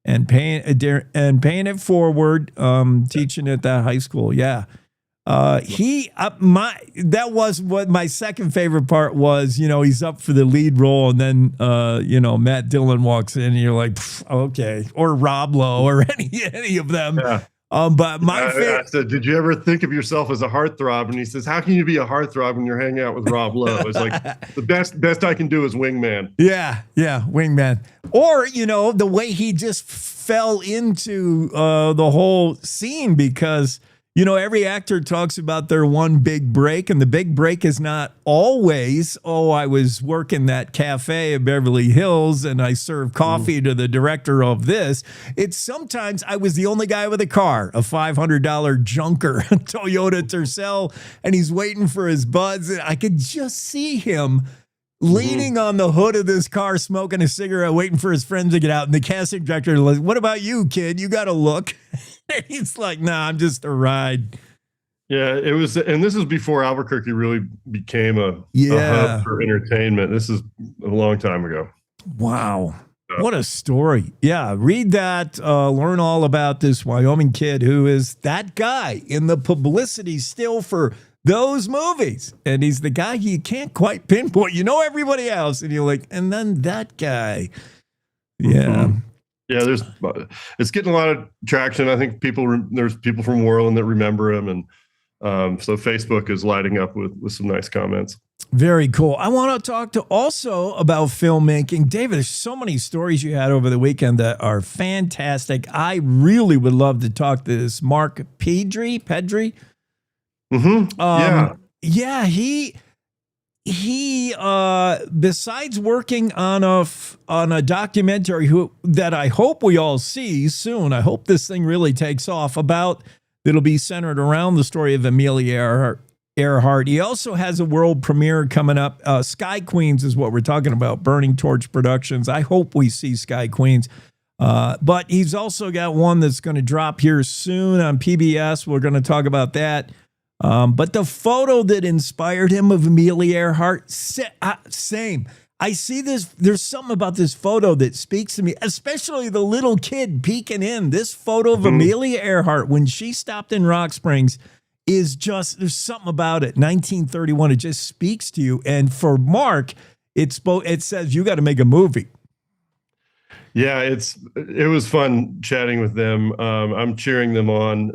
And paying it forward, teaching at that high school. Yeah. That was what my second favorite part was. He's up for the lead role, and then Matt Dillon walks in, and you're like, okay, or Rob Lowe, or any of them. Yeah. But my I said, did you ever think of yourself as a heartthrob? And he says, how can you be a heartthrob when you're hanging out with Rob Lowe? It's like the best I can do is wingman. Yeah, wingman. Or, the way he just fell into the whole scene, because every actor talks about their one big break, and the big break is not always, I was working that cafe in Beverly Hills and I served coffee to the director of this. It's sometimes I was the only guy with a car, a $500 junker Toyota Tercel, and he's waiting for his buds. And I could just see him leaning on the hood of this car, smoking a cigarette, waiting for his friends to get out. And the casting director was like, what about you, kid? You got to look. And he's like, nah, I'm just a ride. Yeah, it was. And this is before Albuquerque really became a hub for entertainment. This is a long time ago. Wow. What a story. Yeah, read that. Learn all about this Wyoming kid who is that guy in the publicity still for those movies. And he's the guy you can't quite pinpoint. Everybody else. And you're like, and then that guy. Yeah. Mm-hmm. Yeah, it's getting a lot of traction. I think there's people from Worland that remember him. And so Facebook is lighting up with some nice comments. Very cool. I want to talk also about filmmaking. David, there's so many stories you had over the weekend that are fantastic. I really would love to talk to this Mark Pedri. Mm-hmm. Yeah, he besides working on a documentary that I hope we all see soon. I hope this thing really takes off. It'll be centered around the story of Amelia Earhart. He also has a world premiere coming up. Sky Queens is what we're talking about. Burning Torch Productions. I hope we see Sky Queens. But he's also got one that's going to drop here soon on PBS. We're going to talk about that. But the photo that inspired him of Amelia Earhart, same. I see this. There's something about this photo that speaks to me, especially the little kid peeking in. This photo of Amelia Earhart when she stopped in Rock Springs is just, there's something about it. 1931, it just speaks to you. And for Mark, it says you got to make a movie. Yeah, it was fun chatting with them. I'm cheering them on.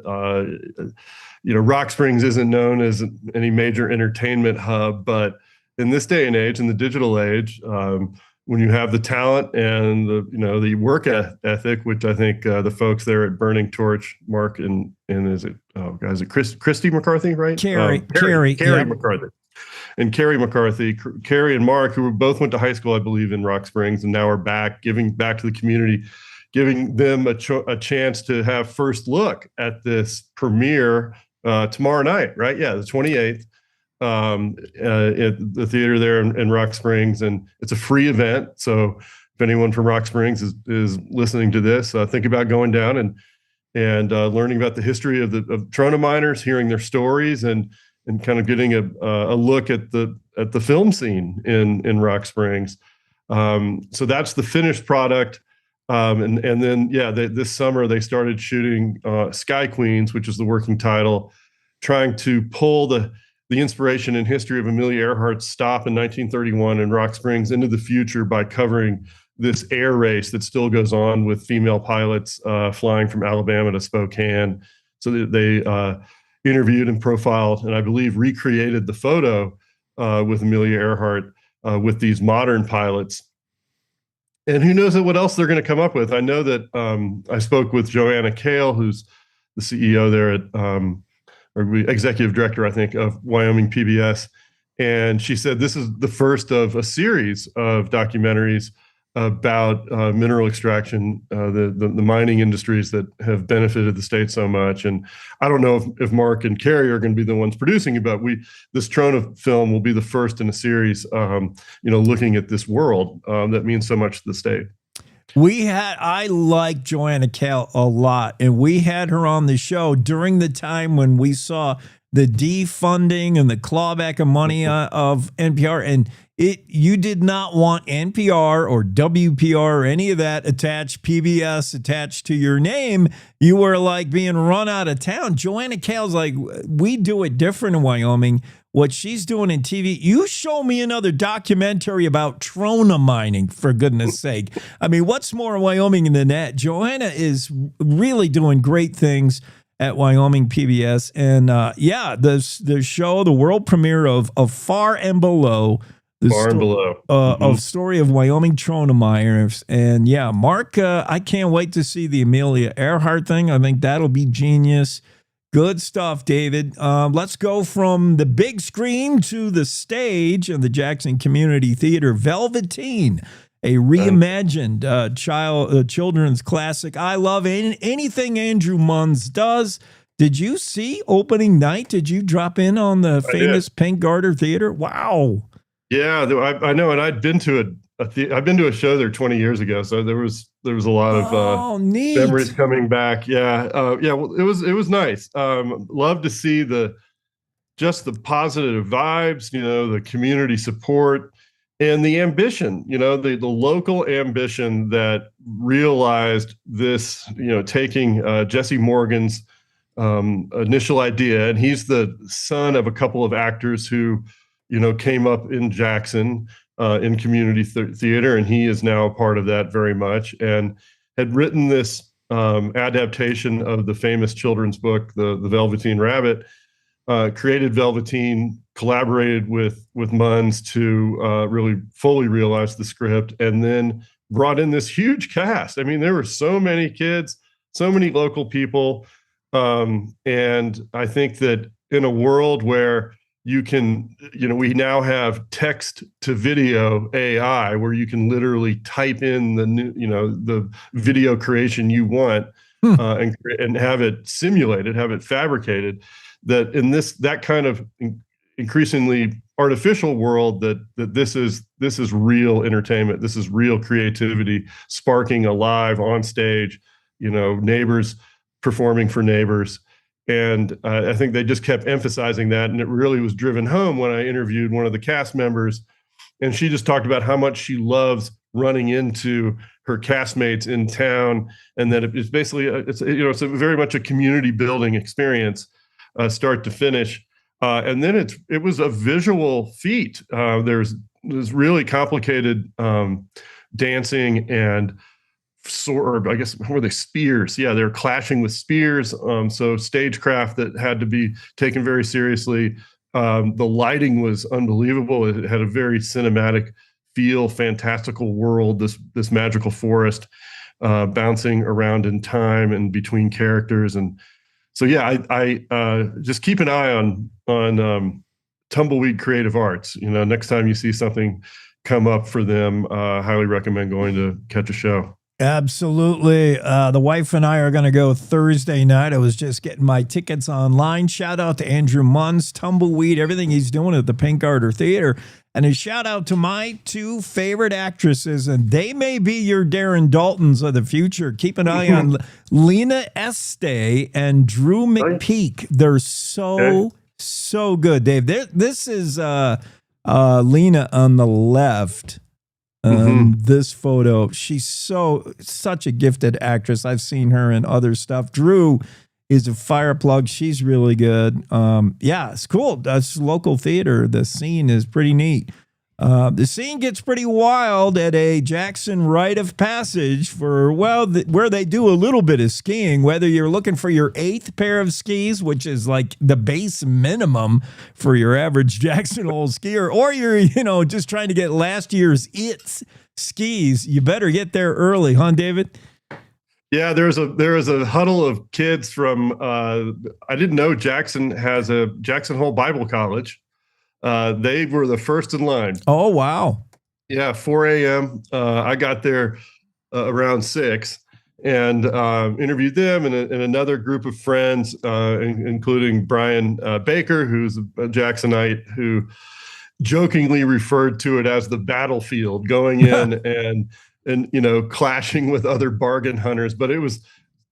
Rock Springs isn't known as any major entertainment hub, but in this day and age, in the digital age, when you have the talent and the work ethic, which I think the folks there at Burning Torch, Mark and is it Christy McCarthy, right? Carrie McCarthy. And Carrie McCarthy, Carrie and Mark, who both went to high school, I believe, in Rock Springs, and now are back, giving back to the community, giving them a chance to have first look at this premiere tomorrow night, right? Yeah, the 28th. At the theater there in Rock Springs, and it's a free event. So if anyone from Rock Springs is listening to this, think about going down and learning about the history of Trona miners, hearing their stories, and kind of getting a look at the film scene in Rock Springs. So that's the finished product. And then this summer they started shooting Sky Queens, which is the working title, trying to pull the inspiration and history of Amelia Earhart's stop in 1931 in Rock Springs into the future by covering this air race that still goes on with female pilots flying from Alabama to Spokane. So they interviewed and profiled, and I believe recreated the photo with Amelia Earhart with these modern pilots. And who knows what else they're going to come up with. I know that I spoke with Joanna Kale, who's the CEO there at or executive director, I think, of Wyoming PBS. And she said this is the first of a series of documentaries about mineral extraction, the mining industries that have benefited the state so much. And I don't know if Mark and Carrie are going to be the ones producing it, but this Trona film will be the first in a series, looking at this world that means so much to the state. I like Joanna Kale a lot, and we had her on the show during the time when we saw the defunding and the clawback of money of NPR, and you did not want NPR or WPR or any of that attached, PBS attached to your name. You were like being run out of town. Joanna Kale's like, we do it different in Wyoming. What she's doing in TV, you show me another documentary about trona mining, for goodness sake. I mean, what's more in Wyoming than that? Joanna is really doing great things at Wyoming PBS. And the show, the world premiere of Far and Below, of story of Wyoming trona miners. And yeah, Mark, I can't wait to see the Amelia Earhart thing. I think that'll be genius. Good stuff, David. Let's go from the big screen to the stage of the Jackson Community Theater. Velveteen, a reimagined children's classic. I love anything Andrew Munns does. Did you see opening night? Did you drop in on the famous Pink Garter Theater? Wow. Yeah, I know, and I'd been to I've been to a show there 20 years ago, so there was a lot of memories coming back. Yeah, well, it was nice. Love to see the positive vibes, the community support and the ambition, the local ambition that realized this, taking Jesse Morgan's initial idea, and he's the son of a couple of actors who, came up in Jackson in community theater, and he is now a part of that very much, and had written this adaptation of the famous children's book, the Velveteen Rabbit, created Velveteen, collaborated with Munns to really fully realize the script, and then brought in this huge cast. I mean, there were so many kids, so many local people, and I think that in a world where you can, we now have text to video AI where you can literally type in the video creation you want and have it simulated, have it fabricated. That in that kind of increasingly artificial world, that this is real entertainment. This is real creativity, sparking a live on stage, neighbors performing for neighbors. And I think they just kept emphasizing that. And it really was driven home when I interviewed one of the cast members. And she just talked about how much she loves running into her castmates in town. And that it's basically, it's a very much a community building experience, start to finish. And then it was a visual feat. There's really complicated dancing and I guess, were they spears? Yeah, they're clashing with spears. So stagecraft that had to be taken very seriously. The lighting was unbelievable. It had a very cinematic feel, fantastical world, this magical forest bouncing around in time and between characters. And so, yeah, I just keep an eye on Tumbleweed Creative Arts. Next time you see something come up for them, highly recommend going to catch a show. Absolutely. The wife and I are going to go Thursday night. I was just getting my tickets online. Shout out to Andrew Munns, Tumbleweed, everything he's doing at the Pink Garter Theater. And a shout out to my two favorite actresses, and they may be your Darren Daltons of the future. Keep an eye on Lena Este and Drew McPeak. They're so good, Dave. This is Lena on the left. This photo, she's such a gifted actress. I've seen her in other stuff. Drew is a fire plug. She's really good. Yeah, it's cool. That's local theater. The scene is pretty neat. The scene gets pretty wild at a Jackson rite of passage for, where they do a little bit of skiing, whether you're looking for your 8th pair of skis, which is like the base minimum for your average Jackson Hole skier, or you're, just trying to get last year's skis. You better get there early, huh, David? Yeah, there was a huddle of kids from, I didn't know Jackson has a Jackson Hole Bible College. They were the first in line. Oh, wow. Yeah, 4 a.m. I got there around 6 and interviewed them and another group of friends, including Brian Baker, who's a Jacksonite, who jokingly referred to it as the battlefield, going in and clashing with other bargain hunters. But it was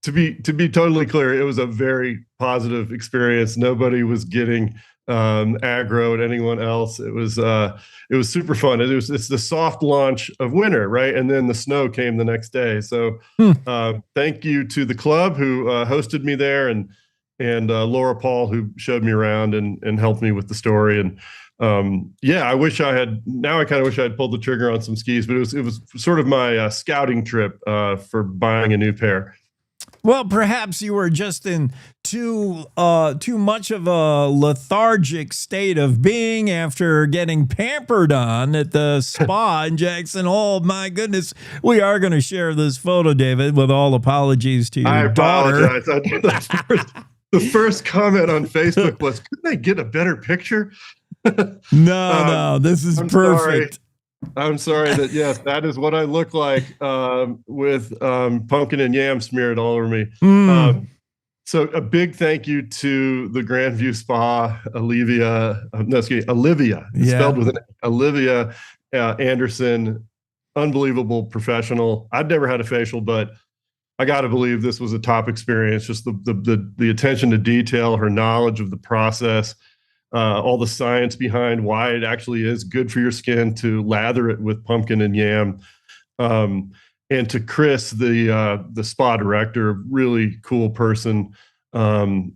to be totally clear, it was a very positive experience. Nobody was getting aggro at anyone else. It was super fun. It's the soft launch of winter, right? And then the snow came the next day. So thank you to the club who hosted me there, and Laura Paul, who showed me around and helped me with the story. And I wish I had. Now I kind of wish I had pulled the trigger on some skis, but it was sort of my scouting trip for buying a new pair. Well, perhaps you were just in too much of a lethargic state of being after getting pampered on at the spa in Jackson Hole. My goodness, we are going to share this photo, David, with all apologies to your daughter. I apologize. The first comment on Facebook was, couldn't I get a better picture? No, this is perfect. I'm sorry that, yes, that is what I look like with pumpkin and yam smeared all over me. So a big thank you to the Grandview Spa, Olivia, it's spelled with an Olivia Anderson, unbelievable professional. I'd never had a facial, but I got to believe this was a top experience. Just the attention to detail, her knowledge of the process, all the science behind why it actually is good for your skin to lather it with pumpkin and yam. And to Chris, the spa director, really cool person. I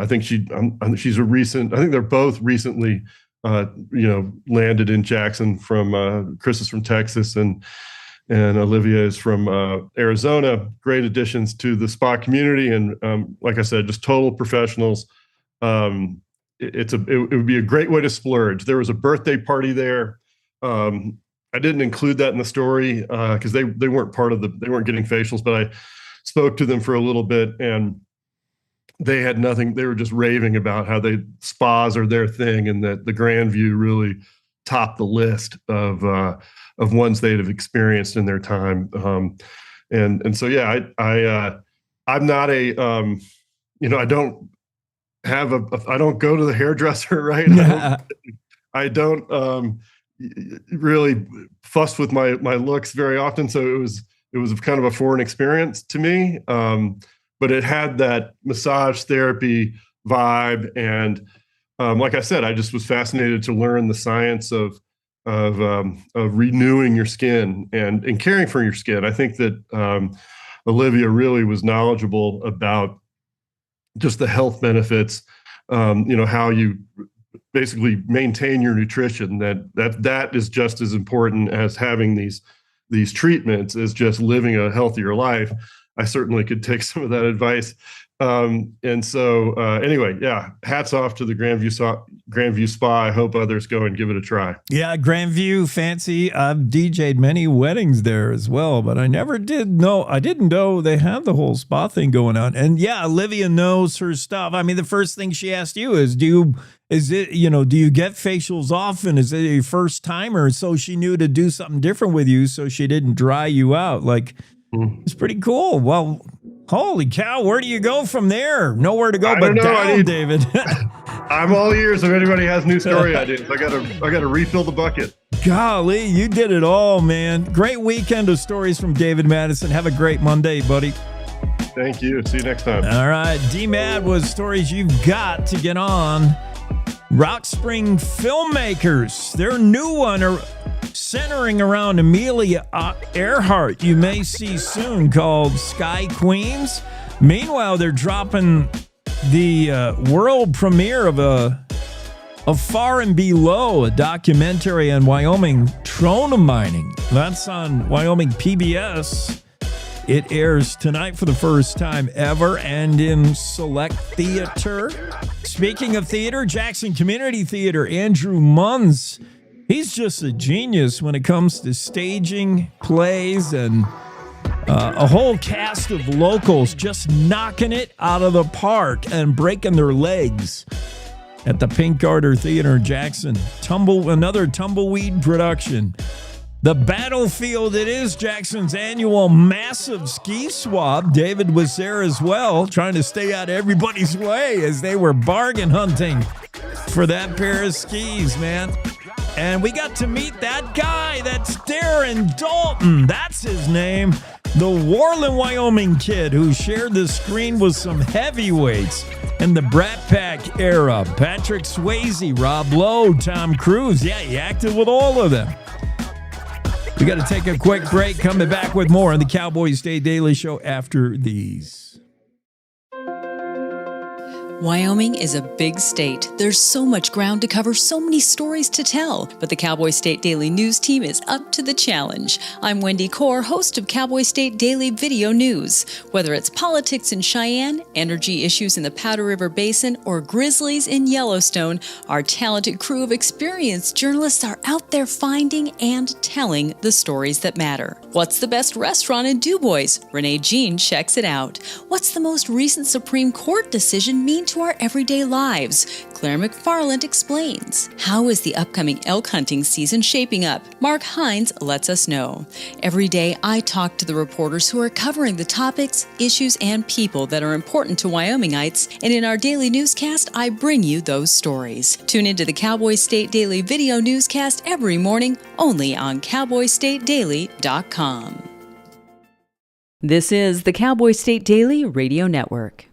think she's a recent, I think they're both recently, landed in Jackson from, Chris is from Texas and Olivia is from Arizona. Great additions to the spa community. And like I said, just total professionals. It would be a great way to splurge. There was a birthday party there. I didn't include that in the story because they weren't they weren't getting facials, but I spoke to them for a little bit and they had nothing. They were just raving about how spas are their thing and that the Grandview really topped the list of ones they'd have experienced in their time. And so, yeah, I'm not I don't have I don't go to the hairdresser, right? I don't really fuss with my looks very often. So it was kind of a foreign experience to me. But it had that massage therapy vibe. And like I said, I just was fascinated to learn the science of renewing your skin and caring for your skin. I think that Olivia really was knowledgeable about just the health benefits, how you basically maintain your nutrition, that is just as important as having these treatments, as just living a healthier life. I certainly could take some of that advice. And so anyway, yeah, hats off to the Grandview Spa. I hope others go and give it a try. Yeah, Grandview, fancy. I've DJ'd many weddings there as well, but I didn't know they had the whole spa thing going on. And yeah, Olivia knows her stuff. I mean, the first thing she asked you is, do you get facials often? Is it your first time? Or so she knew to do something different with you so she didn't dry you out. Like, it's pretty cool. Well, holy cow, where do you go from there? Nowhere to go but down, David. I'm all ears if anybody has new story ideas. I gotta refill the bucket. Golly, you did it all, man. Great weekend of stories from David Madison. Have a great Monday, buddy. Thank you. See you next time. All right. D-Mad was stories you've got to get on. Rock Spring filmmakers, their new one are centering around Amelia Earhart, you may see soon, called Sky Queens. Meanwhile, they're dropping the world premiere of Far and Below, a documentary on Wyoming trona mining. That's on Wyoming PBS. It airs tonight for the first time ever and in select theater. Speaking of theater, Jackson Community Theater, Andrew Munns, he's just a genius when it comes to staging plays and a whole cast of locals just knocking it out of the park and breaking their legs at the Pink Garter Theater in Jackson. Another tumbleweed production. The battlefield it is Jackson's annual massive ski swap. David was there as well, trying to stay out of everybody's way as they were bargain hunting for that pair of skis, man. And we got to meet that guy. That's Darren Dalton. That's his name. The Worland, Wyoming kid who shared the screen with some heavyweights in the Brat Pack era. Patrick Swayze, Rob Lowe, Tom Cruise. Yeah, he acted with all of them. We got to take a quick break. Coming back with more on the Cowboy State Daily Show after these. Wyoming is a big state. There's so much ground to cover, so many stories to tell. But the Cowboy State Daily News team is up to the challenge. I'm Wendy Core, host of Cowboy State Daily Video News. Whether it's politics in Cheyenne, energy issues in the Powder River Basin, or grizzlies in Yellowstone, our talented crew of experienced journalists are out there finding and telling the stories that matter. What's the best restaurant in DuBois? Renee Jean checks it out. What's the most recent Supreme Court decision mean to our everyday lives? Claire McFarland explains. How is the upcoming elk hunting season shaping up? Mark Hines lets us know. Every day, I talk to the reporters who are covering the topics, issues, and people that are important to Wyomingites, and in our daily newscast, I bring you those stories. Tune into the Cowboy State Daily Video Newscast every morning, only on CowboyStateDaily.com. This is the Cowboy State Daily Radio Network.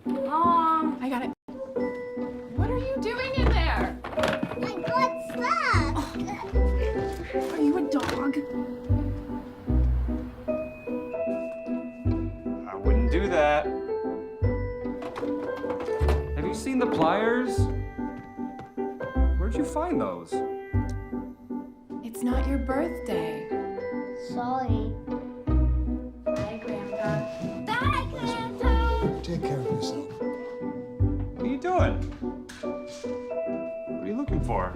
Mom, I got it. What are you doing in there? I got stuff. Are you a dog? I wouldn't do that. Have you seen the pliers? Where'd you find those? It's not your birthday. Sorry. Bye, Grandpa. Bye, Grandpa. Take care of yourself. What are you doing? What are you looking for?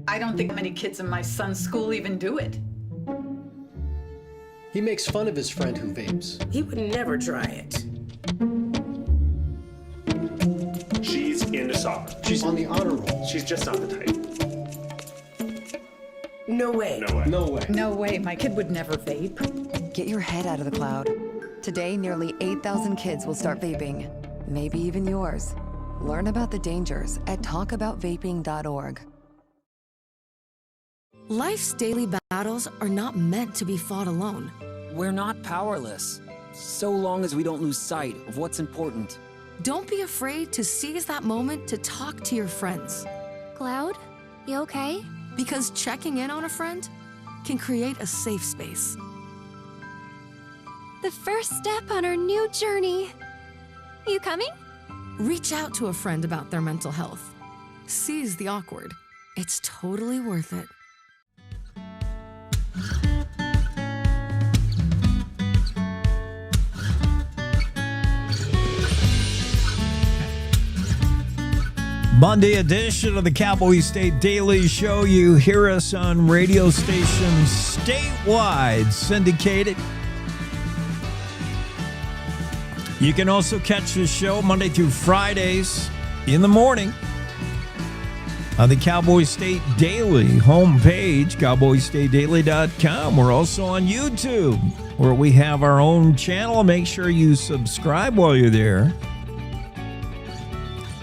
I don't think many kids in my son's school even do it. He makes fun of his friend who vapes. He would never try it. She's into soccer. She's on the honor roll. She's just not the type. No way. No way. No way. No way, my kid would never vape. Get your head out of the cloud. Today, nearly 8,000 kids will start vaping. Maybe even yours. Learn about the dangers at talkaboutvaping.org. Life's daily battles are not meant to be fought alone. We're not powerless, so long as we don't lose sight of what's important. Don't be afraid to seize that moment to talk to your friends. Cloud, you okay? Because checking in on a friend can create a safe space. The first step on our new journey. You coming? Reach out to a friend about their mental health. Seize the awkward. It's totally worth it. Monday edition of the Cowboy State Daily Show. You hear us on radio stations statewide, syndicated. You can also catch the show Monday through Fridays in the morning on the Cowboy State Daily homepage, cowboystatedaily.com. We're also on YouTube, where we have our own channel. Make sure you subscribe while you're there.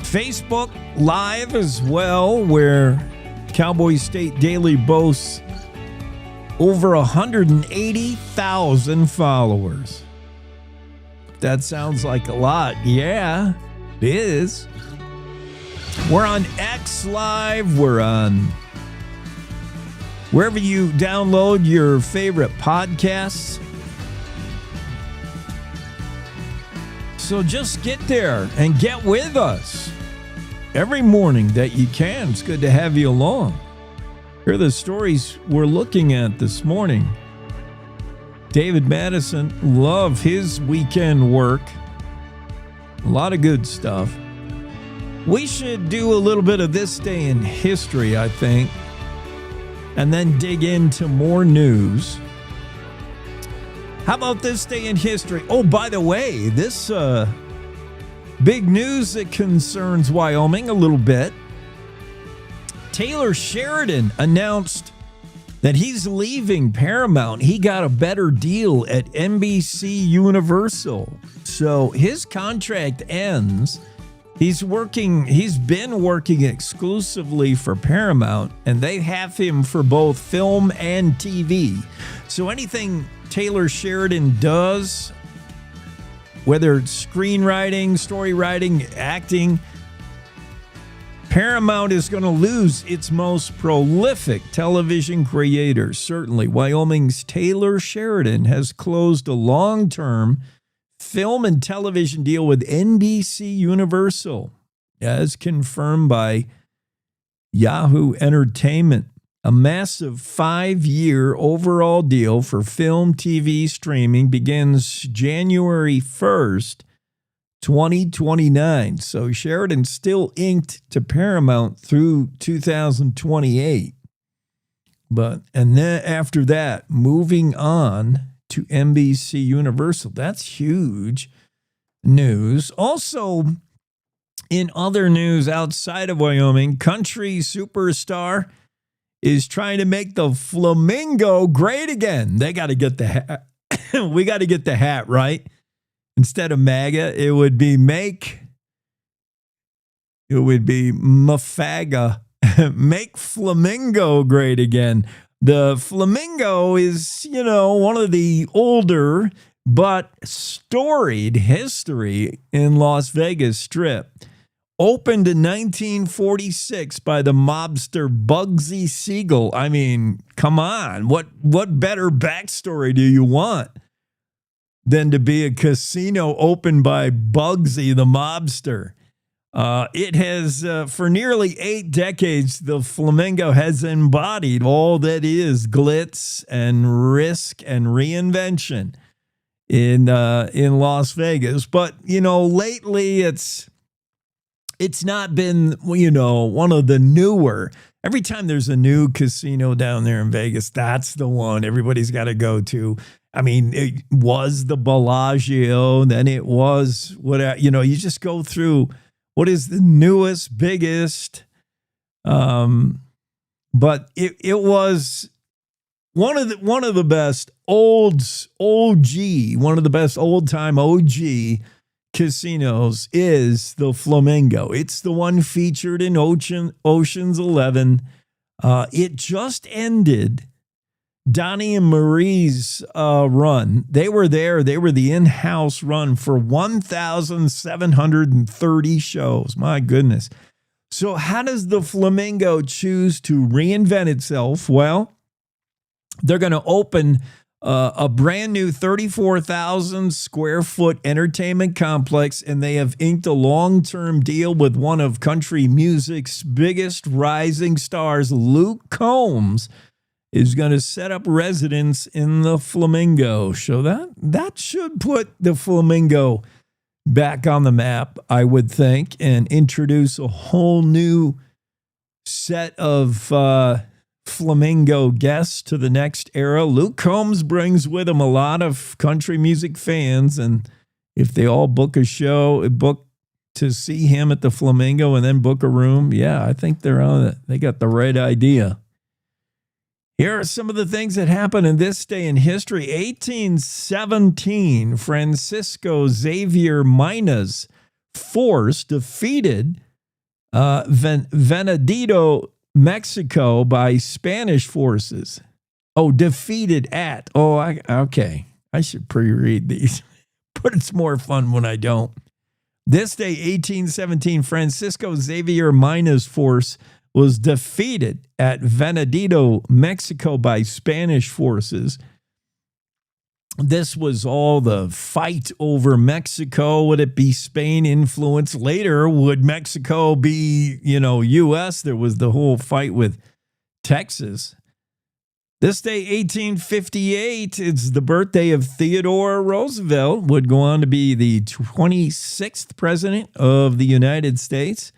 Facebook Live as well, where Cowboy State Daily boasts over 180,000 followers. That sounds like a lot. Yeah, it is. We're on X Live. We're on wherever you download your favorite podcasts. So just get there and get with us every morning that you can. It's good to have you along. Here are the stories we're looking at this morning. David Madison, love his weekend work. A lot of good stuff. We should do a little bit of this day in history, I think, and then dig into more news. How about this day in history? Oh, by the way, this Big news that concerns Wyoming a little bit. Taylor Sheridan announced that he's leaving Paramount. He got a better deal at NBC Universal. So his contract ends. He's been working exclusively for Paramount, and they have him for both film and TV. So anything Taylor Sheridan does, whether it's screenwriting, story writing, acting, Paramount is going to lose its most prolific television creator. Certainly, Wyoming's Taylor Sheridan has closed a long-term film and television deal with NBC Universal, as confirmed by Yahoo Entertainment. A massive 5-year overall deal for film TV streaming begins January 1st, 2029. So Sheridan still inked to Paramount through 2028. And then after that, moving on to NBC Universal. That's huge news. Also, in other news outside of Wyoming, country superstar is trying to make the flamingo great again. They got to get the hat. We got to get the hat right. Instead of MAGA, it would be Mafaga. Make flamingo great again. The flamingo is, one of the older but storied history in Las Vegas Strip. Opened in 1946 by the mobster Bugsy Siegel. I mean, come on. What better backstory do you want than to be a casino opened by Bugsy the mobster? It has, for nearly 8 decades, the Flamingo has embodied all that is glitz and risk and reinvention in Las Vegas. But, lately it's not been, one of the newer. Every time there's a new casino down there in Vegas, that's the one everybody's got to go to. I mean, it was the Bellagio, then it was you just go through what is the newest, biggest. But it was one of the best one of the best old-time OG casinos is the Flamingo. It's the one featured in Ocean's 11. It just ended Donnie and Marie's run. They were there. They were the in-house run for 1,730 shows. My goodness. So how does the Flamingo choose to reinvent itself? Well, they're going to open a brand new 34,000 square foot entertainment complex, and they have inked a long-term deal with one of country music's biggest rising stars. Luke Combs is going to set up residence in the Flamingo. So that should put the Flamingo back on the map, I would think, and introduce a whole new set of Flamingo guests to the next era. Luke Combs brings with him a lot of country music fans, and if they all book to see him at the Flamingo and then book a room, yeah, I think they're on it. They got the right idea. Here are some of the things that happened in this day in history. 1817, Francisco Xavier Mina's force defeated Venadito, Mexico by Spanish forces. Defeated at. Okay. I should pre-read these, but it's more fun when I don't. This day, 1817, Francisco Xavier Mina's force was defeated at Venadito, Mexico by Spanish forces. This was all the fight over Mexico. Would it be Spain influence? Later, would Mexico be, U.S.? There was the whole fight with Texas. This day, 1858, it's the birthday of Theodore Roosevelt, would go on to be the 26th president of the United States.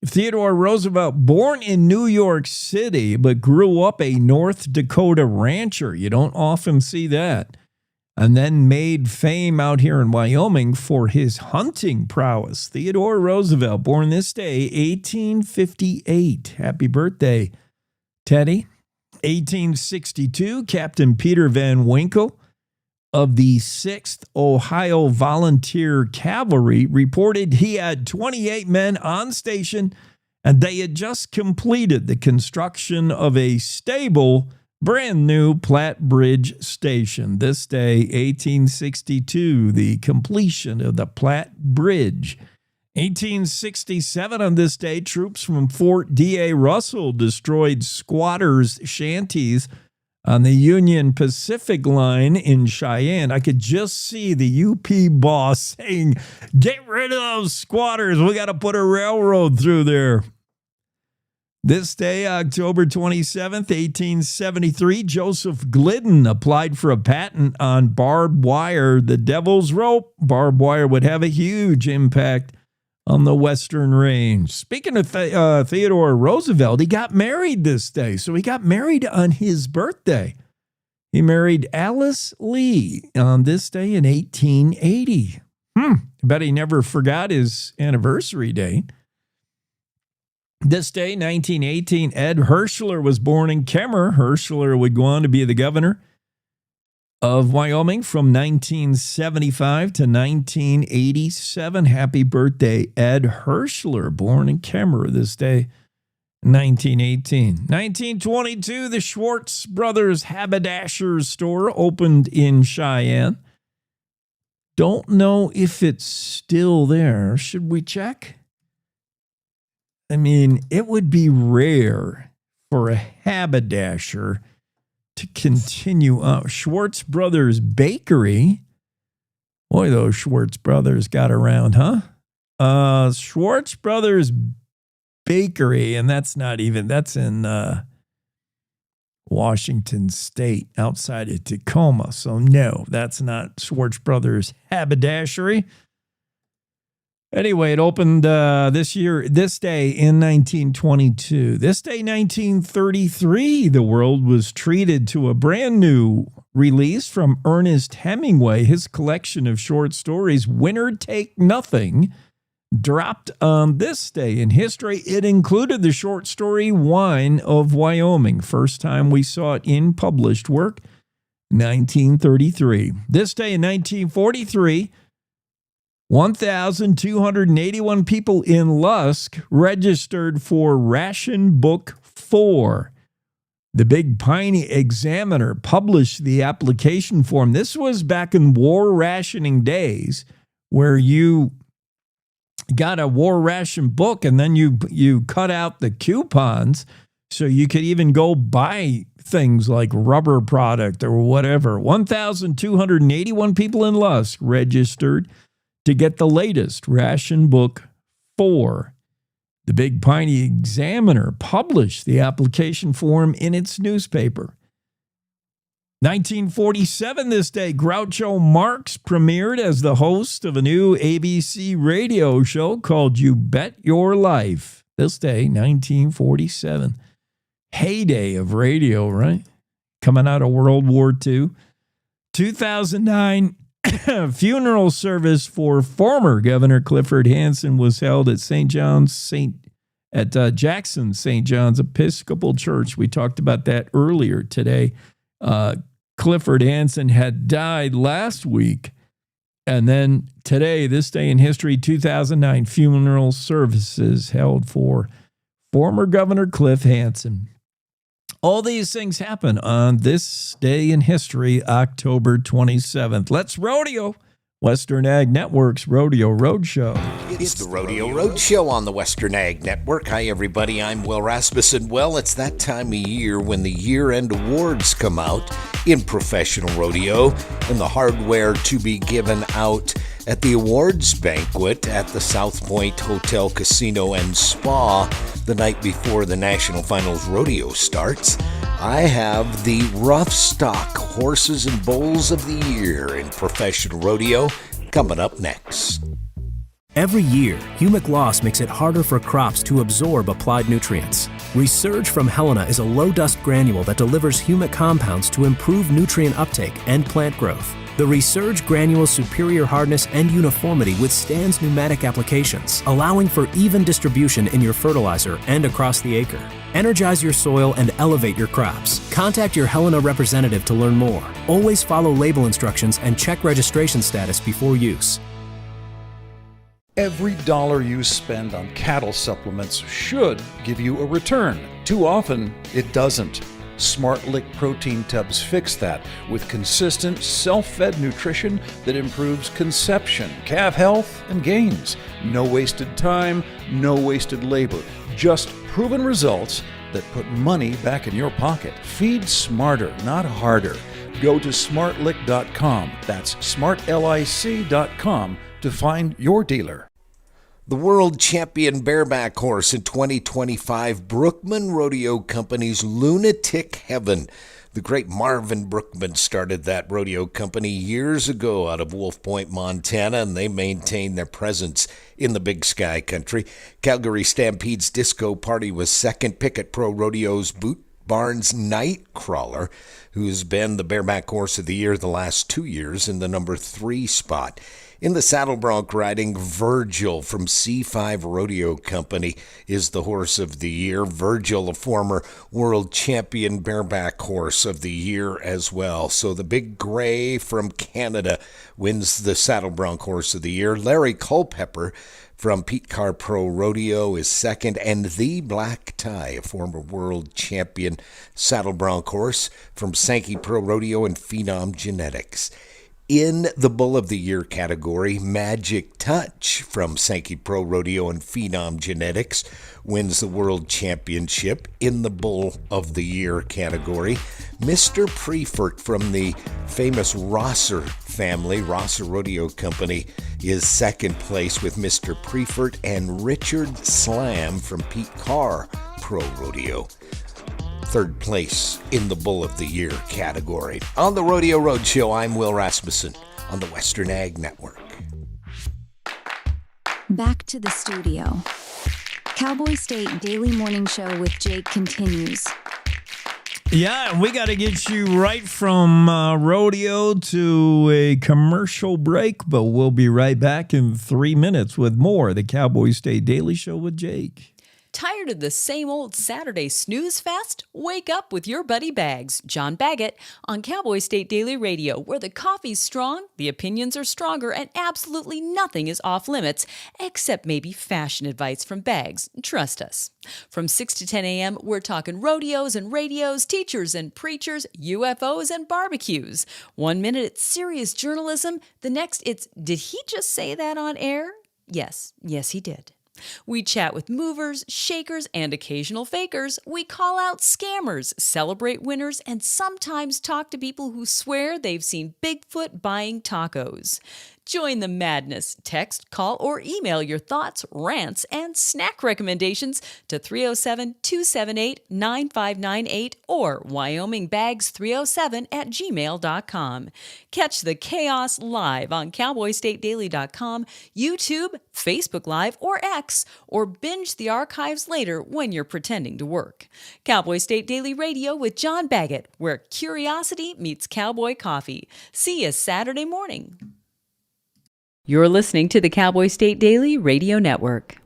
Theodore Roosevelt, born in New York City, but grew up a North Dakota rancher. You don't often see that. and then made fame out here in Wyoming for his hunting prowess. Theodore Roosevelt, born this day, 1858. Happy birthday, Teddy. 1862, Captain Peter Van Winkle of the 6th Ohio Volunteer Cavalry reported he had 28 men on station, and they had just completed the construction of a stable, brand new Platte Bridge Station. This day, 1862, the completion of the Platte Bridge. 1867, on this day, troops from Fort D.A. Russell destroyed squatters' shanties on the Union Pacific Line in Cheyenne. I could just see the UP boss saying, "Get rid of those squatters. We got to put a railroad through there." This day, October 27th, 1873, Joseph Glidden applied for a patent on barbed wire, the devil's rope. Barbed wire would have a huge impact on the Western Range. Speaking of Theodore Roosevelt, he got married this day. So he got married on his birthday. He married Alice Lee on this day in 1880. I bet he never forgot his anniversary date. This day, 1918, Ed Herschler was born in Kemmer. Herschler would go on to be the governor of Wyoming from 1975 to 1987. Happy birthday, Ed Herschler, born in Kemmer this day, 1918. 1922, the Schwartz Brothers Haberdasher's store opened in Cheyenne. Don't know if it's still there. Should we check? I mean, it would be rare for a haberdasher to continue. Schwartz Brothers Bakery. Boy, those Schwartz Brothers got around, huh? Schwartz Brothers Bakery, and that's in Washington State, outside of Tacoma. So no, that's not Schwartz Brothers Haberdashery. Anyway, it opened this day in 1922. This day, 1933, the world was treated to a brand new release from Ernest Hemingway. His collection of short stories, Winner Take Nothing, dropped on this day in history. It included the short story Wine of Wyoming. First time we saw it in published work, 1933. This day in 1943, 1,281 people in Lusk registered for Ration Book 4. The Big Piney Examiner published the application form. This was back in war rationing days, where you got a war ration book and then you cut out the coupons so you could even go buy things like rubber product or whatever. 1,281 people in Lusk registered to get the latest Ration Book 4. The Big Piney Examiner published the application form in its newspaper. 1947, this day, Groucho Marx premiered as the host of a new ABC radio show called You Bet Your Life. This day, 1947. Heyday of radio, right? Coming out of World War II. 2009, funeral service for former Governor Clifford Hansen was held at Jackson St. John's Episcopal Church. We talked about that earlier today. Clifford Hansen had died last week. And then today, this day in history, 2009, funeral services held for former Governor Cliff Hansen. All these things happen on this day in history, October 27th. Let's rodeo. Western Ag Network's Rodeo Roadshow. It's the Rodeo Roadshow on the Western Ag Network. Hi, everybody. I'm Will Rasmussen. Well, it's that time of year when the year-end awards come out in professional rodeo, and the hardware to be given out at the awards banquet at the South Point Hotel, Casino, and Spa the night before the National Finals Rodeo starts. I have the rough stock horses and bulls of the year in professional rodeo coming up next. Every year, humic loss makes it harder for crops to absorb applied nutrients. Resurge from Helena is a low-dust granule that delivers humic compounds to improve nutrient uptake and plant growth. The Resurge Granule's superior hardness and uniformity withstands pneumatic applications, allowing for even distribution in your fertilizer and across the acre. Energize your soil and elevate your crops. Contact your Helena representative to learn more. Always follow label instructions and check registration status before use. Every dollar you spend on cattle supplements should give you a return. Too often, it doesn't. Smart Lick protein tubs fix that with consistent, self-fed nutrition that improves conception, calf health, and gains. No wasted time, no wasted labor. Just proven results that put money back in your pocket. Feed smarter, not harder. Go to smartlick.com. That's smartlic.com to find your dealer. The world champion bareback horse in 2025, Brookman Rodeo Company's Lunatic Heaven. The great Marvin Brookman started that rodeo company years ago out of Wolf Point, Montana, and they maintain their presence in the Big Sky country. Calgary Stampede's Disco Party was second. Pickett Pro Rodeo's Boot Barnes Nightcrawler, who's been the bareback horse of the year the last 2 years, in the number 3 spot. In the saddle bronc riding, Virgil from C5 Rodeo Company is the horse of the year. Virgil, a former world champion bareback horse of the year as well. So the Big Gray from Canada wins the saddle bronc horse of the year. Larry Culpepper from Pete Carr Pro Rodeo is second, and the Black Tie, a former world champion saddle bronc horse from Sankey Pro Rodeo and Phenom Genetics. In the Bull of the Year category, Magic Touch from Sankey Pro Rodeo and Phenom Genetics wins the World Championship. In the Bull of the Year category, Mr. Prefert from the famous Rosser family, Rosser Rodeo Company, is second place with Mr. Prefert, and Richard Slam from Pete Carr Pro Rodeo, third place in the Bull of the Year category. On the Rodeo Roadshow, I'm Will Rasmussen on the Western Ag Network. Back to the studio. Cowboy State Daily Morning Show with Jake continues. Yeah, we got to get you right from rodeo to a commercial break, but we'll be right back in 3 minutes with more of the Cowboy State Daily Show with Jake. Tired of the same old Saturday snooze fest? Wake up with your buddy Bags, John Baggett, on Cowboy State Daily Radio, where the coffee's strong, the opinions are stronger, and absolutely nothing is off limits, except maybe fashion advice from Bags. Trust us. From 6 to 10 a.m., we're talking rodeos and radios, teachers and preachers, UFOs and barbecues. 1 minute it's serious journalism, the next it's, did he just say that on air? Yes, he did. We chat with movers, shakers, and occasional fakers. We call out scammers, celebrate winners, and sometimes talk to people who swear they've seen Bigfoot buying tacos. Join the madness. Text, call, or email your thoughts, rants, and snack recommendations to 307-278-9598 or wyomingbags307@gmail.com. Catch the chaos live on cowboystatedaily.com, YouTube, Facebook Live, or X, or binge the archives later when you're pretending to work. Cowboy State Daily Radio with John Baggett, where curiosity meets cowboy coffee. See you Saturday morning. You're listening to the Cowboy State Daily Radio Network.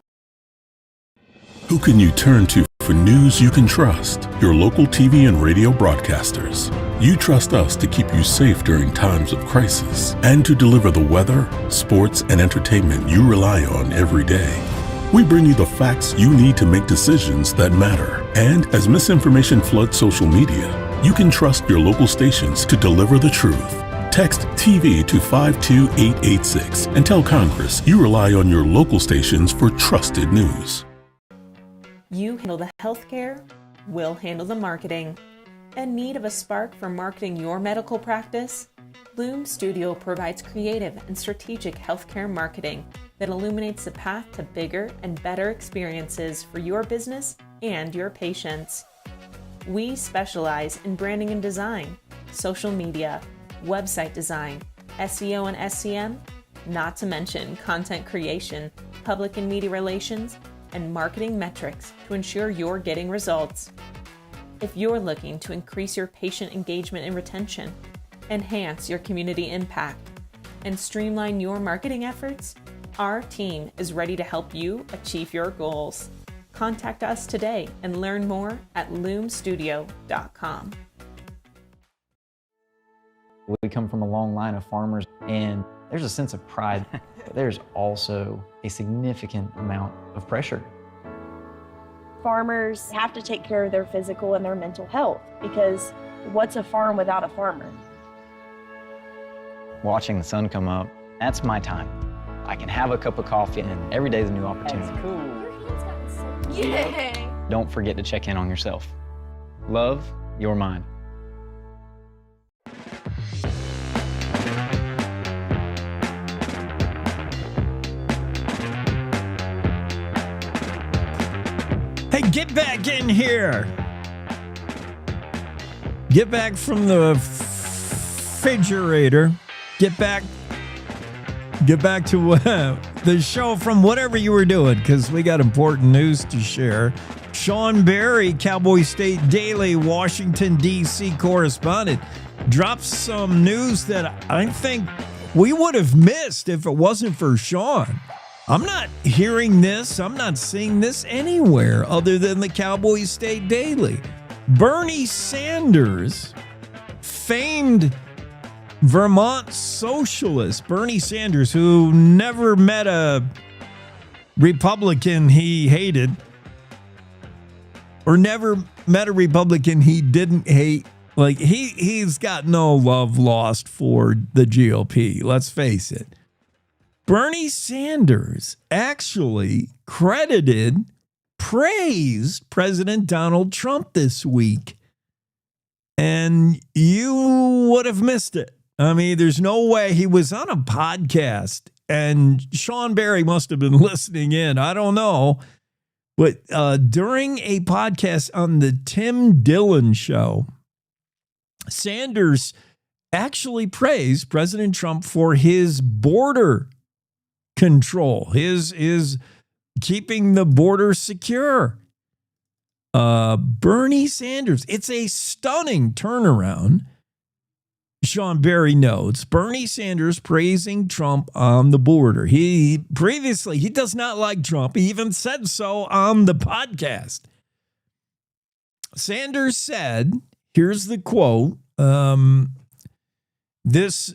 Who can you turn to for news you can trust? Your local TV and radio broadcasters. You trust us to keep you safe during times of crisis and to deliver the weather, sports, and entertainment you rely on every day. We bring you the facts you need to make decisions that matter. And as misinformation floods social media, you can trust your local stations to deliver the truth. Text TV to 52886 and tell Congress you rely on your local stations for trusted news. You handle the healthcare, we'll handle the marketing. In need of a spark for marketing your medical practice? Loom Studio provides creative and strategic healthcare marketing that illuminates the path to bigger and better experiences for your business and your patients. We specialize in branding and design, social media, website design, SEO and SEM, not to mention content creation, public and media relations, and marketing metrics to ensure you're getting results. If you're looking to increase your patient engagement and retention, enhance your community impact, and streamline your marketing efforts? Our team is ready to help you achieve your goals. Contact us today and learn more at loomstudio.com. We come from a long line of farmers, and there's a sense of pride, but there's also a significant amount of pressure. Farmers have to take care of their physical and their mental health, because what's a farm without a farmer? Watching the sun come up, that's my time. I can have a cup of coffee, and every day is a new opportunity. That's cool. Yay! Don't forget to check in on yourself. Love your mind. Hey, get back in here. Get back from the refrigerator. Get back to the show from whatever you were doing, because we got important news to share. Sean Berry, Cowboy State Daily, Washington, D.C. correspondent, drops some news that I think we would have missed if it wasn't for Sean. I'm not hearing this. I'm not seeing this anywhere other than the Cowboy State Daily. Bernie Sanders, famed Vermont socialist Bernie Sanders, who never met a Republican he hated, or never met a Republican he didn't hate. Like, he's got no love lost for the GOP. Let's face it. Bernie Sanders actually praised President Donald Trump this week. And you would have missed it. I mean, there's no way. He was on a podcast, and Sean Berry must have been listening in. I don't know. But during a podcast on the Tim Dillon Show, Sanders actually praised President Trump for his border control, his keeping the border secure. Bernie Sanders, it's a stunning turnaround. Sean Berry notes Bernie Sanders praising Trump on the border. He does not like Trump. He even said so on the podcast. Sanders said, here's the quote, this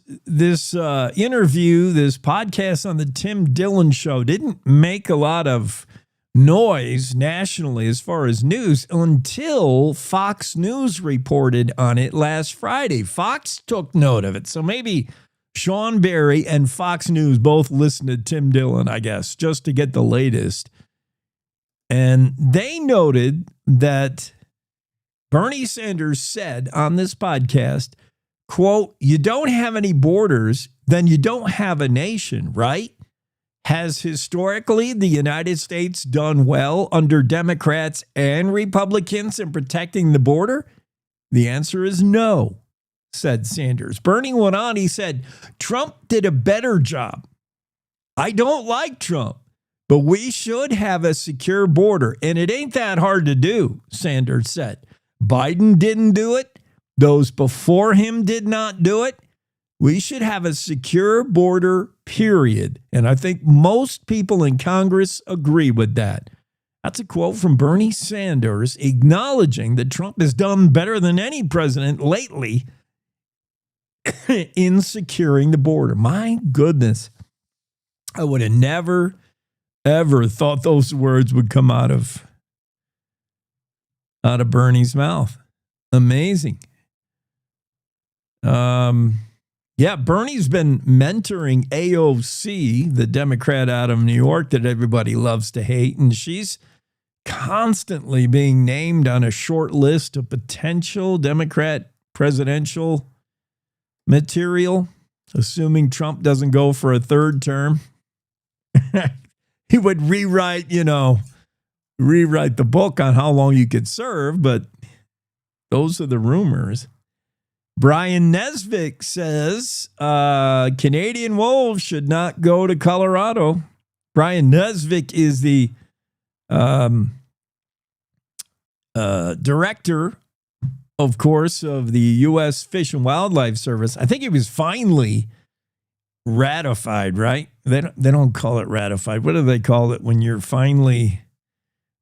interview, this podcast on the Tim Dillon Show didn't make a lot of noise nationally as far as news until Fox News reported on it last Friday. Fox took note of it. So maybe Sean Berry and Fox News both listened to Tim Dillon, I guess, just to get the latest. And they noted that Bernie Sanders said on this podcast, quote, "You don't have any borders, then you don't have a nation, right? Has historically the United States done well under Democrats and Republicans in protecting the border? The answer is no," said Sanders. Bernie went on, he said, "Trump did a better job. I don't like Trump, but we should have a secure border, and it ain't that hard to do," Sanders said. Biden didn't do it. Those before him did not do it. We should have a secure border, period. And I think most people in Congress agree with that. That's a quote from Bernie Sanders acknowledging that Trump has done better than any president lately in securing the border. My goodness. I would have never, ever thought those words would come out of Bernie's mouth. Amazing. Yeah, Bernie's been mentoring AOC, the Democrat out of New York that everybody loves to hate, and she's constantly being named on a short list of potential Democrat presidential material, assuming Trump doesn't go for a third term. He would rewrite the book on how long you could serve, but those are the rumors. Brian Nesvik says Canadian Wolves should not go to Colorado. Brian Nesvik is the director of course, of the U.S. Fish and Wildlife Service. I think it was finally ratified, right? They don't call it ratified. What do they call it when you're finally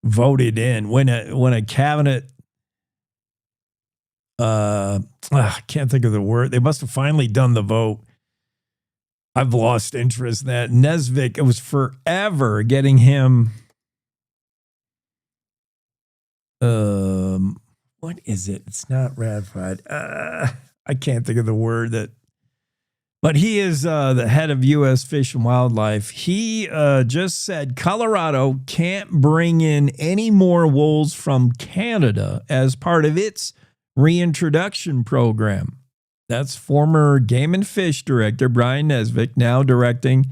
voted in? When a cabinet, I can't think of the word. They must have finally done the vote. I've lost interest in that. Nesvik, it was forever getting him. What is it? It's not ratified. I can't think of the word that. But he is the head of U.S. Fish and Wildlife. He just said Colorado can't bring in any more wolves from Canada as part of its reintroduction program. That's former Game and Fish Director Brian Nesvik, now directing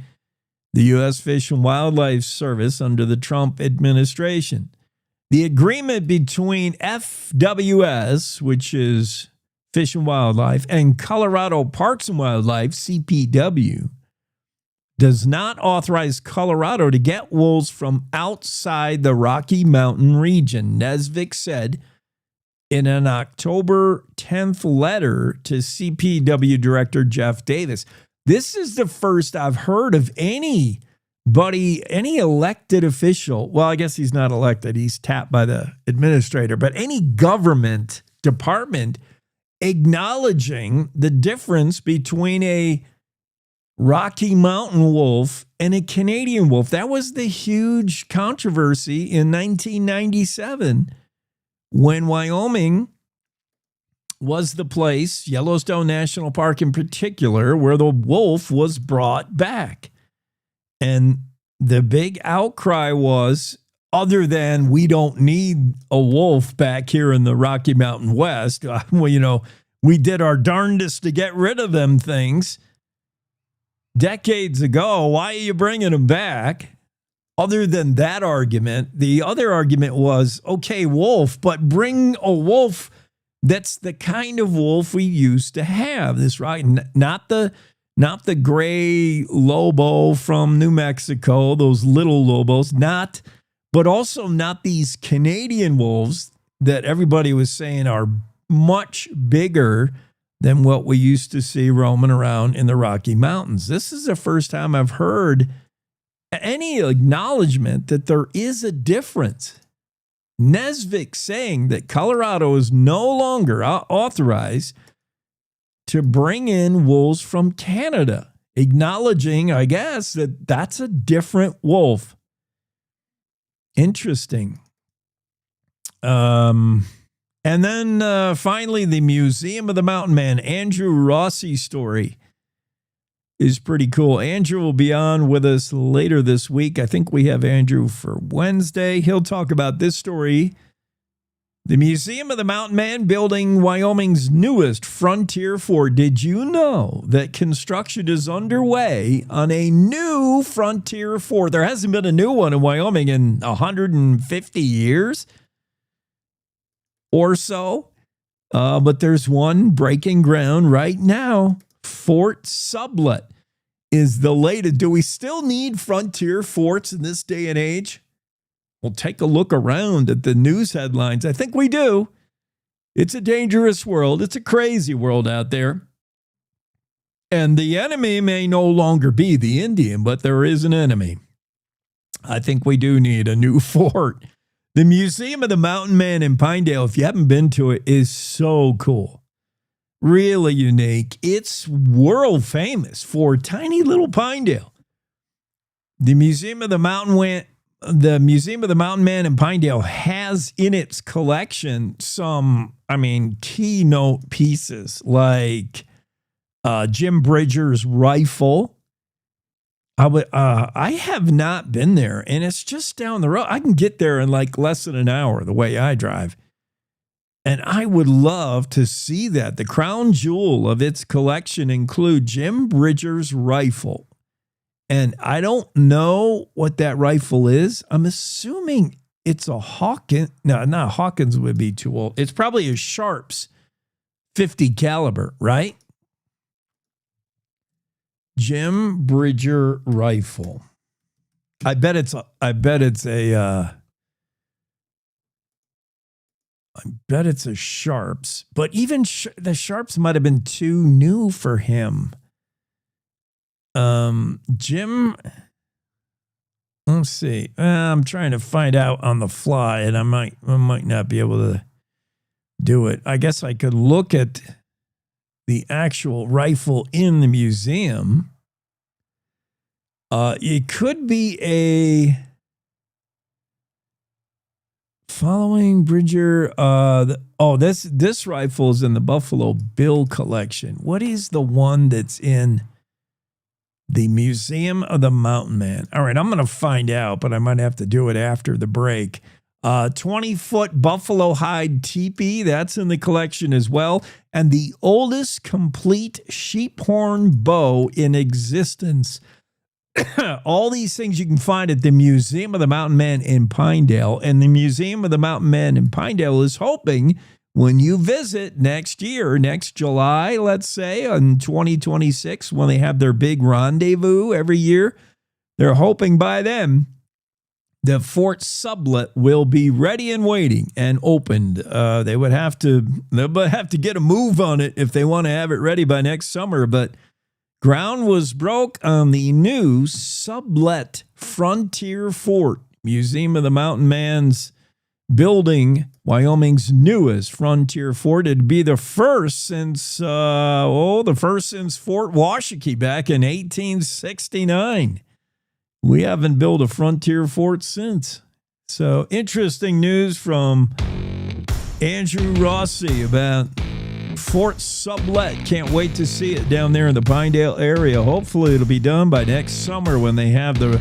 the U.S. Fish and Wildlife Service under the Trump administration. The agreement between FWS, which is Fish and Wildlife, and Colorado Parks and Wildlife, CPW, does not authorize Colorado to get wolves from outside the Rocky Mountain region, Nesvik said in an October 10th letter to CPW Director Jeff Davis. This is the first I've heard of any elected official. Well, I guess he's not elected. He's tapped by the administrator, but any government department acknowledging the difference between a Rocky Mountain wolf and a Canadian wolf. That was the huge controversy in 1997 when Wyoming was the place, Yellowstone National Park in particular, where the wolf was brought back. And the big outcry was, other than we don't need a wolf back here in the Rocky Mountain West, well, we did our darndest to get rid of them things decades ago. Why are you bringing them back? Other than that argument, the other argument was, okay, wolf, but bring a wolf that's the kind of wolf we used to have. This right, not the gray lobo from New Mexico, those little lobos, but also not these Canadian wolves that everybody was saying are much bigger than what we used to see roaming around in the Rocky Mountains. This is the first time I've heard any acknowledgement that there is a difference. Nesvik saying that Colorado is no longer authorized to bring in wolves from Canada, acknowledging, I guess, that that's a different wolf. Interesting. And then finally, the Museum of the Mountain Man, Andrew Rossi story is pretty cool. Andrew will be on with us later this week. I think we have Andrew for Wednesday. He'll talk about this story. The Museum of the Mountain Man building Wyoming's newest frontier fort. Did you know that construction is underway on a new frontier fort? There hasn't been a new one in Wyoming in 150 years or so. But there's one breaking ground right now. Fort Sublet is the latest. Do we still need frontier forts in this day and age? We'll take a look around at the news headlines. I think we do. It's a dangerous world. It's a crazy world out there. And the enemy may no longer be the Indian, but there is an enemy. I think we do need a new fort. The Museum of the Mountain Man in Pinedale, if you haven't been to it, is so cool. Really unique. It's world famous for tiny little Pinedale. The Museum of the Mountain Man in Pinedale has in its collection some, keynote pieces like Jim Bridger's rifle. I have not been there, and it's just down the road. I can get there in like less than an hour the way I drive. And I would love to see that. The crown jewel of its collection include Jim Bridger's rifle. And I don't know what that rifle is. I'm assuming it's a Hawkins. No, not Hawkins would be too old. It's probably a Sharps 50 caliber, right? Jim Bridger rifle. I bet it's a I bet it's a Sharps, but even the Sharps might have been too new for him. Jim, let's see. I'm trying to find out on the fly, and I might not be able to do it. I guess I could look at the actual rifle in the museum. It could be a following Bridger. This rifle is in the Buffalo Bill collection. What is the one that's in the Museum of the Mountain Man? All right, I'm going to find out, but I might have to do it after the break. 20-foot buffalo hide teepee, that's in the collection as well. And the oldest complete sheep horn bow in existence. All these things you can find at the Museum of the Mountain Man in Pinedale. And the Museum of the Mountain Man in Pinedale is hoping when you visit next year, next July, let's say, in 2026, when they have their big rendezvous every year, they're hoping by then the Fort Sublet will be ready and waiting and opened. They'll have to get a move on it if they want to have it ready by next summer. But ground was broke on the new Sublet Frontier Fort. Museum of the Mountain Man's building Wyoming's newest frontier fort. It'd be the first since Fort Washakie back in 1869. We haven't built a frontier fort since. So interesting news from Andrew Rossi about Fort Sublet. Can't wait to see it down there in the Pinedale area. Hopefully it'll be done by next summer when they have the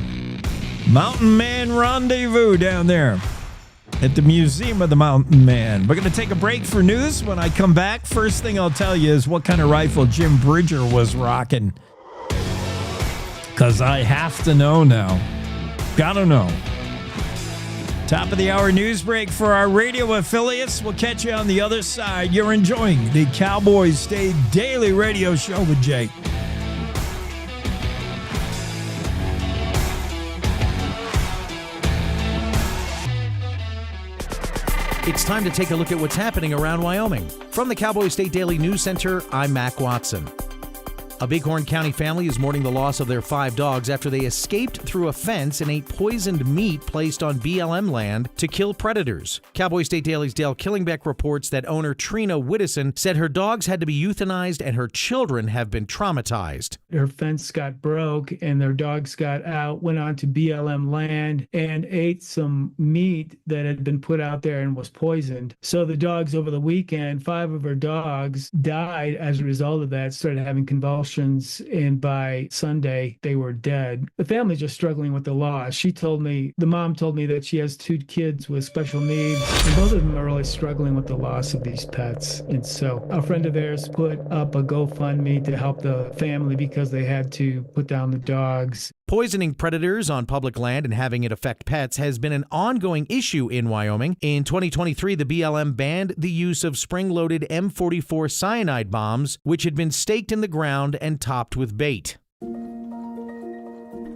Mountain Man Rendezvous down there at the Museum of the Mountain Man. We're going to take a break for news. When I come back, first thing I'll tell you is what kind of rifle Jim Bridger was rocking. Because I have to know now. Gotta know. Top of the hour news break for our radio affiliates. We'll catch you on the other side. You're enjoying the Cowboy State Daily Radio Show with Jake. It's time to take a look at what's happening around Wyoming. From the Cowboy State Daily News Center, I'm Mac Watson. A Bighorn County family is mourning the loss of their 5 dogs after they escaped through a fence and ate poisoned meat placed on BLM land to kill predators. Cowboy State Daily's Dale Killingbeck reports that owner Trina Whittison said her dogs had to be euthanized and her children have been traumatized. Her fence got broke and their dogs got out, went onto BLM land and ate some meat that had been put out there and was poisoned. So the dogs over the weekend, 5 of her dogs died as a result of that, started having convulsions. And by Sunday, they were dead. The family's just struggling with the loss. The mom told me that she has 2 kids with special needs, and both of them are really struggling with the loss of these pets. And so a friend of theirs put up a GoFundMe to help the family because they had to put down the dogs. Poisoning predators on public land and having it affect pets has been an ongoing issue in Wyoming. In 2023, the BLM banned the use of spring-loaded M44 cyanide bombs, which had been staked in the ground and topped with bait.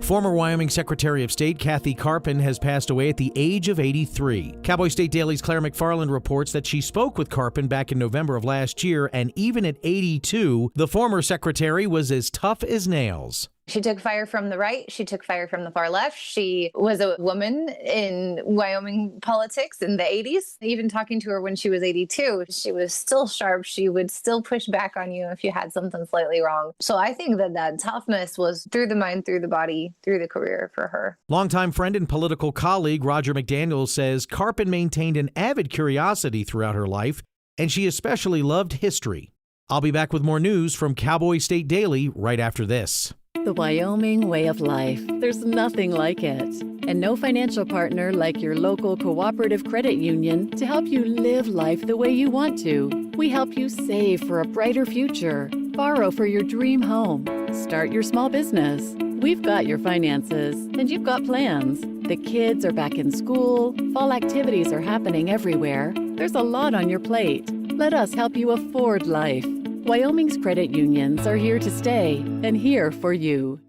Former Wyoming Secretary of State Kathy Carpin has passed away at the age of 83. Cowboy State Daily's Claire McFarland reports that she spoke with Carpin back in November of last year, and even at 82, the former secretary was as tough as nails. She took fire from the right. She took fire from the far left. She was a woman in Wyoming politics in the 80s. Even talking to her when she was 82, she was still sharp. She would still push back on you if you had something slightly wrong. So I think that toughness was through the mind, through the body, through the career for her. Longtime friend and political colleague Roger McDaniel says Carpin maintained an avid curiosity throughout her life, and she especially loved history. I'll be back with more news from Cowboy State Daily right after this. The Wyoming way of life. There's nothing like it. And no financial partner like your local cooperative credit union to help you live life the way you want to. We help you save for a brighter future, borrow for your dream home, start your small business. We've got your finances, and you've got plans. The kids are back in school, fall activities are happening everywhere. There's a lot on your plate. Let us help you afford life. Wyoming's credit unions are here to stay and here for you.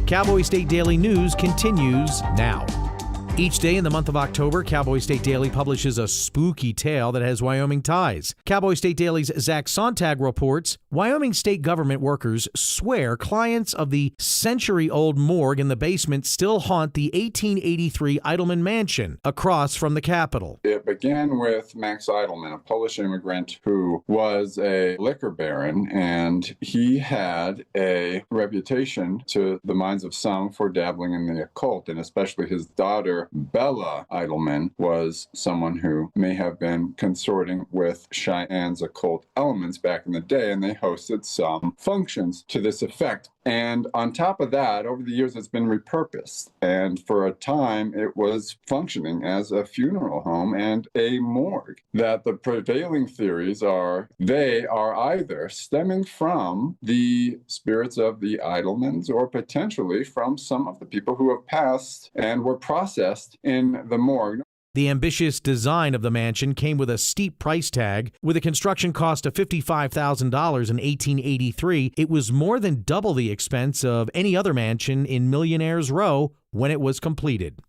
Cowboy State Daily News continues now. Each day in the month of October, Cowboy State Daily publishes a spooky tale that has Wyoming ties. Cowboy State Daily's Zach Sontag reports Wyoming state government workers swear clients of the century-old morgue in the basement still haunt the 1883 Eidelman Mansion across from the Capitol. It began with Max Eidelman, a Polish immigrant who was a liquor baron, and he had a reputation to the minds of some for dabbling in the occult, and especially his daughter, Bella Eidelman, was someone who may have been consorting with Cheyenne's occult elements back in the day, and they hosted some functions to this effect. And on top of that, over the years, it's been repurposed. And for a time, it was functioning as a funeral home and a morgue. That the prevailing theories are they are either stemming from the spirits of the Eidelmans or potentially from some of the people who have passed and were processed in the morgue. The ambitious design of the mansion came with a steep price tag. With a construction cost of $55,000 in 1883, it was more than double the expense of any other mansion in Millionaire's Row when it was completed.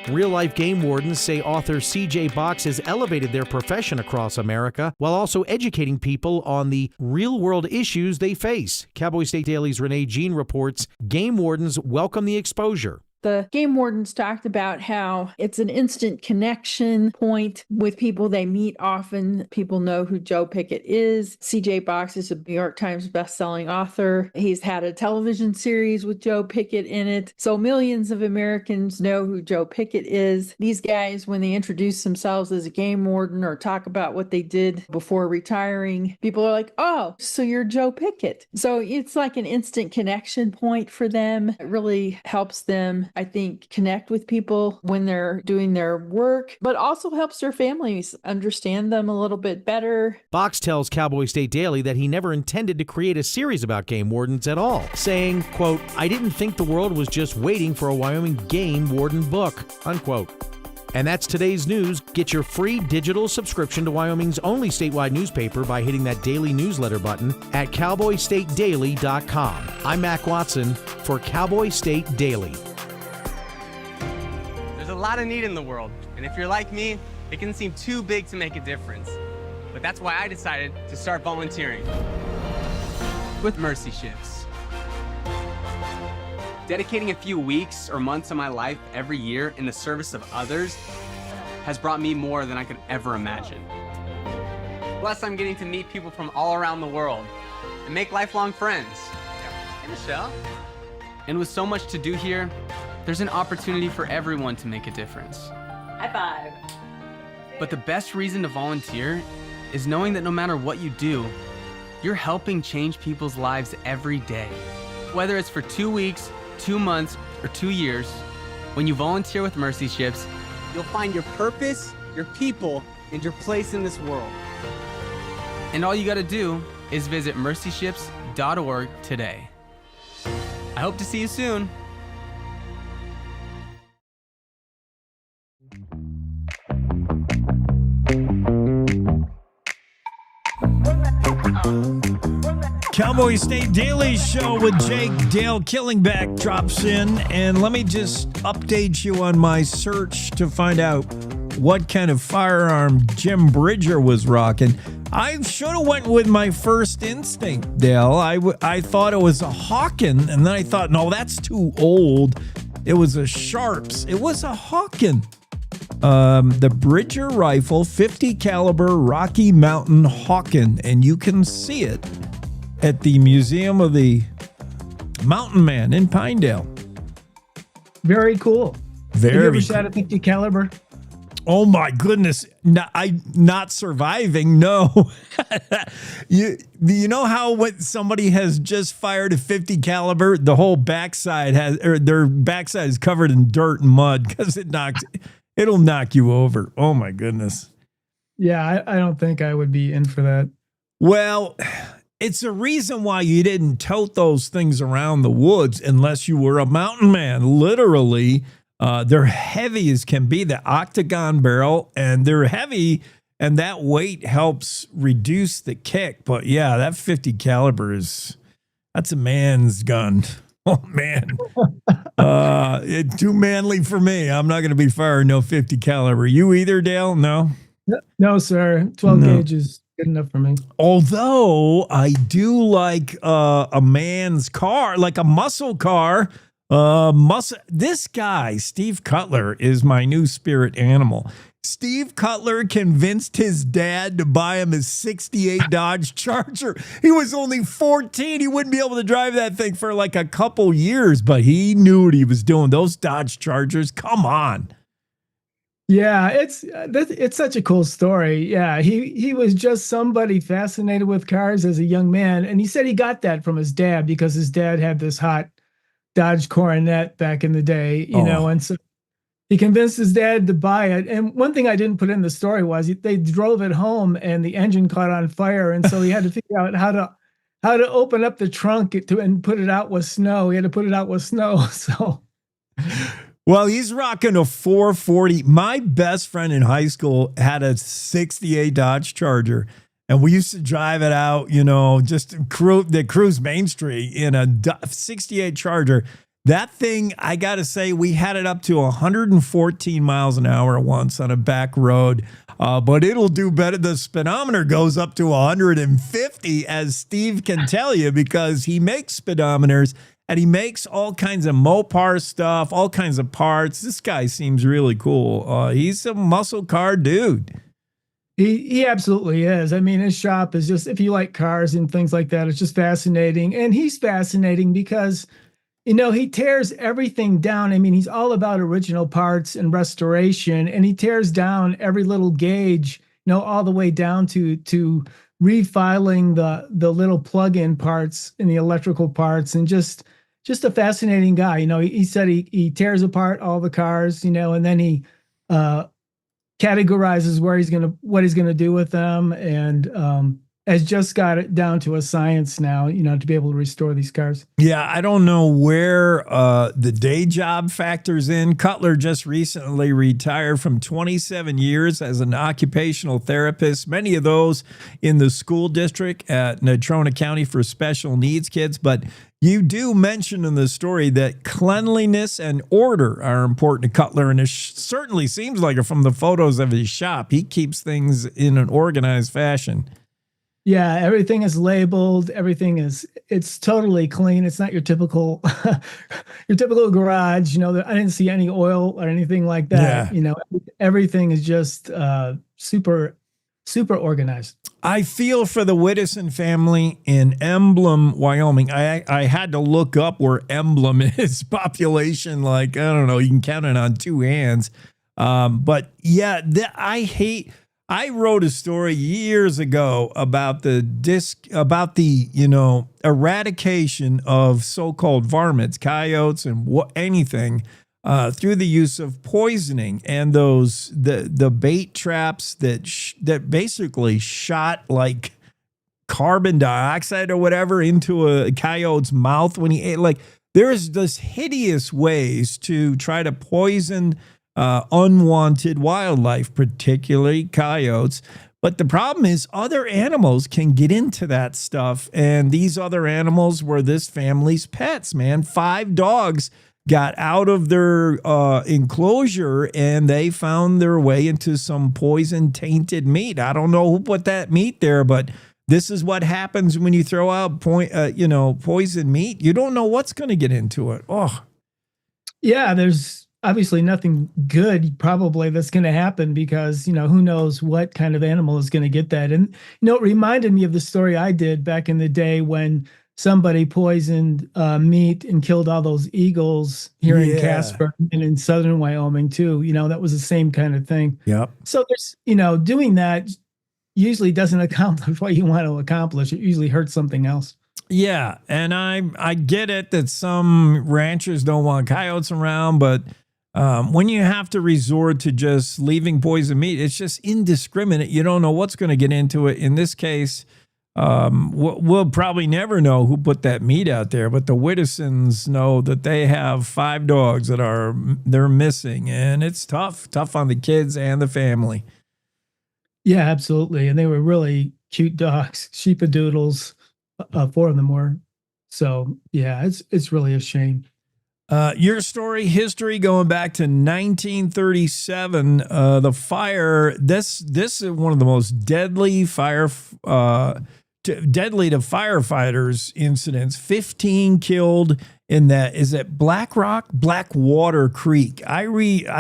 Real-life game wardens say author C.J. Box has elevated their profession across America while also educating people on the real-world issues they face. Cowboy State Daily's Renee Jean reports game wardens welcome the exposure. The game wardens talked about how it's an instant connection point with people they meet often. People know who Joe Pickett is. CJ Box is a New York Times bestselling author. He's had a television series with Joe Pickett in it. So millions of Americans know who Joe Pickett is. These guys, when they introduce themselves as a game warden or talk about what they did before retiring, people are like, oh, so you're Joe Pickett. So it's like an instant connection point for them. It really helps them, I think, connect with people when they're doing their work, but also helps their families understand them a little bit better. Box tells Cowboy State Daily that he never intended to create a series about game wardens at all, saying, quote, "I didn't think the world was just waiting for a Wyoming game warden book," unquote. And that's today's news. Get your free digital subscription to Wyoming's only statewide newspaper by hitting that daily newsletter button at cowboystatedaily.com. I'm Mac Watson for Cowboy State Daily. There's a lot of need in the world, and if you're like me, it can seem too big to make a difference. But that's why I decided to start volunteering with Mercy Shifts. Dedicating a few weeks or months of my life every year in the service of others has brought me more than I could ever imagine. Plus, I'm getting to meet people from all around the world and make lifelong friends. Hey, Michelle. And with so much to do here, there's an opportunity for everyone to make a difference. High five. But the best reason to volunteer is knowing that no matter what you do, you're helping change people's lives every day. Whether it's for 2 weeks, 2 months, or 2 years, when you volunteer with Mercy Shifts, you'll find your purpose, your people, and your place in this world. And all you gotta do is visit mercyshifts.org today. I hope to see you soon. Cowboy State Daily Show with Jake. Dale Killingback drops in, and let me just update you on my search to find out what kind of firearm Jim Bridger was rocking. I should have went with my first instinct, Dale. I thought it was a Hawken, and then I thought, no, that's too old. It was a Sharps. It was a Hawken. The Bridger rifle, 50 caliber Rocky Mountain Hawken, and you can see it at the Museum of the Mountain Man in Pinedale. Very cool. Very Have you ever cool. shot a 50 caliber? Oh my goodness. Not surviving. No. You know how when somebody has just fired a 50 caliber, the whole backside their backside is covered in dirt and mud because it'll knock you over. Oh my goodness. Yeah, I don't think I would be in for that. Well, it's a reason why you didn't tote those things around the woods unless you were a mountain man. Literally, they're heavy as can be, the octagon barrel, and they're heavy, and that weight helps reduce the kick. But yeah, that 50 caliber that's a man's gun. Oh man. Too manly for me. I'm not going to be firing no 50 caliber. You either, Dale? No. No, sir. 12 gauge is good enough for me. Although I do like a man's car, like a muscle car. This guy, Steve Cutler, is my new spirit animal. Steve Cutler convinced his dad to buy him his 68 Dodge Charger. He was only 14. He wouldn't be able to drive that thing for like a couple years, but he knew what he was doing. Those Dodge Chargers, come on. Yeah, it's such a cool story. Yeah, he was just somebody fascinated with cars as a young man, and he said he got that from his dad because his dad had this hot Dodge Coronet back in the day, and so he convinced his dad to buy it. And one thing I didn't put in the story was they drove it home and the engine caught on fire, and so he had to figure out how to open up the trunk and put it out with snow. He had to put it out with snow, so. Well, he's rocking a 440. My best friend in high school had a 68 Dodge Charger, and we used to drive it out, just cruise Main Street in a 68 Charger. That thing, I got to say, we had it up to 114 miles an hour once on a back road, but it'll do better. The speedometer goes up to 150, as Steve can tell you, because he makes speedometers. And he makes all kinds of Mopar stuff, all kinds of parts. This guy seems really cool. He's a muscle car dude. He absolutely is. I mean, his shop is just, if you like cars and things like that, it's just fascinating. And he's fascinating because, he tears everything down. I mean, he's all about original parts and restoration, and he tears down every little gauge, all the way down to refiling the little plug-in parts and the electrical parts, and just a fascinating guy. He said he tears apart all the cars, and then he categorizes what he's gonna do with them, and has just got it down to a science now, to be able to restore these cars. Yeah, I don't know where the day job factors in. Cutler just recently retired from 27 years as an occupational therapist, many of those in the school district at Natrona County for special needs kids. But you do mention in the story that cleanliness and order are important to Cutler, and it certainly seems like it from the photos of his shop. He keeps things in an organized fashion. Yeah, everything is labeled. It's totally clean. It's not your typical garage. I didn't see any oil or anything like that. Yeah. Everything is just super organized. I feel for the Whittison family in Emblem, Wyoming. I had to look up where Emblem is population. Like, I don't know, you can count it on two hands. But yeah, I wrote a story years ago about the eradication of so-called varmints, coyotes, and anything through the use of poisoning and the bait traps that basically shot like carbon dioxide or whatever into a coyote's mouth when he ate. Like, there's this hideous ways to try to poison unwanted wildlife, particularly coyotes. But the problem is other animals can get into that stuff. And these other animals were this family's pets, man. 5 dogs got out of their enclosure and they found their way into some poison tainted meat. I don't know who put that meat there, but this is what happens when you throw out poison meat. You don't know what's going to get into it. Oh, yeah, there's obviously nothing good probably that's going to happen because, who knows what kind of animal is going to get that. And, it reminded me of the story I did back in the day when somebody poisoned meat and killed all those eagles here in Casper and in southern Wyoming too. That was the same kind of thing. Yep. So there's, doing that usually doesn't accomplish what you want to accomplish. It usually hurts something else. Yeah. And I get it that some ranchers don't want coyotes around, but when you have to resort to just leaving poison meat, it's just indiscriminate. You don't know what's going to get into it. In this case, we'll probably never know who put that meat out there, but the Whittisons know that they have 5 dogs they're missing, and it's tough on the kids and the family. Yeah, absolutely. And they were really cute dogs, sheepadoodles, 4 of them were. So yeah, it's really a shame. Your story, history going back to 1937. The fire. This is one of the most deadly deadly to firefighters incidents. 15 killed in that. Is it Blackwater Creek? I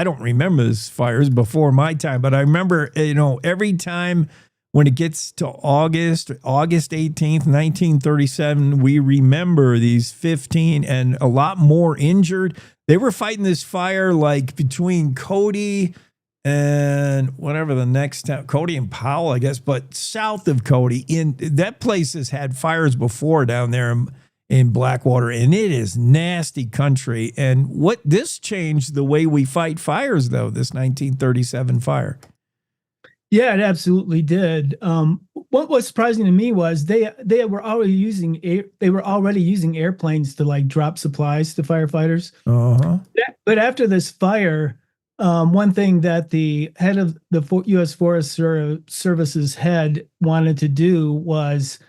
don't remember these fires before my time, but I remember every time. When it gets to August 18th, 1937, we remember these 15 and a lot more injured. They were fighting this fire like between Cody and whatever the next town, Cody and Powell, I guess, but south of Cody. In that place has had fires before down there in Blackwater, and it is nasty country. And what this changed the way we fight fires, though, this 1937 fire. Yeah, it absolutely did. What was surprising to me was they were already using airplanes to like drop supplies to firefighters. Uh-huh. But after this fire, one thing that the head of the U.S. Forest Service's head wanted to do was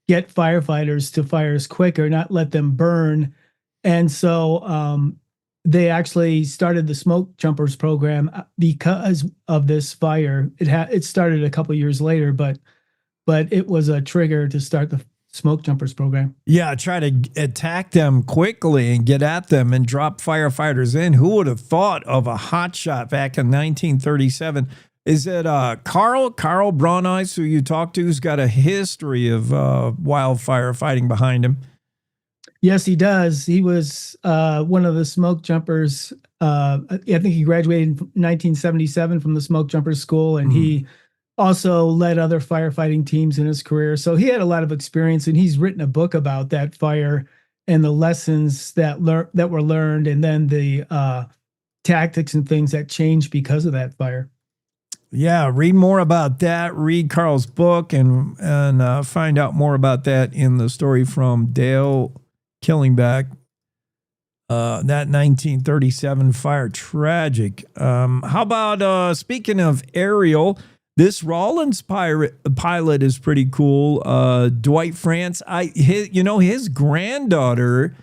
get firefighters to fires quicker, not let them burn. And so they actually started the smoke jumpers program because of this fire. It started a couple years later, but it was a trigger to start the smoke jumpers program. Yeah, try to attack them quickly and get at them and drop firefighters in. Who would have thought of a hot shot back in 1937? Is it Carl Brauneis, who you talked to, who's got a history of wildfire fighting behind him? Yes, he does. He was one of the smoke jumpers. I think he graduated in 1977 from the smoke jumpers school, and he also led other firefighting teams in his career. So he had a lot of experience, and he's written a book about that fire and the lessons that were learned, and then the tactics and things that changed because of that fire. Yeah, read more about that. Read Carl's book and find out more about that in the story from Dale Killingback. That 1937 fire, tragic. How about speaking of aerial? This Rawlins pilot is pretty cool. Dwight France. His granddaughter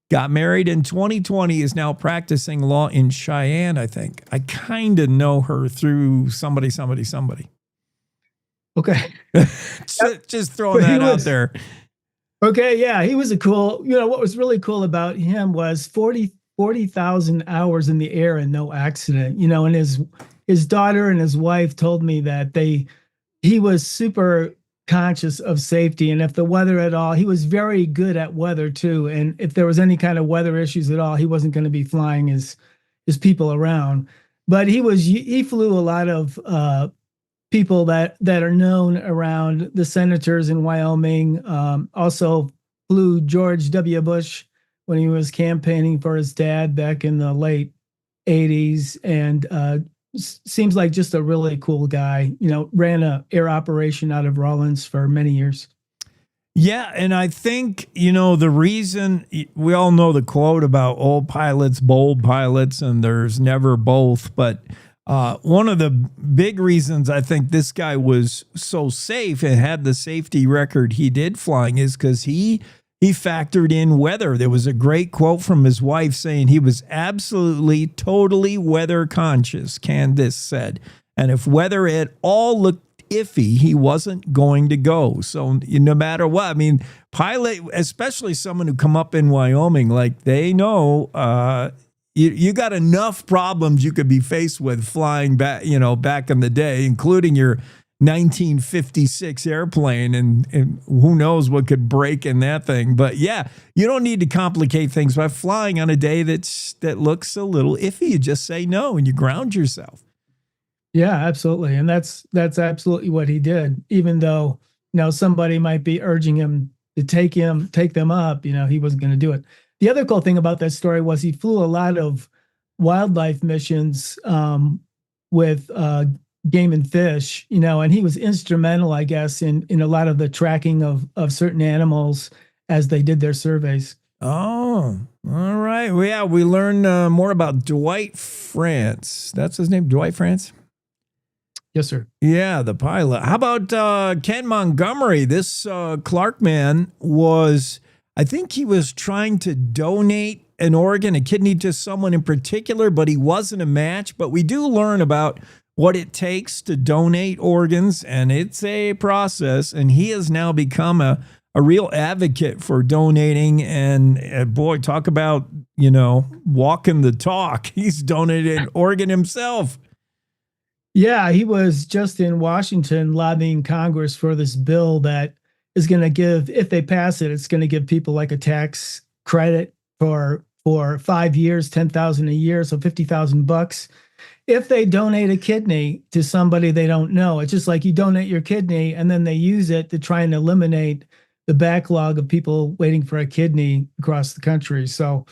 got married in 2020, is now practicing law in Cheyenne, I think. I kind of know her through somebody. Okay. Just throwing that out there. Okay, yeah, he was what was really cool about him was 40,000 hours in the air and no accident, and his daughter and his wife told me that he was super conscious of safety, and if the weather at all, he was very good at weather too, and if there was any kind of weather issues at all, he wasn't going to be flying his people around. But he flew a lot of people that are known around the senators in Wyoming. Also flew George W. Bush when he was campaigning for his dad back in the late 80s, and seems like just a really cool guy. Ran a air operation out of Rawlins for many years. Yeah, and I think, the reason, we all know the quote about old pilots, bold pilots, and there's never both, but one of the big reasons I think this guy was so safe and had the safety record he did flying is because he factored in weather. There was a great quote from his wife saying he was absolutely, totally weather conscious, Candace said. And if weather at all looked iffy, he wasn't going to go. So no matter what, pilot, especially someone who come up in Wyoming, like they know, you got enough problems you could be faced with flying back, back in the day, including your 1956 airplane, and who knows what could break in that thing. But yeah, you don't need to complicate things by flying on a day that looks a little iffy. You just say no and you ground yourself. Yeah, absolutely. And that's absolutely what he did. Even though, somebody might be urging him to take them up, he wasn't going to do it. The other cool thing about that story was he flew a lot of wildlife missions with game and fish, and he was instrumental, I guess, in a lot of the tracking of certain animals as they did their surveys. Oh, all right. Well, yeah, we learned more about Dwight France. That's his name, Dwight France? Yes, sir. Yeah, the pilot. How about Ken Montgomery? This Clark man I think he was trying to donate an organ, a kidney to someone in particular, but he wasn't a match. But we do learn about what it takes to donate organs, and it's a process. And he has now become a real advocate for donating. And boy, talk about, walking the talk. He's donated an organ himself. Yeah, he was just in Washington lobbying Congress for this bill that is going to give, if they pass it, it's going to give people like a tax credit for 5 years, $10,000 a year, so $50,000 if they donate a kidney to somebody they don't know. It's just like you donate your kidney and then they use it to try and eliminate the backlog of people waiting for a kidney across the country. So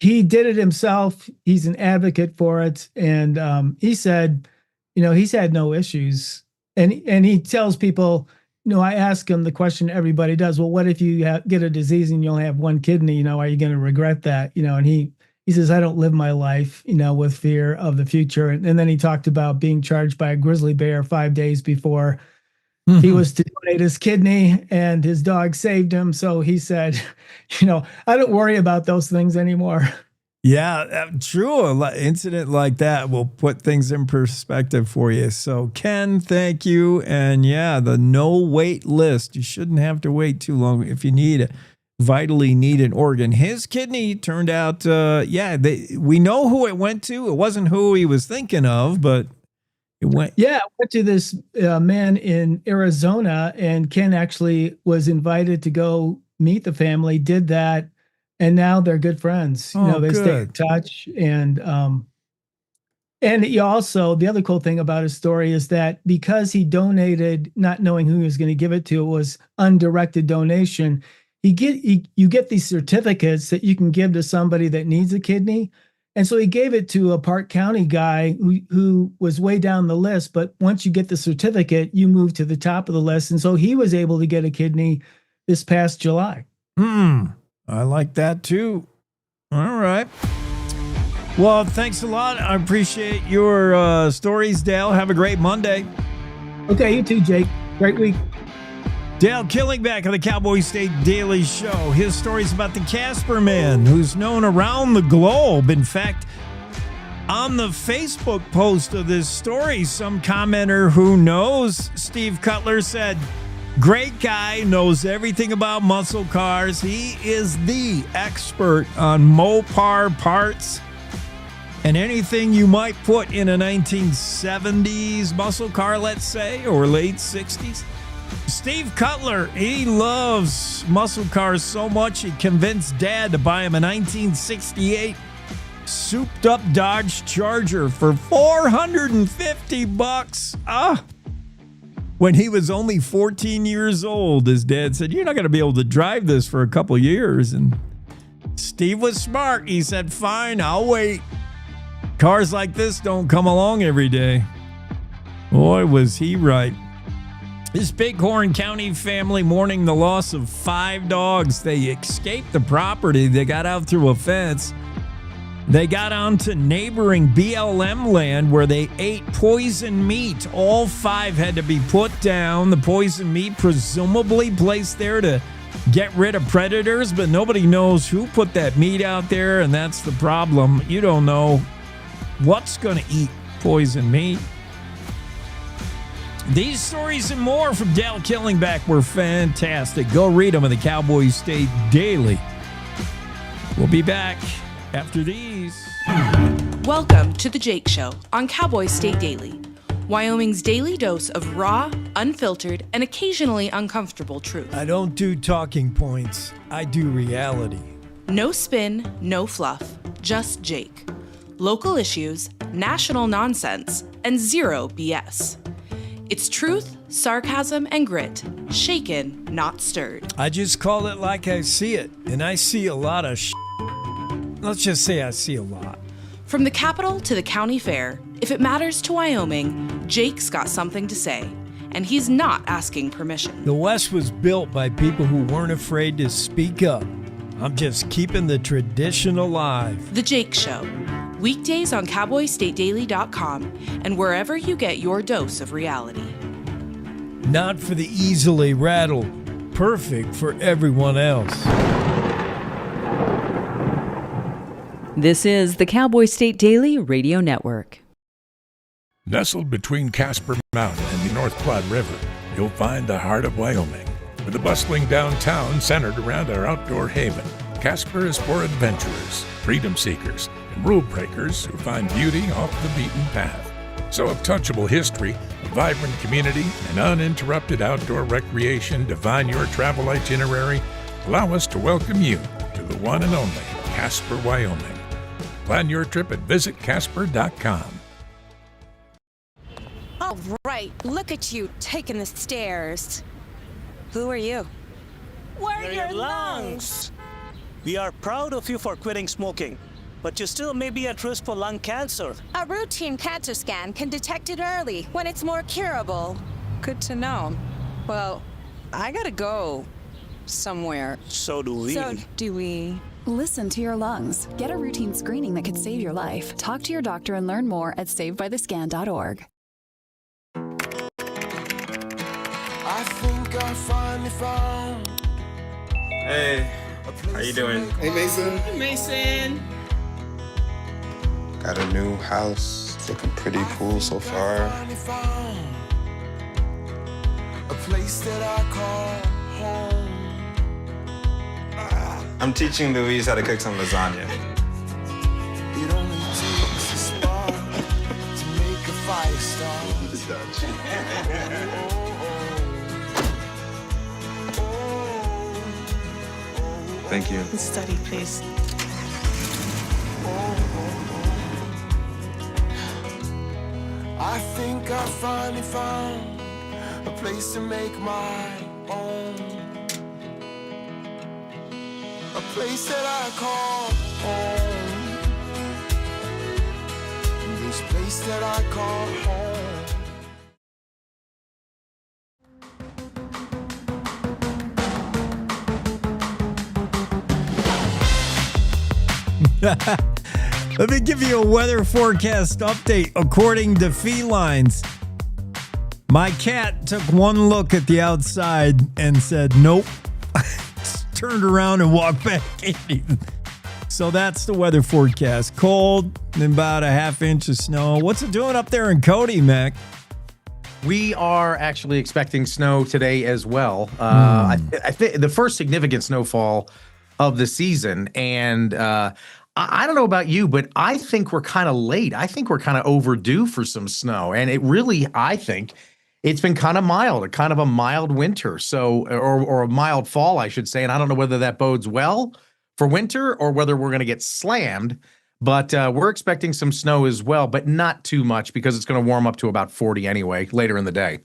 he did it himself. He's an advocate for it. And he said, he's had no issues. And he tells people, I ask him the question everybody does. Well, what if you get a disease and you only have one kidney? Are you going to regret that? And he says, I don't live my life, with fear of the future. And then he talked about being charged by a grizzly bear 5 days before he was to donate his kidney, and his dog saved him. So he said, I don't worry about those things anymore. Yeah, true. An incident like that will put things in perspective for you. So, Ken, thank you. And yeah, the no wait list. You shouldn't have to wait too long if you vitally need an organ. His kidney turned out, we know who it went to. It wasn't who he was thinking of, but it went. Yeah, it went to this man in Arizona, and Ken actually was invited to go meet the family, did that. And now they're good friends. They stay in touch. And also, the other cool thing about his story is that because he donated, not knowing who he was going to give it to, it was undirected donation. You get these certificates that you can give to somebody that needs a kidney. And so he gave it to a Park County guy who was way down the list. But once you get the certificate, you move to the top of the list. And so he was able to get a kidney this past July. I like that too. All right. Well, thanks a lot. I appreciate your stories, Dale. Have a great Monday. Okay, you too, Jake. Great week. Dale Killingback of the Cowboy State Daily Show. His stories about the Casper Man, who's known around the globe. In fact, on the Facebook post of this story, some commenter who knows Steve Cutler said, great guy, knows everything about muscle cars. He is the expert on Mopar parts and anything you might put in a 1970s muscle car, let's say, or late 60s. Steve Cutler, he loves muscle cars so much he convinced Dad to buy him a 1968 souped-up Dodge Charger for $450. When he was only 14 years old, his dad said, you're not going to be able to drive this for a couple years. And Steve was smart. He said, fine, I'll wait. Cars like this don't come along every day. Boy, was he right. This Bighorn County family mourning the loss of 5 dogs. They escaped the property. They got out through a fence. They got onto neighboring BLM land where they ate poison meat. All 5 had to be put down. The poison meat presumably placed there to get rid of predators, but nobody knows who put that meat out there, and that's the problem. You don't know what's going to eat poison meat. These stories and more from Dale Killingback were fantastic. Go read them in the Cowboy State Daily. We'll be back after these. Welcome to The Jake Show on Cowboy State Daily, Wyoming's daily dose of raw, unfiltered, and occasionally uncomfortable truth. I don't do talking points. I do reality. No spin, no fluff, just Jake. Local issues, national nonsense, and zero BS. It's truth, sarcasm, and grit, shaken, not stirred. I just call it like I see it, and I see a lot of shit. Let's just say I see a lot. From the capital to the county fair, if it matters to Wyoming, Jake's got something to say, and he's not asking permission. The West was built by people who weren't afraid to speak up. I'm just keeping the tradition alive. The Jake Show. Weekdays on CowboyStateDaily.com and wherever you get your dose of reality. Not for the easily rattled. Perfect for everyone else. This is the Cowboy State Daily Radio Network. Nestled between Casper Mountain and the North Platte River, you'll find the heart of Wyoming. With a bustling downtown centered around our outdoor haven, Casper is for adventurers, freedom seekers, and rule breakers who find beauty off the beaten path. So if touchable history, a vibrant community, and uninterrupted outdoor recreation define your travel itinerary, allow us to welcome you to the one and only Casper, Wyoming. Plan your trip at visitcasper.com. All right, look at you taking the stairs. Who are you? We're your lungs. We are proud of you for quitting smoking, but you still may be at risk for lung cancer. A routine cancer scan can detect it early when it's more curable. Good to know. Well, I gotta go somewhere. So do we. So do we. Listen to your lungs. Get a routine screening that could save your life. Talk to your doctor and learn more at savedbythescan.org. I think I finally found. Hey, how you doing? Hey, Mason. Hey, Mason. Got a new house. It's looking pretty cool so far. A place that I call home. I'm teaching Louise how to cook some lasagna. It only takes a spark to make a fire start. Thank you. Study, please. I think I finally found a place to make my own. A place that I call home. And this place that I call home. Let me give you a weather forecast update. According to felines, my cat took one look at the outside and said, nope. Turned around and walked back in. So that's the weather forecast. Cold and about a half inch of snow. What's it doing up there in Cody, Mac? We are actually expecting snow today as well. I think the first significant snowfall of the season. And I don't know about you, but I think we're kind of late. I think we're kind of overdue for some snow. And it really, I think, it's been kind of mild, kind of a mild winter. So, or a mild fall, I should say. And I don't know whether that bodes well for winter or whether we're going to get slammed. But we're expecting some snow as well, but not too much because it's going to warm up to about 40 anyway later in the day.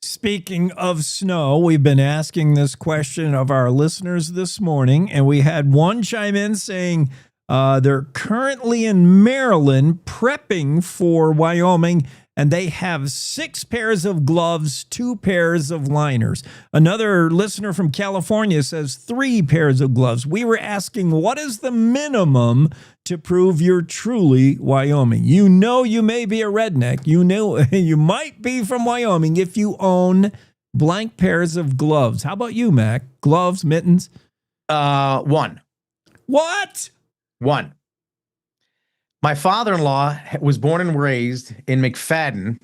Speaking of snow, we've been asking this question of our listeners this morning, and we had one chime in saying they're currently in Maryland prepping for Wyoming, and they have 6 pairs of gloves, 2 pairs of liners. Another listener from California says 3 pairs of gloves. We were asking, what is the minimum to prove you're truly Wyoming? You know you may be a redneck. You know you might be from Wyoming if you own blank pairs of gloves. How about you, Mac? Gloves, mittens? 1. What? 1. My father-in-law was born and raised in McFadden.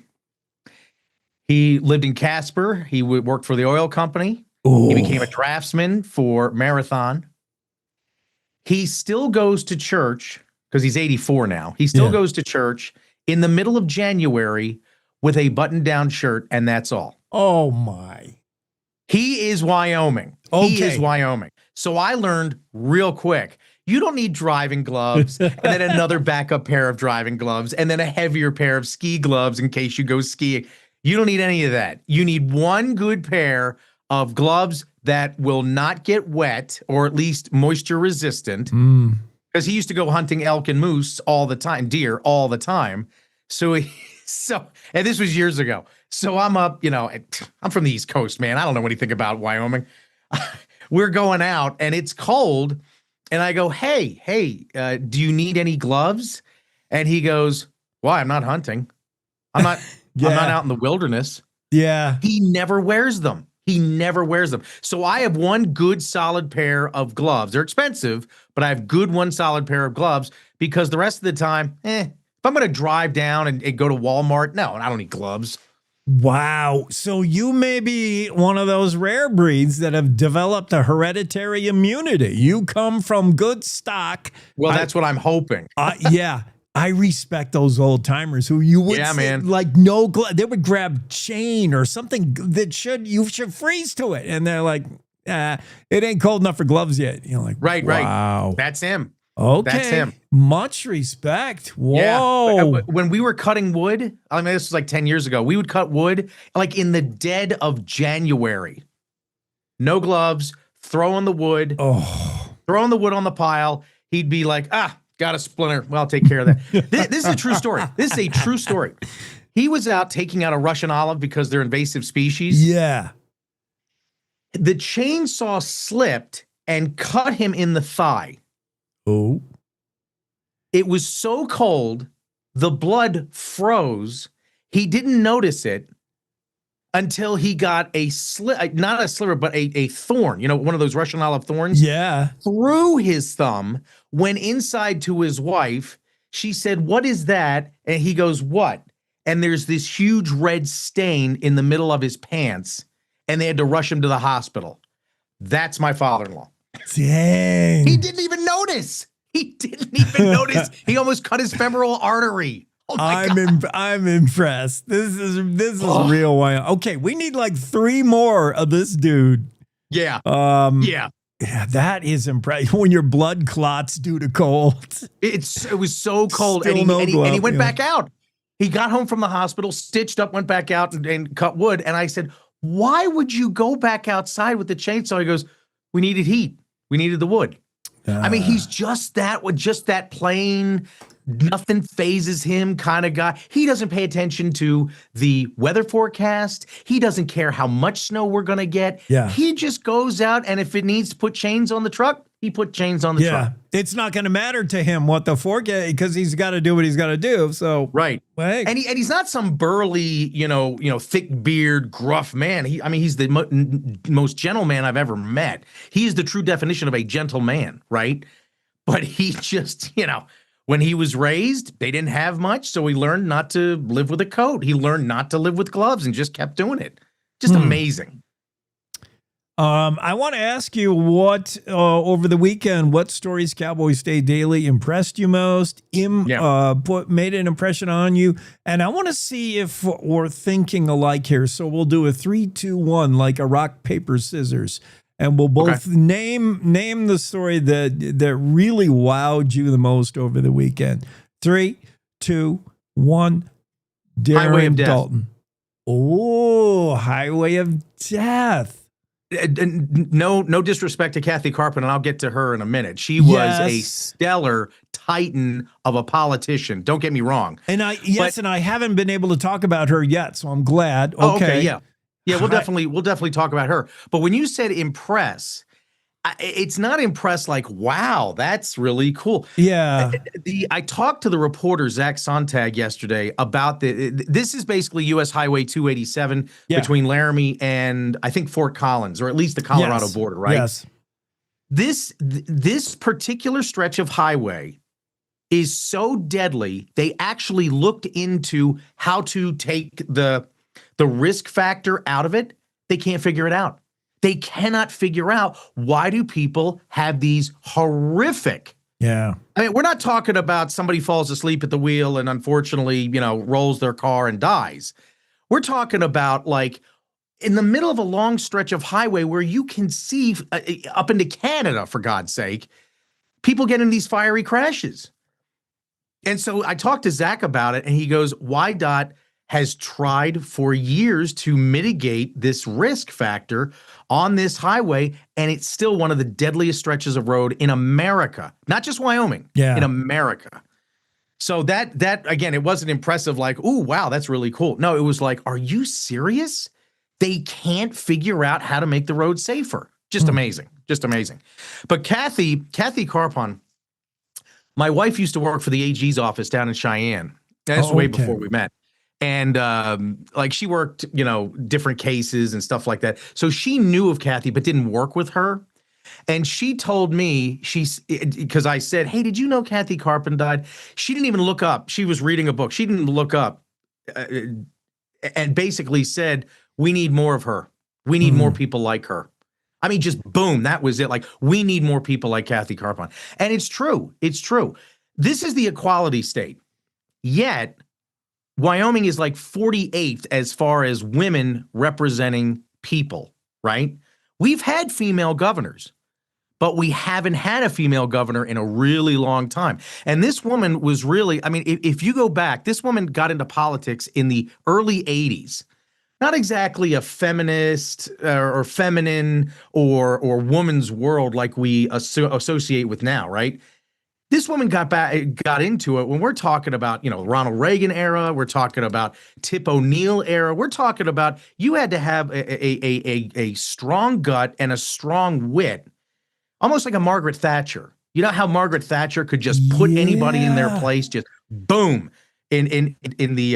He lived in Casper. He worked for the oil company. Ooh. He became a draftsman for Marathon. He still goes to church because he's 84 now. He still goes to church in the middle of January with a button-down shirt, and that's all. Oh, my. He is Wyoming. Okay. He is Wyoming. So I learned real quick. You don't need driving gloves and then another backup pair of driving gloves and then a heavier pair of ski gloves in case you go skiing. You don't need any of that. You need one good pair of gloves that will not get wet or at least moisture resistant. Because he used to go hunting elk and moose all the time, deer all the time. So and this was years ago. So I'm up, I'm from the East Coast, man. I don't know anything about Wyoming. We're going out and it's cold. And I go, hey, do you need any gloves? And he goes, why? I'm not hunting. I'm not out in the wilderness. Yeah. He never wears them. He never wears them. So I have one good solid pair of gloves. They're expensive, but I have one solid pair of gloves because the rest of the time, if I'm going to drive down and go to Walmart, no, I don't need gloves. Wow. So you may be one of those rare breeds that have developed a hereditary immunity. You come from good stock. Well, that's what I'm hoping. Yeah. I respect those old timers who you would say, like no glove. They would grab chain or something that you should freeze to it. And they're like, it ain't cold enough for gloves yet. You're like, right. Wow. That's him. Okay. That's him. Much respect. Whoa. Yeah. When we were cutting wood, I mean, this was like 10 years ago, we would cut wood like in the dead of January. No gloves, throwing the wood on the pile. He'd be like, got a splinter. Well, I'll take care of that. This is a true story. This is a true story. He was out taking out a Russian olive because they're invasive species. Yeah. The chainsaw slipped and cut him in the thigh. Oh. It was so cold, the blood froze. He didn't notice it until he got not a sliver, but a thorn, one of those Russian olive thorns. Yeah. Through his thumb, went inside to his wife. She said, "What is that?" And he goes, "What?" And there's this huge red stain in the middle of his pants, and they had to rush him to the hospital. That's my father-in-law. Dang. He didn't even notice. He almost cut his femoral artery. Oh my God. I'm impressed. This is real wild. Okay, we need like 3 more of this dude. Yeah. Yeah, that is impressive. When your blood clots due to cold. It was so cold. Still And he went back out. He got home from the hospital, stitched up, went back out and cut wood. And I said, "Why would you go back outside with the chainsaw?" He goes, "We needed heat. We needed the wood." I mean, he's just that plain, nothing phases him kind of guy. He doesn't pay attention to the weather forecast. He doesn't care how much snow we're going to get. Yeah. He just goes out, and if it needs to put chains on the truck, he put chains on the truck. It's not going to matter to him what the forecast, because he's got to do what he's got to do. So right. Hey. And he's not some burly, thick beard, gruff man. He's the most gentle man I've ever met. He is the true definition of a gentleman, right? But he just, when he was raised, they didn't have much, so he learned not to live with a coat. He learned not to live with gloves and just kept doing it. Just amazing. I want to ask you what over the weekend, what stories Cowboy State Daily impressed you most, made an impression on you, and I want to see if we're thinking alike here. So we'll do a 3, 2, 1, like a rock, paper, scissors, and we'll both name the story that really wowed you the most over the weekend. 3, 2, 1. Highway of Death. Dalton. Oh, Highway of Death. No disrespect to Kathy Carpenter, and I'll get to her in a minute. She was a stellar titan of a politician. Don't get me wrong. And I haven't been able to talk about her yet, so I'm glad. Okay, yeah, we'll definitely talk about her. But when you said impress, it's not impressed like, wow, that's really cool. Yeah. I talked to the reporter, Zach Sontag, yesterday about this is basically U.S. Highway 287 between Laramie and I think Fort Collins, or at least the Colorado border, right? Yes. This particular stretch of highway is so deadly, they actually looked into how to take the risk factor out of it. They can't figure it out. They cannot figure out, why do people have these horrific. Yeah. I mean, we're not talking about somebody falls asleep at the wheel and unfortunately, rolls their car and dies. We're talking about like in the middle of a long stretch of highway where you can see up into Canada, for God's sake, people get in these fiery crashes. And so I talked to Zach about it, and he goes, YDOT has tried for years to mitigate this risk factor on this highway, and it's still one of the deadliest stretches of road in America, not just Wyoming, in America. So that again, it wasn't impressive like, ooh, wow, that's really cool. No, it was like, are you serious? They can't figure out how to make the road safer. Just amazing. Just amazing. But Kathy Carpon, my wife used to work for the AG's office down in Cheyenne. That's way before we met. And like she worked, different cases and stuff like that. So she knew of Kathy, but didn't work with her. And she told me, because I said, hey, did you know Kathy Carpenter died? She didn't even look up. She was reading a book. She didn't look up and basically said, we need more of her. We need more people like her. I mean, just boom, that was it. Like, we need more people like Kathy Carpenter. And it's true. It's true. This is the equality state. Yet, Wyoming is like 48th as far as women representing people, right? We've had female governors, but we haven't had a female governor in a really long time. And this woman was really, I mean, if you go back, this woman got into politics in the early 80s. Not exactly a feminist or feminine or woman's world like we associate with now, right? This woman got into it when we're talking about, Ronald Reagan era. We're talking about Tip O'Neill era. We're talking about you had to have a strong gut and a strong wit, almost like a Margaret Thatcher. You know how Margaret Thatcher could just put anybody in their place, just boom. In the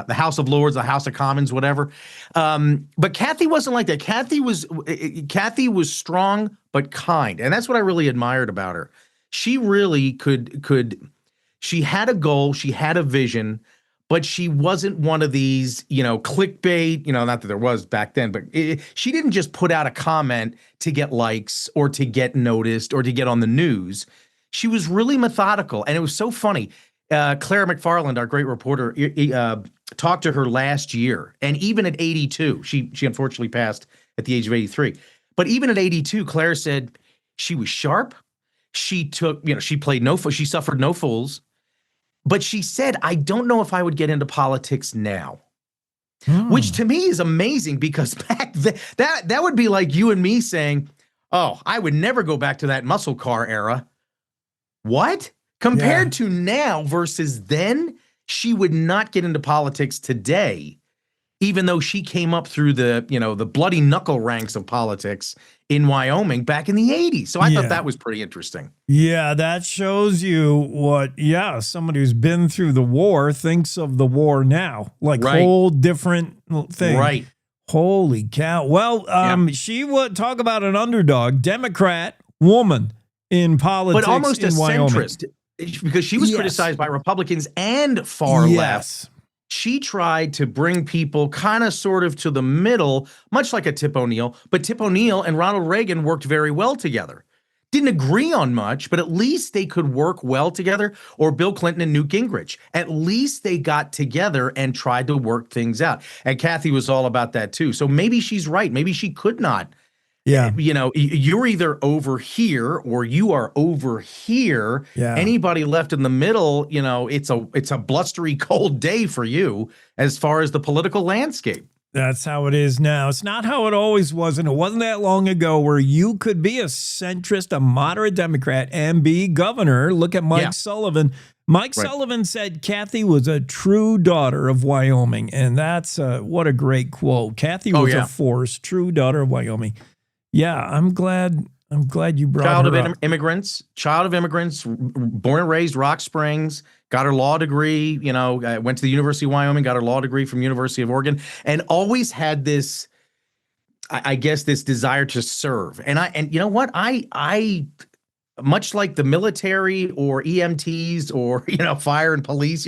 House of Lords, the House of Commons, whatever. But Kathy wasn't like that. Kathy was strong but kind, and that's what I really admired about her. She really she had a goal, she had a vision, but she wasn't one of these, clickbait, not that there was back then, but she didn't just put out a comment to get likes or to get noticed or to get on the news. She was really methodical, and it was so funny. Claire McFarland, our great reporter, talked to her last year, and even at 82, she unfortunately passed at the age of 83. But even at 82, Claire said she was sharp. She took, she played she suffered no fools. But she said, I don't know if I would get into politics now, which to me is amazing because back then, that would be like you and me saying, oh, I would never go back to that muscle car era. What? Compared to now versus then, she would not get into politics today, even though she came up through the bloody knuckle ranks of politics in Wyoming back in the 80s. So I thought that was pretty interesting. Yeah, that shows you what, somebody who's been through the war thinks of the war now. Like whole different thing. Right. Holy cow. Well, she would talk about an underdog, Democrat woman in politics, but almost in a Wyoming. centrist. Because she was criticized by Republicans and far left. She tried to bring people kind of sort of to the middle, much like a Tip O'Neill. But Tip O'Neill and Ronald Reagan worked very well together. Didn't agree on much, but at least they could work well together. Or Bill Clinton and Newt Gingrich. At least they got together and tried to work things out. And Kathy was all about that too. So maybe she's right. Maybe she could not. Yeah. You're either over here or you are over here. Yeah. Anybody left in the middle, it's a blustery cold day for you as far as the political landscape. That's how it is now. It's not how it always was. And it wasn't that long ago where you could be a centrist, a moderate Democrat, and be governor. Look at Mike Sullivan. Mike Sullivan said Kathy was a true daughter of Wyoming. And that's what a great quote. Kathy was a force, true daughter of Wyoming. Yeah, I'm glad you brought her up. Child of immigrants, born and raised Rock Springs, got her law degree, went to the University of Wyoming, got her law degree from University of Oregon, and always had this, I guess, this desire to serve. And you know what? I much like the military or EMTs or, fire and police,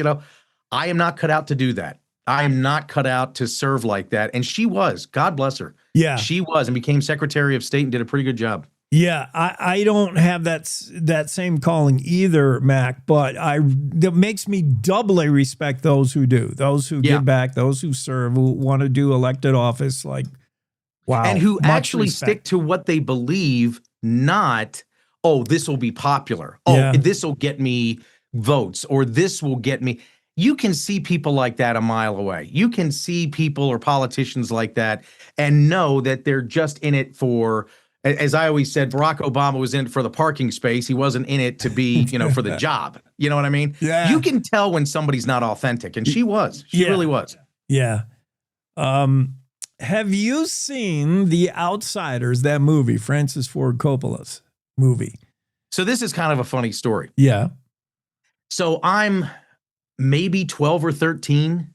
I am not cut out to do that. I am not cut out to serve like that. And she was, God bless her. Yeah, she was, and became Secretary of State and did a pretty good job. Yeah, I don't have that same calling either, Mac, but that makes me doubly respect those who do, those who give back, those who serve, who want to do elected office. Like, wow. And who actually stick to what they believe, not, oh, this will be popular. Oh, this will get me votes, or this will get me. You can see people like that a mile away. You can see people or politicians like that and know that they're just in it for, as I always said, Barack Obama was in it for the parking space. He wasn't in it to be, for the job. You know what I mean? Yeah. You can tell when somebody's not authentic, and she was. She really was. Yeah. Have you seen The Outsiders, that movie, Francis Ford Coppola's movie? So this is kind of a funny story. Yeah. So I'm maybe 12 or 13.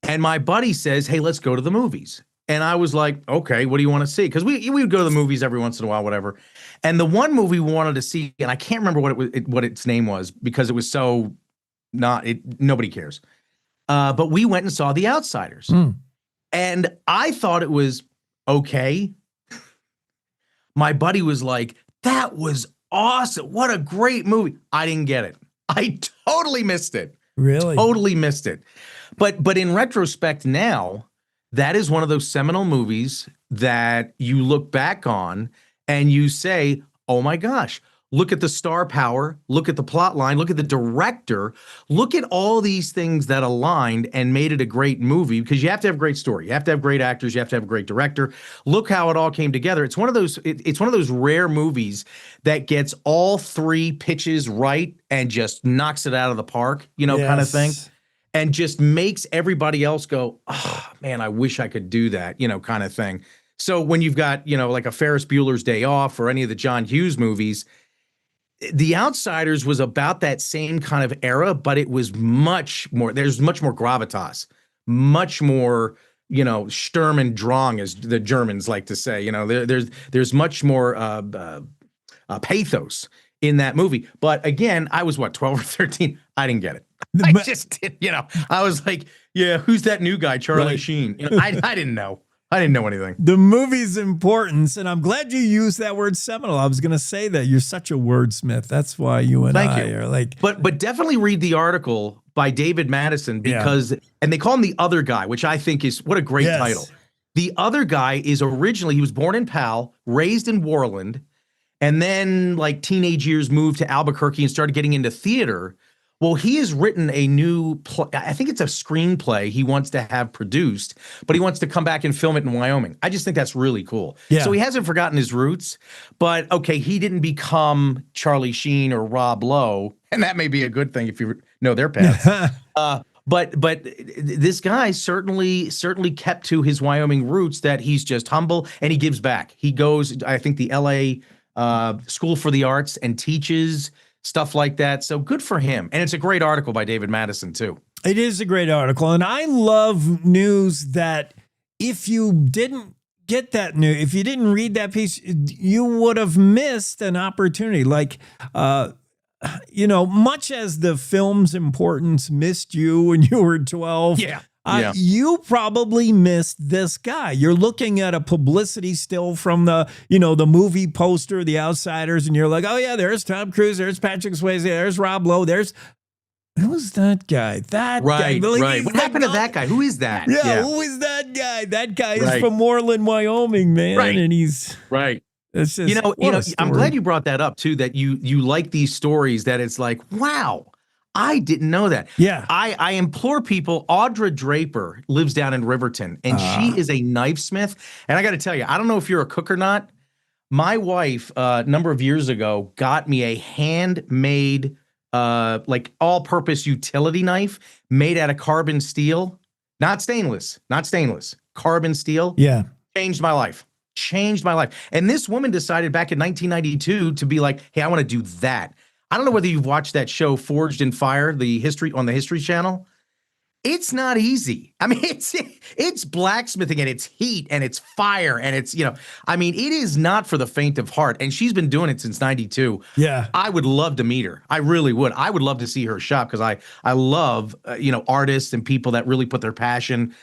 And my buddy says, hey, let's go to the movies. And I was like, okay, what do you want to see? Because we would go to the movies every once in a while, whatever. And the one movie we wanted to see, and I can't remember what its name was because it was so nobody cares. But we went and saw The Outsiders. And I thought it was okay. My buddy was like, that was awesome. What a great movie. I didn't get it. I totally missed it. Really? Totally missed it. But in retrospect now, that is one of those seminal movies that you look back on and you say, oh my gosh, look at the star power, look at the plot line, look at the director, look at all these things that aligned and made it a great movie, because you have to have a great story. You have to have great actors. You have to have a great director. Look how it all came together. It's one of those rare movies that gets all three pitches right and just knocks it out of the park, kind of thing. And just makes everybody else go, oh, man, I wish I could do that, kind of thing. So when you've got, like a Ferris Bueller's Day Off or any of the John Hughes movies, The Outsiders was about that same kind of era, but it was much more, there's much more gravitas, much more, Sturm und Drang, as the Germans like to say. There's much more pathos in that movie. But again, I was 12 or 13. I didn't get it. I just did, I was like, yeah, who's that new guy, Charlie Sheen? I didn't know. I didn't know anything. The movie's importance, and I'm glad you used that word seminal. I was going to say that. You're such a wordsmith. That's why you and I are like. But definitely read the article by David Madison, because, and they call him The Other Guy, which I think is, what a great title. The Other Guy is originally, he was born in Powell, raised in Warland, and then like teenage years moved to Albuquerque and started getting into theater. Well, he has written a new, I think it's a screenplay he wants to have produced, but he wants to come back and film it in Wyoming. I just think that's really cool. Yeah. So he hasn't forgotten his roots, but okay, he didn't become Charlie Sheen or Rob Lowe, and that may be a good thing if you know their paths. But this guy certainly kept to his Wyoming roots, that he's just humble and he gives back. He goes, I think, the LA School for the Arts and teaches stuff like that. So good for him. And it's a great article by David Madison too. It is a great article. And I love news that if you didn't get that news, if you didn't read that piece, you would have missed an opportunity. Like, much as the film's importance missed you when you were 12. Yeah. You probably missed this guy. You're looking at a publicity still from the movie poster, The Outsiders, and you're like, oh yeah, there's Tom Cruise, there's Patrick Swayze, there's Rob Lowe, who's that guy? That guy. Right. What happened to that guy? Who is that? Yeah, who is that guy? That guy is from Moreland, Wyoming, man. Right. And he's right. It's just, I'm glad you brought that up too, that you like these stories that it's like, wow, I didn't know that. Yeah. I implore people. Audra Draper lives down in Riverton, and she is a knifesmith. And I got to tell you, I don't know if you're a cook or not. My wife, a number of years ago, got me a handmade, like all-purpose utility knife made out of carbon steel. Not stainless, carbon steel. Yeah. Changed my life. And this woman decided back in 1992 to be like, hey, I want to do that. I don't know whether you've watched that show Forged in Fire, on the History Channel. It's not easy. I mean, it's blacksmithing and it's heat and it's fire and it's, it is not for the faint of heart. And she's been doing it since 92. Yeah. I would love to meet her. I really would. I would love to see her shop, because I love, artists and people that really put their passion,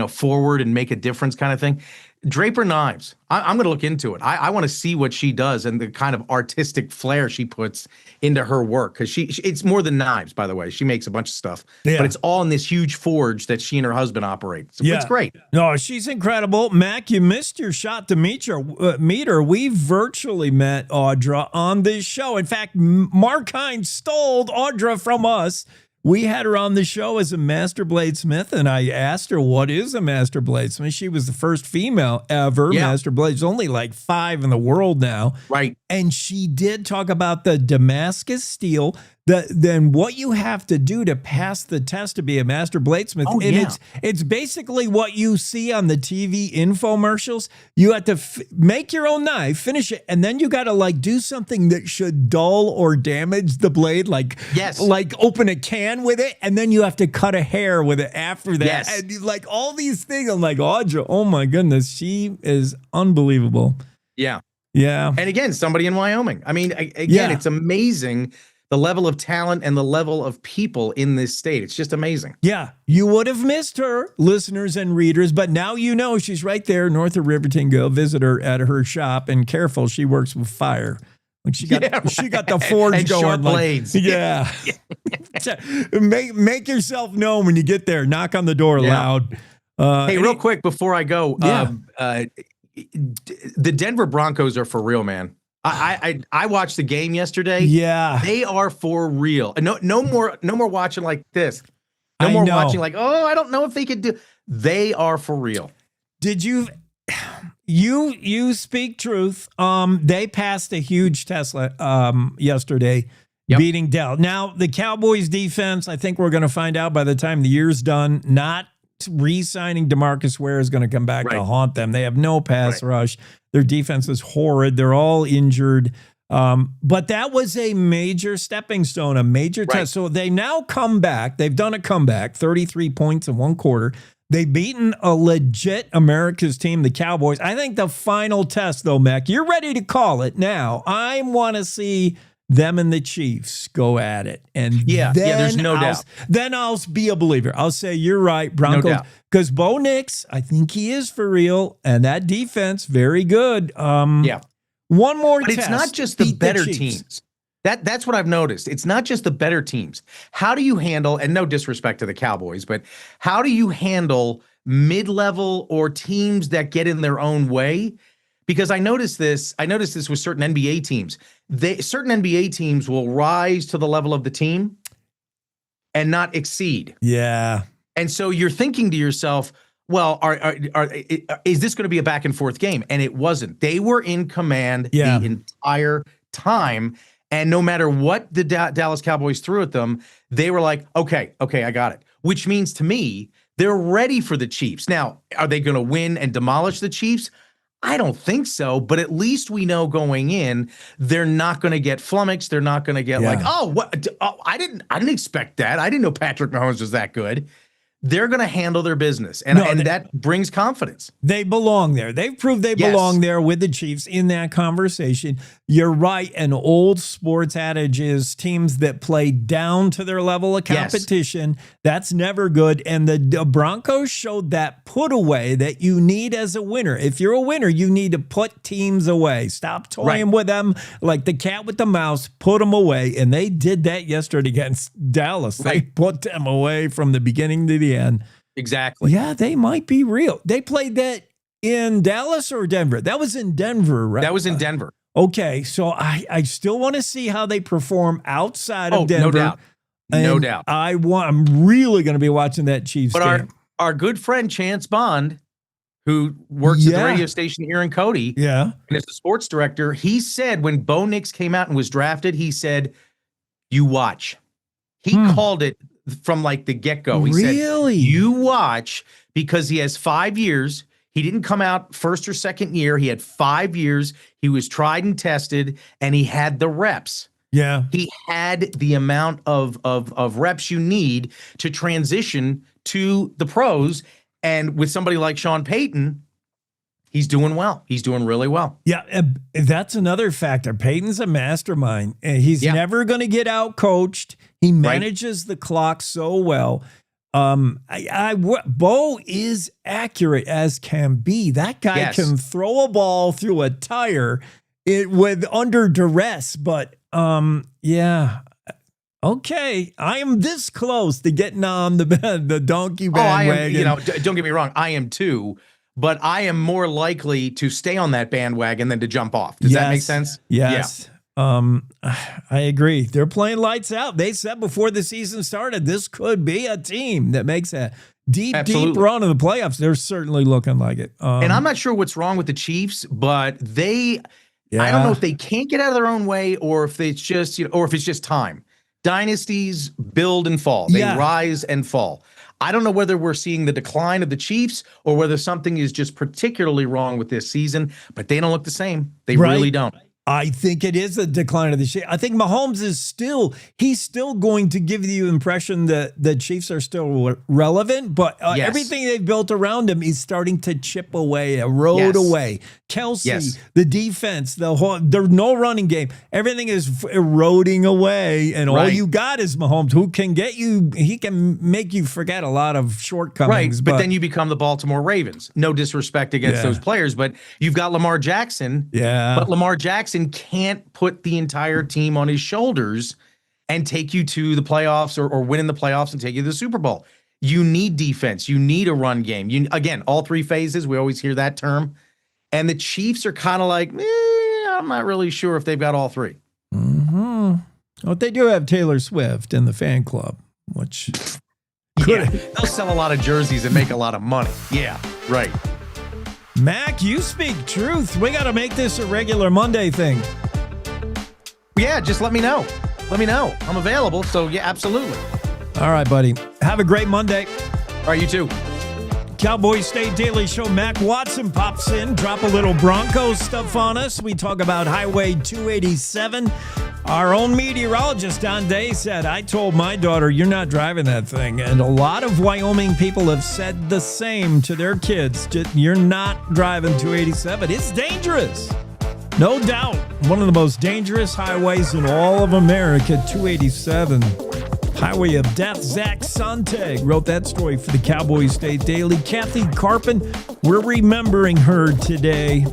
forward and make a difference kind of thing. Draper Knives. I'm going to look into it. I want to see what she does and the kind of artistic flair she puts into her work, because it's more than knives, by the way. She makes a bunch of stuff, but it's all in this huge forge that she and her husband operate. So it's great. No, she's incredible. Mac, you missed your shot to meet her. We virtually met Audra on this show. In fact, Mark Hines stole Audra from us. We had her on the show as a master bladesmith, and I asked her, what is a master bladesmith? She was the first female ever master blade. There's only like 5 in the world now. Right. And she did talk about the Damascus steel, than what you have to do to pass the test to be a master bladesmith. Oh, and yeah. it's basically what you see on the TV infomercials. You have to make your own knife, finish it, and then you got to like do something that should dull or damage the blade, like open a can with it, and then you have to cut a hair with it after that. Yes. And like all these things, I'm like, Audra, oh my goodness, she is unbelievable. Yeah. Yeah. And again, somebody in Wyoming. I mean, again, it's amazing the level of talent and the level of people in this state. It's just amazing. Yeah, you would have missed her, listeners and readers, but now you know she's right there north of Riverton. Go visit her at her shop, and careful, she works with fire. Like she got the forge and going. sharp blades. Yeah. make yourself known when you get there. Knock on the door loud. Hey, real quick before I go, the Denver Broncos are for real, man. I watched the game yesterday. Yeah, they are for real. No more watching like this. No more watching like, oh, I don't know if they could do. They are for real. Did you speak truth? They passed a huge test yesterday, beating Dell. Now the Cowboys defense, I think we're going to find out by the time the year's done. Not re-signing DeMarcus Ware is going to come back to haunt them. They have no pass rush. Their defense is horrid. They're all injured. But that was a major stepping stone, a major test. So they now come back. They've done a comeback, 33 points in one quarter. They've beaten a legit America's team, the Cowboys. I think the final test, though, Mac, you're ready to call it now. I want to see them and the Chiefs go at it. And there's no doubt. Then I'll be a believer. I'll say, you're right, Broncos. Because Bo Nix, I think he is for real. And that defense, very good. One more but test. It's not just the better teams. That's what I've noticed. It's not just the better teams. How do you handle, and no disrespect to the Cowboys, but how do you handle mid-level or teams that get in their own way? Because I noticed this with certain NBA teams. Certain NBA teams will rise to the level of the team and not exceed. Yeah. And so you're thinking to yourself, well, is this going to be a back and forth game? And it wasn't. They were in command the entire time. And no matter what the Dallas Cowboys threw at them, they were like, okay, I got it. Which means to me, they're ready for the Chiefs. Now, are they going to win and demolish the Chiefs? I don't think so, but at least we know going in, they're not going to get flummoxed. They're not going to get like, I didn't expect that. I didn't know Patrick Mahomes was that good. They're going to handle their business, and that brings confidence. They belong there. They've proved they belong there with the Chiefs in that conversation. You're right. An old sports adage is teams that play down to their level of competition. That's never good. And the Broncos showed that put away that you need as a winner. If you're a winner, you need to put teams away. Stop toying with them like the cat with the mouse. Put them away. And they did that yesterday against Dallas. They put them away from the beginning to the end. Exactly. Yeah, they might be real. They played that in Dallas or Denver? That was in Denver, right? That was in Denver. Okay, so I still want to see how they perform outside of Denver. No doubt. No doubt. I'm really going to be watching that Chiefs game. Our good friend Chance Bond, who works at the radio station here in Cody, and is the sports director, he said when Bo Nix came out and was drafted, he said, "You watch." He called it from like the get-go. He said, "You watch," because he has 5 years. He didn't come out first or second year. He had 5 years. He was tried and tested, and he had the reps. Yeah. He had the amount of reps you need to transition to the pros. And with somebody like Sean Payton, he's doing well. He's doing really well. Yeah, that's another factor. Peyton's a mastermind. He's never going to get out coached. He manages the clock so well. Bo is accurate as can be. That guy can throw a ball through a tire with under duress. But okay, I am this close to getting on the donkey bandwagon. Don't get me wrong, I am too. But I am more likely to stay on that bandwagon than to jump off. Does that make sense? Yes. I agree. They're playing lights out. They said before the season started, this could be a team that makes a deep run in the playoffs. They're certainly looking like it. And I'm not sure what's wrong with the Chiefs, but I don't know if they can't get out of their own way or if it's just, or if it's just time. Dynasties build and fall. They rise and fall. I don't know whether we're seeing the decline of the Chiefs or whether something is just particularly wrong with this season, but they don't look the same. They really don't. I think it is a decline of the Chiefs. I think Mahomes he's still going to give you the impression that the Chiefs are still relevant, but everything they've built around him is starting to chip away, erode away. Kelsey, the defense, there's no running game. Everything is eroding away, and all you got is Mahomes, who can get you, he can make you forget a lot of shortcomings. Right, but then you become the Baltimore Ravens. No disrespect against those players, but you've got Lamar Jackson. But Lamar Jackson can't put the entire team on his shoulders and take you to the playoffs or win in the playoffs and take you to the Super Bowl. You need defense. You need a run game. Again, all three phases. We always hear that term. And the Chiefs are kind of like, I'm not really sure if they've got all three. Well, they do have Taylor Swift in the fan club, which they'll sell a lot of jerseys and make a lot of money. Yeah, right. Mac, you speak truth. We got to make this a regular Monday thing. Yeah, just let me know. Let me know. I'm available, so yeah, absolutely. All right, buddy. Have a great Monday. All right, you too. Cowboy State Daily Show. Mac Watson pops in, drop a little Broncos stuff on us. We talk about Highway 287. Our own meteorologist, Don Day, said, I told my daughter, you're not driving that thing. And a lot of Wyoming people have said the same to their kids. You're not driving 287. It's dangerous. No doubt. One of the most dangerous highways in all of America, 287. Highway of Death. Zach Sontag wrote that story for the Cowboy State Daily. Kathy Carpin, we're remembering her today.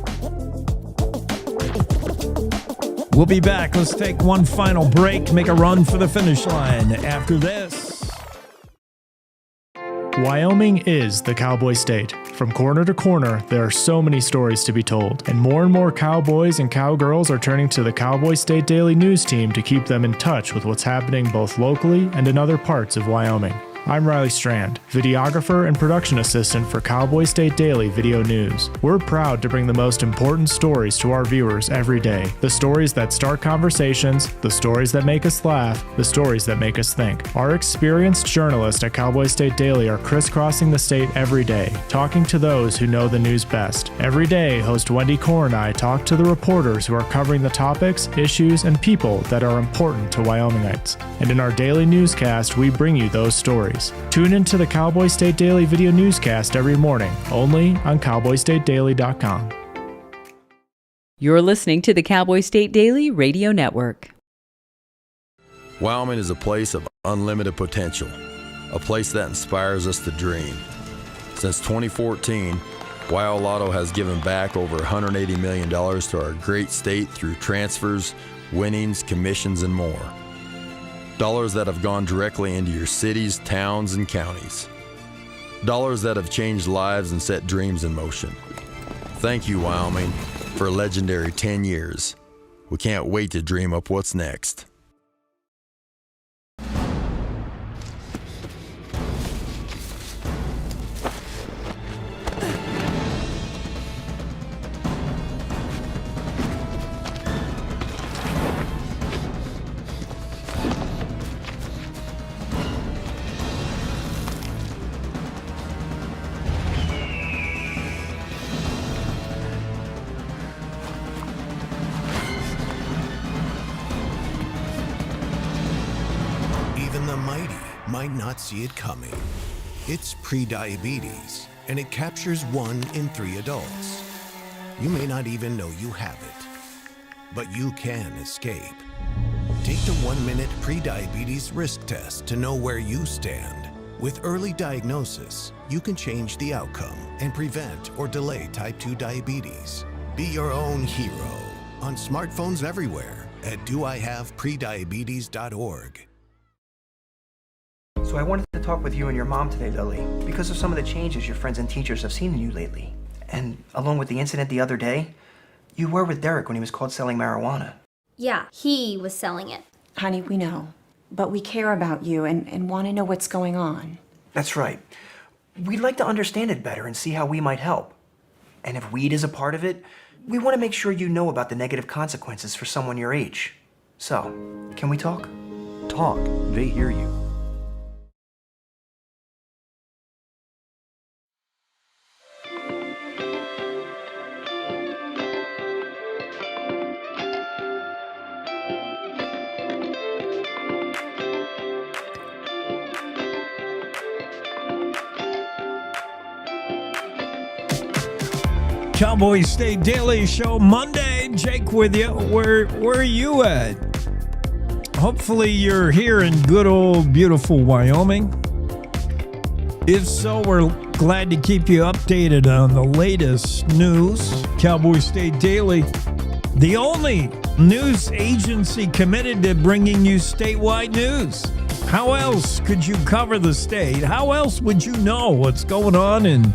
We'll be back. Let's take one final break, make a run for the finish line after this. Wyoming is the Cowboy State. From corner to corner, there are so many stories to be told, and more cowboys and cowgirls are turning to the Cowboy State Daily News team to keep them in touch with what's happening both locally and in other parts of Wyoming. I'm Riley Strand, videographer and production assistant for Cowboy State Daily Video News. We're proud to bring the most important stories to our viewers every day. The stories that start conversations, the stories that make us laugh, the stories that make us think. Our experienced journalists at Cowboy State Daily are crisscrossing the state every day, talking to those who know the news best. Every day, host Wendy Core and I talk to the reporters who are covering the topics, issues, and people that are important to Wyomingites. And in our daily newscast, we bring you those stories. Tune into the Cowboy State Daily video newscast every morning, only on CowboyStateDaily.com. You're listening to the Cowboy State Daily Radio Network. Wyoming is a place of unlimited potential, a place that inspires us to dream. Since 2014, Wyo Lotto has given back over $180 million to our great state through transfers, winnings, commissions, and more. Dollars that have gone directly into your cities, towns, and counties. Dollars that have changed lives and set dreams in motion. Thank you, Wyoming, for a legendary 10 years. We can't wait to dream up what's next. Might not see it coming. It's prediabetes, and it captures 1 in 3 adults. You may not even know you have it, but you can escape. Take the 1-minute prediabetes risk test to know where you stand. With early diagnosis, you can change the outcome and prevent or delay type 2 diabetes. Be your own hero on smartphones everywhere at doihaveprediabetes.org. So I wanted to talk with you and your mom today, Lily, because of some of the changes your friends and teachers have seen in you lately. And along with the incident the other day, you were with Derek when he was caught selling marijuana. Yeah, he was selling it. Honey, we know. But we care about you and want to know what's going on. That's right. We'd like to understand it better and see how we might help. And if weed is a part of it, we want to make sure you know about the negative consequences for someone your age. So, can we talk? Talk, they hear you. Cowboy State Daily Show Monday. Jake with you. Where are you at? Hopefully you're here in good old beautiful Wyoming. If so, we're glad to keep you updated on the latest news. Cowboy State Daily, the only news agency committed to bringing you statewide news. How else could you cover the state? How else would you know what's going on in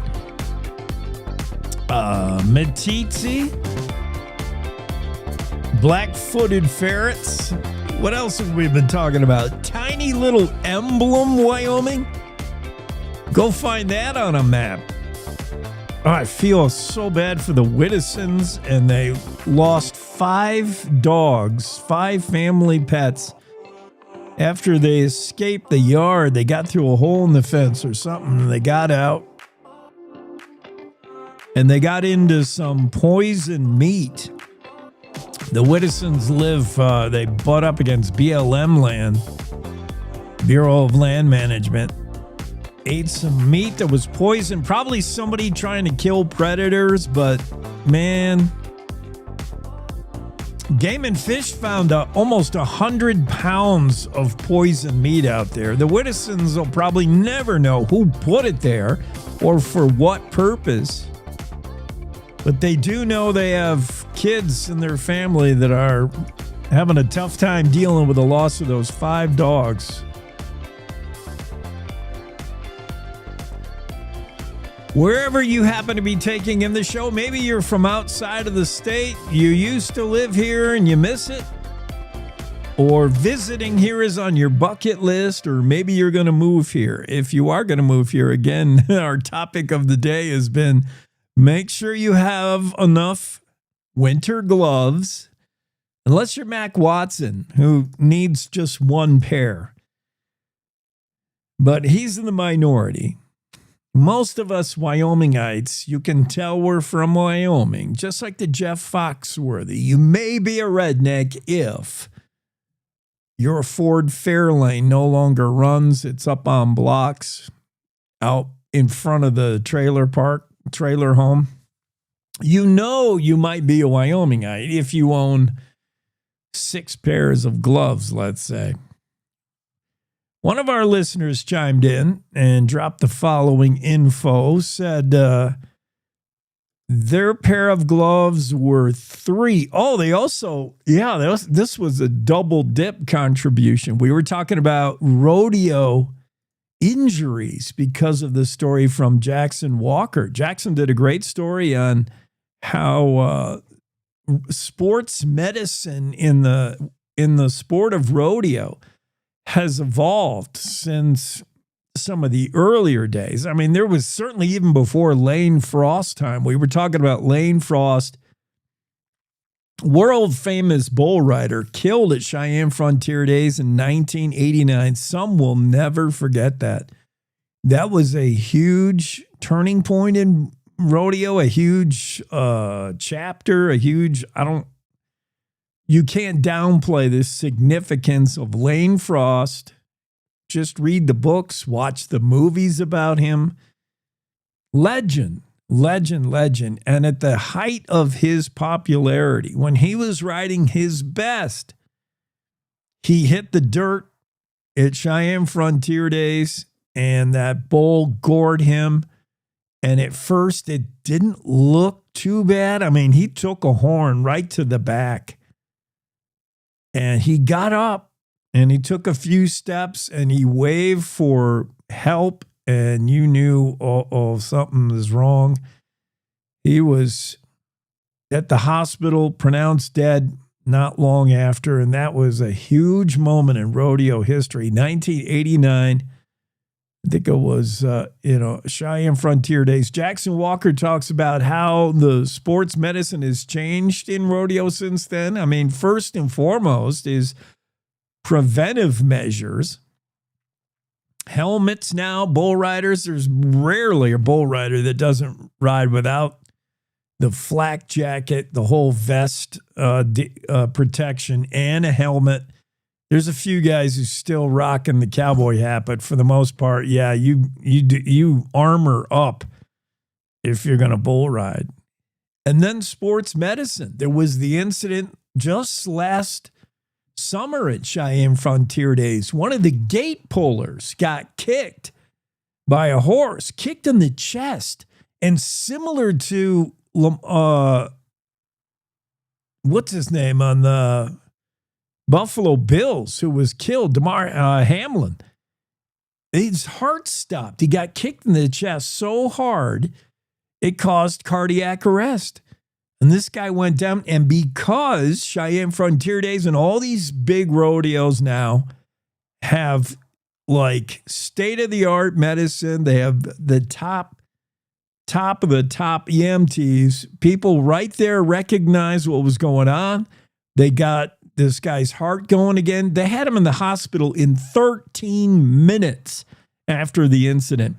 Metitsi, black-footed ferrets? What else have we been talking about? Tiny little Emblem, Wyoming? Go find that on a map. Oh, I feel so bad for the Whittisons, and they lost 5 dogs, 5 family pets. After they escaped the yard, they got through a hole in the fence or something, and they got out. And they got into some poison meat. The Whittisons they butt up against BLM land, Bureau of Land Management. Ate some meat that was poisoned. Probably somebody trying to kill predators, but man. Game and Fish found almost 100 pounds of poisoned meat out there. The Whittisons will probably never know who put it there or for what purpose. But they do know they have kids in their family that are having a tough time dealing with the loss of those 5 dogs. Wherever you happen to be taking in the show, maybe you're from outside of the state, you used to live here and you miss it, or visiting here is on your bucket list, or maybe you're going to move here. If you are going to move here, again, our topic of the day has been make sure you have enough winter gloves, unless you're Mac Watson, who needs just 1 pair. But he's in the minority. Most of us Wyomingites, you can tell we're from Wyoming, just like the Jeff Foxworthy. You may be a redneck if your Ford Fairlane no longer runs. It's up on blocks out in front of the trailer home. You know you might be a Wyomingite if you own 6 pairs of gloves, let's say. One of our listeners chimed in and dropped the following info, said their pair of gloves were $3. Oh, they also, this was a double dip contribution. We were talking about rodeo injuries because of the story from Jackson Walker. Jackson did a great story on how sports medicine in the sport of rodeo has evolved since some of the earlier days. I mean, there was certainly even before Lane Frost time. We were talking about Lane Frost, world famous bull rider, killed at Cheyenne Frontier Days in 1989. Some will never forget that. That was a huge turning point in rodeo, a huge chapter, you can't downplay the significance of Lane Frost. Just read the books, watch the movies about him. Legend. And at the height of his popularity, when he was riding his best, he hit the dirt at Cheyenne Frontier Days, and that bull gored him. And at first, it didn't look too bad. I mean, he took a horn right to the back. And he got up and he took a few steps and he waved for help. And you knew, something is wrong. He was at the hospital, pronounced dead not long after. And that was a huge moment in rodeo history. 1989, I think it was, Cheyenne Frontier Days. Jackson Walker talks about how the sports medicine has changed in rodeo since then. I mean, first and foremost is preventive measures. Helmets now, bull riders. There's rarely a bull rider that doesn't ride without the flak jacket, the whole vest protection, and a helmet. There's a few guys who still rocking the cowboy hat, but for the most part, yeah, you armor up if you're going to bull ride. And then sports medicine. There was the incident just last summer at Cheyenne Frontier Days. One of the gate pullers got kicked by a horse, kicked in the chest, and similar to what's his name on the Buffalo Bills, who was killed, Damar Hamlin. His heart stopped. He got kicked in the chest so hard, it caused cardiac arrest. And this guy went down, and because Cheyenne Frontier Days and all these big rodeos now have like state-of-the-art medicine, they have the top of the top EMTs. People right there recognized what was going on. They got this guy's heart going again. They had him in the hospital in 13 minutes after the incident.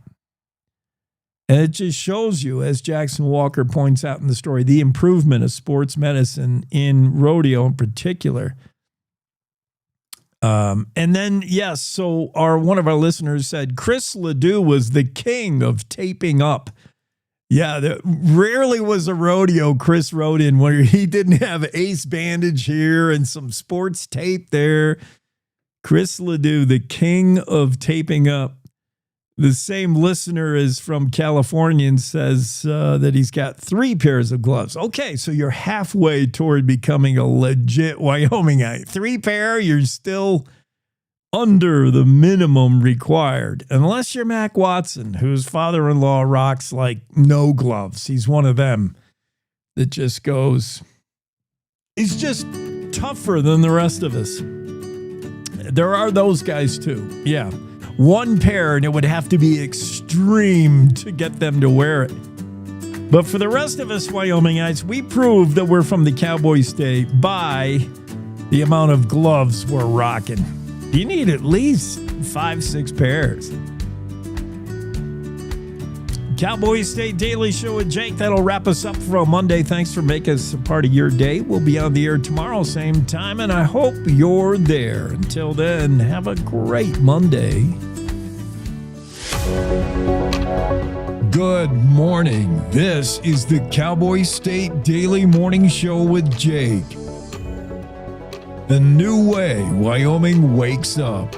And it just shows you, as Jackson Walker points out in the story, the improvement of sports medicine in rodeo in particular. And then, yes, so one of our listeners said Chris Ledoux was the king of taping up. Yeah, there rarely was a rodeo Chris rode in where he didn't have ace bandage here and some sports tape there. Chris Ledoux, the king of taping up. The same listener is from California and says that he's got 3 pairs of gloves. Okay, so you're halfway toward becoming a legit Wyomingite. 3 pair, you're still under the minimum required. Unless you're Mac Watson, whose father-in-law rocks like no gloves. He's one of them that just goes, he's just tougher than the rest of us. There are those guys too, yeah. 1 pair, and it would have to be extreme to get them to wear it. But for the rest of us Wyomingites, we prove that we're from the Cowboy State by the amount of gloves we're rocking. You need at least 5-6 pairs. Cowboy State Daily Show with Jake. That'll wrap us up for a Monday. Thanks for making us a part of your day. We'll be on the air tomorrow, same time, and I hope you're there. Until then, have a great Monday. Good morning. This is the Cowboy State Daily Morning Show with Jake. The new way Wyoming wakes up.